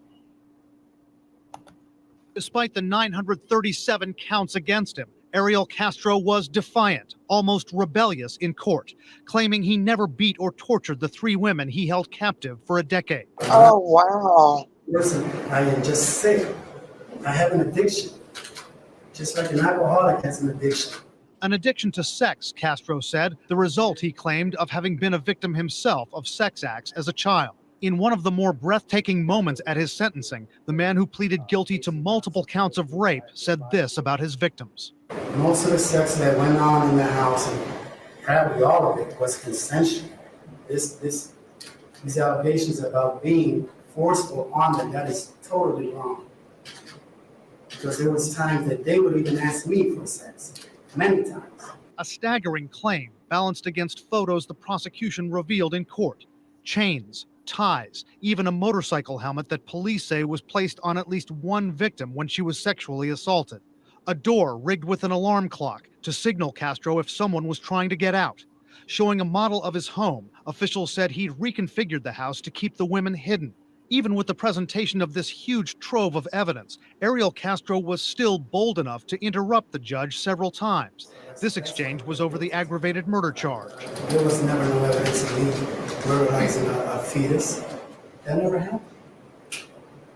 Despite the 937 counts against him, Errol Castro was defiant, almost rebellious in court, claiming he never beat or tortured the three women he held captive for a decade. Oh, wow. Listen, I am just sick. I have an addiction. Just like an alcoholic has an addiction. An addiction to sex, Castro said, the result, he claimed, of having been a victim himself of sex acts as a child. In one of the more breathtaking moments at his sentencing, the man who pleaded guilty to multiple counts of rape said this about his victims. Most of the sex that went on in the house, and probably all of it, was consensual. These allegations about being forceful on them, that is totally wrong. Because there was times that they would even ask me for sex, many times. A staggering claim balanced against photos the prosecution revealed in court. Chains, ties, even a motorcycle helmet that police say was placed on at least one victim when she was sexually assaulted. A door rigged with an alarm clock to signal Castro if someone was trying to get out. Showing a model of his home, officials said he'd reconfigured the house to keep the women hidden. Even with the presentation of this huge trove of evidence, Ariel Castro was still bold enough to interrupt the judge several times. This exchange was over the aggravated murder charge. There was never no evidence of me murderizing a fetus. That never happened.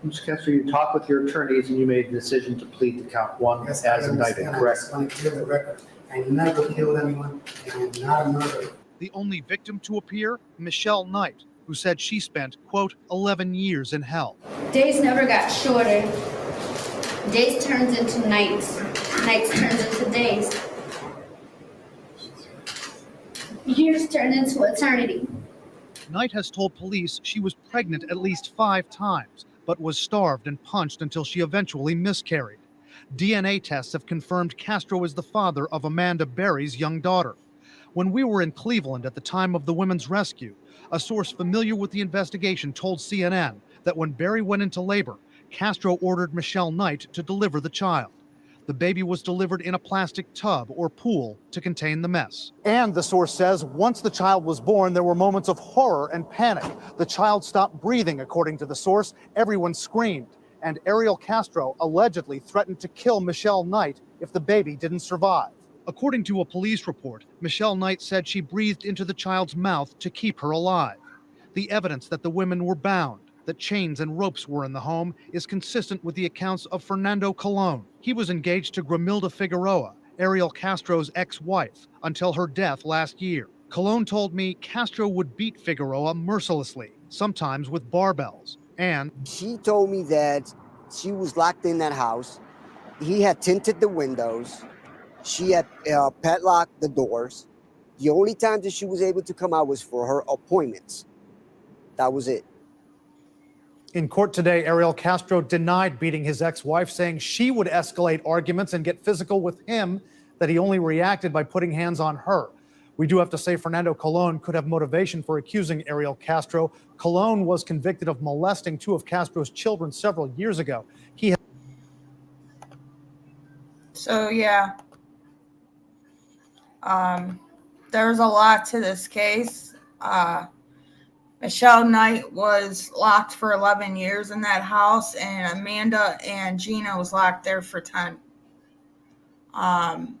Mr. Castro, you talked with your attorneys and you made the decision to plead to count one as indicted, correct? I want to clear the record. I never killed anyone, and I'm not a murderer. The only victim to appear, Michelle Knight, who said she spent, quote, 11 years in hell. Days never got shorter. Days turns into nights. Nights turns into days. Years turn into eternity. Knight has told police she was pregnant at least 5 times, but was starved and punched until she eventually miscarried. DNA tests have confirmed Castro is the father of Amanda Berry's young daughter. When we were in Cleveland at the time of the women's rescue, a source familiar with the investigation told CNN that when Berry went into labor, Castro ordered Michelle Knight to deliver the child. The baby was delivered in a plastic tub or pool to contain the mess. And the source says once the child was born, there were moments of horror and panic. The child stopped breathing, according to the source. Everyone screamed. And Ariel Castro allegedly threatened to kill Michelle Knight if the baby didn't survive. According to a police report, Michelle Knight said she breathed into the child's mouth to keep her alive. The evidence that the women were bound, that chains and ropes were in the home, is consistent with the accounts of Fernando Colon. He was engaged to Gramilda Figueroa, Ariel Castro's ex-wife, until her death last year. Colon told me Castro would beat Figueroa mercilessly, sometimes with barbells. And she told me that she was locked in that house. He had tinted the windows. She had padlocked the doors. The only time that she was able to come out was for her appointments. That was it. In court today, Ariel Castro denied beating his ex-wife, saying she would escalate arguments and get physical with him, that he only reacted by putting hands on her. We do have to say Fernando Colon could have motivation for accusing Ariel Castro. Colon was convicted of molesting 2 of Castro's children several years ago. So, yeah. There's a lot to this case. Michelle Knight was locked for 11 years in that house, and Amanda and Gina was locked there for 10. Amanda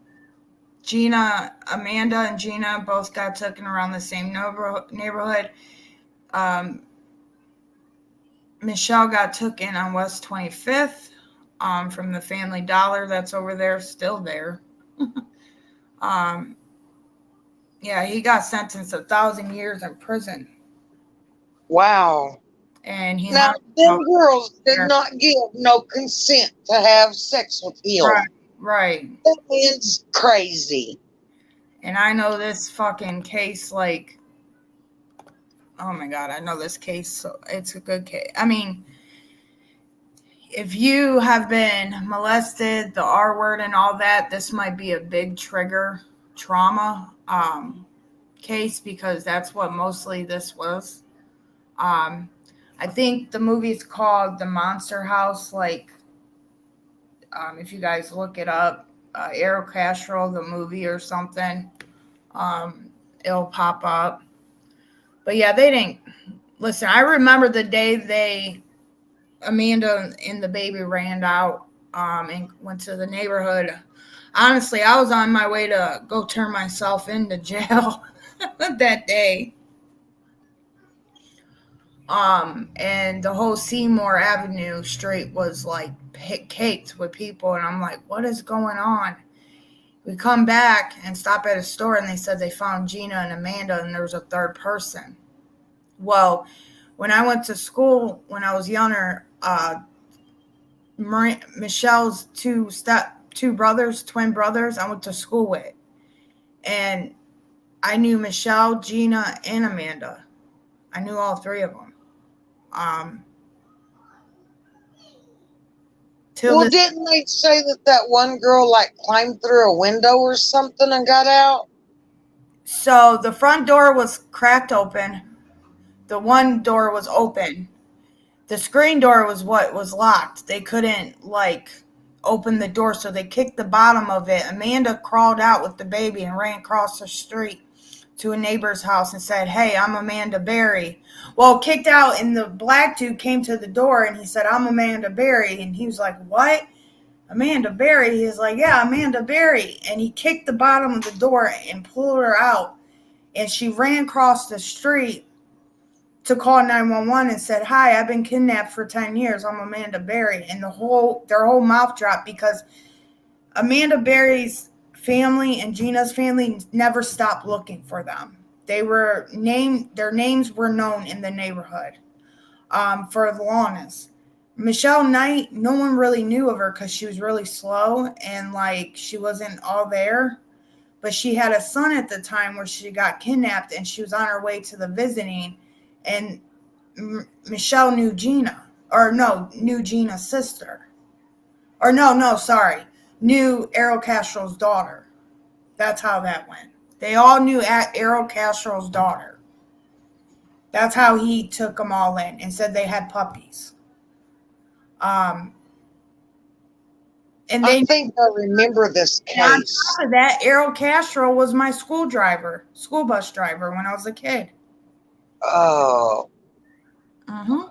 and Gina both got taken around the same neighborhood. Michelle got taken on West 25th from the Family Dollar that's over there, still there. Yeah, he got sentenced 1,000 years in prison. Wow. And he now, them girls did not give no consent to have sex with him. Right. That man's crazy. And I know this fucking case, like, oh my God, I know this case. So it's a good case. I mean, if you have been molested, the R word and all that, this might be a big trigger trauma case, because that's what mostly this was. I think the movie's called The Monster House. Like, if you guys look it up, Ariel Castro, the movie or something, it'll pop up. But yeah, they didn't listen. I remember the day Amanda and the baby ran out and went to the neighborhood. Honestly, I was on my way to go turn myself into jail that day. And the whole Seymour Avenue street was like caked with people. And I'm like, what is going on? We come back and stop at a store, and they said they found Gina and Amanda, and there was a third person. Well, when I went to school when I was younger, Michelle's twin brothers, I went to school with. And I knew Michelle, Gina, and Amanda. I knew all 3 of them. Didn't they say that one girl like climbed through a window or something and got out? So the front door was cracked open The one door was open. The screen door was what was locked. They couldn't like open the door, so they kicked the bottom of it. Amanda crawled out with the baby and ran across the street to a neighbor's house and said, "Hey, I'm Amanda Berry." Well, kicked out, and the black dude came to the door and he said, "I'm Amanda Berry." And he was like, "What? Amanda Berry?" He was like, "Yeah, Amanda Berry." And he kicked the bottom of the door and pulled her out. And she ran across the street to call 911 and said, "Hi, I've been kidnapped for 10 years. I'm Amanda Berry." And their whole mouth dropped because Amanda Berry's family and Gina's family never stopped looking for them. Their names were known in the neighborhood for the longest. Michelle Knight, no one really knew of her because she was really slow and like she wasn't all there. But she had a son at the time where she got kidnapped and she was on her way to the visiting. And Michelle knew Gina, knew Gina's sister. Knew Errol Castro's daughter. That's how that went. They all knew Errol Castro's daughter. That's how he took them all in and said they had puppies. And I think I remember this case. On top of that, Errol Castro was my school bus driver when I was a kid. Oh. I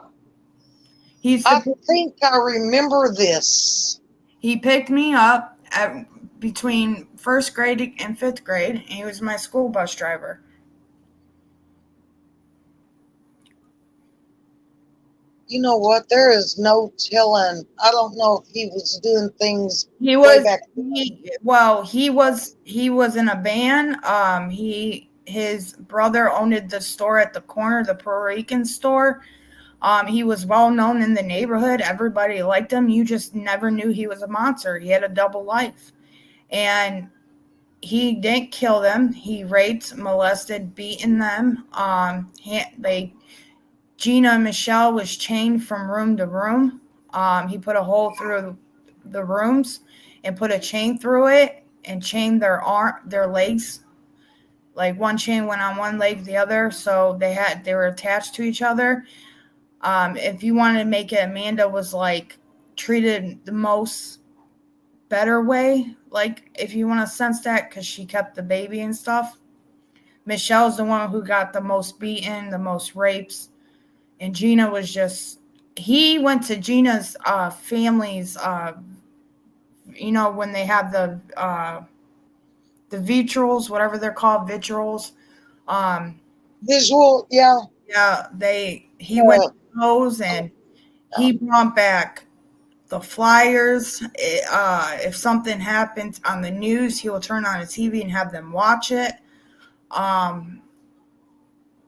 think I remember this. He picked me up between first grade and fifth grade, and he was my school bus driver. You know what? There is no telling. I don't know if he was doing things. He was. He was in a band. His brother owned the store at the corner, the Puerto Rican store. He was well known in the neighborhood. Everybody liked him. You just never knew he was a monster. He had a double life. And he didn't kill them. He raped, molested, beaten them. Gina and Michelle was chained from room to room. He put a hole through the rooms and put a chain through it and chained their legs. Like one chain went on one leg, the other. So they were attached to each other. If you wanted to make it, Amanda was like treated the most better way. Like if you want to sense that, because she kept the baby and stuff. Michelle's the one who got the most beaten, the most rapes. And Gina was he went to Gina's family's, when they have the vitrals, whatever they're called, vitrals. Visual, yeah. Yeah, he went to those and he brought back the flyers. If something happens on the news, he will turn on the TV and have them watch it.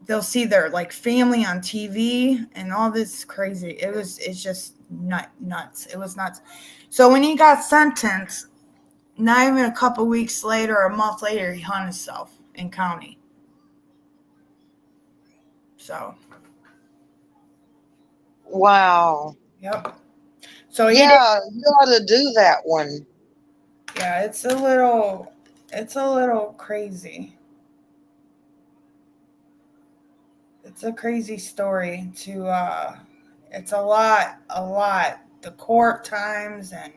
They'll see their like family on TV and all this crazy. It's just nuts. It was nuts. So when he got sentenced, not even a couple weeks later, or a month later, he hung himself in county. So. Wow. Yep. So you ought to do that one. Yeah, it's a little crazy. It's a crazy story it's a lot. The court times and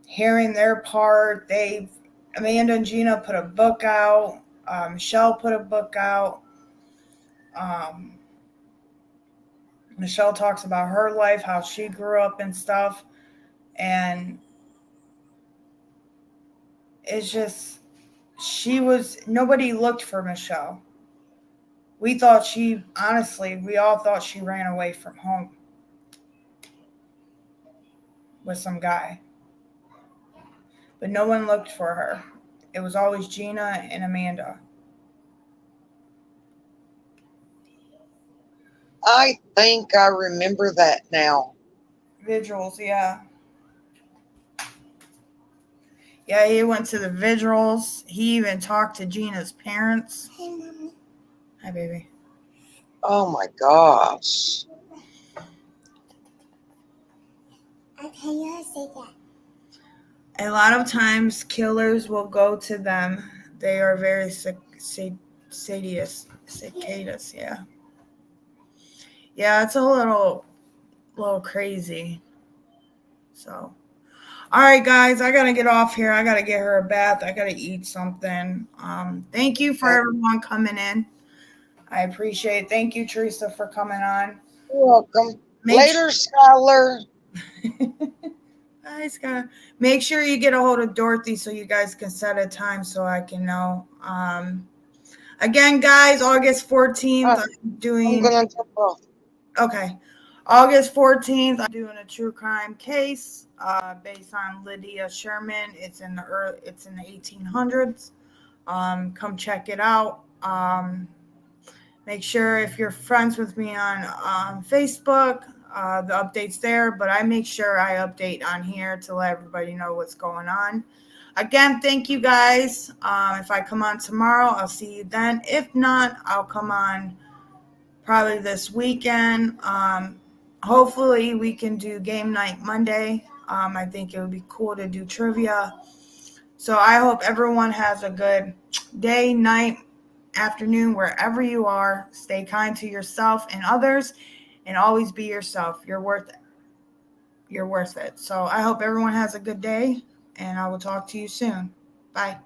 hearing their part. Amanda and Gina put a book out. Michelle put a book out. Michelle talks about her life, how she grew up and stuff. And it's just, nobody looked for Michelle. We all thought she ran away from home with some guy. But no one looked for her. It was always Gina and Amanda. I think I remember that now. Vigils, yeah. Yeah, he went to the vigils. He even talked to Gina's parents. Hey, Mommy. Hi, baby. Oh, my gosh. Okay, you say that. A lot of times, killers will go to them. They are very sadist. Cicadas, yeah. Yeah, it's a little crazy. So, all right, guys, I gotta get off here. I gotta get her a bath. I gotta eat something. Thank you for everyone coming in. I appreciate it. Thank you, Teresa, for coming on. You're welcome. Later, Scholar. Guys, gotta make sure you get a hold of Dorothy so you guys can set a time so I can know. Again, guys, August 14th, I'm doing. I'm gonna jump off. Okay. August 14th, I'm doing a true crime case based on Lydia Sherman. It's in the 1800s. Come check it out. Make sure if you're friends with me on Facebook, the update's there, but I make sure I update on here to let everybody know what's going on. Again, thank you guys. If I come on tomorrow, I'll see you then. If not, I'll come on probably this weekend. Hopefully we can do game night Monday. I think it would be cool to do trivia. So I hope everyone has a good day, night, afternoon, wherever you are. Stay kind to yourself and others, and always be yourself. You're worth it. You're worth it. So I hope everyone has a good day, and I will talk to you soon. Bye.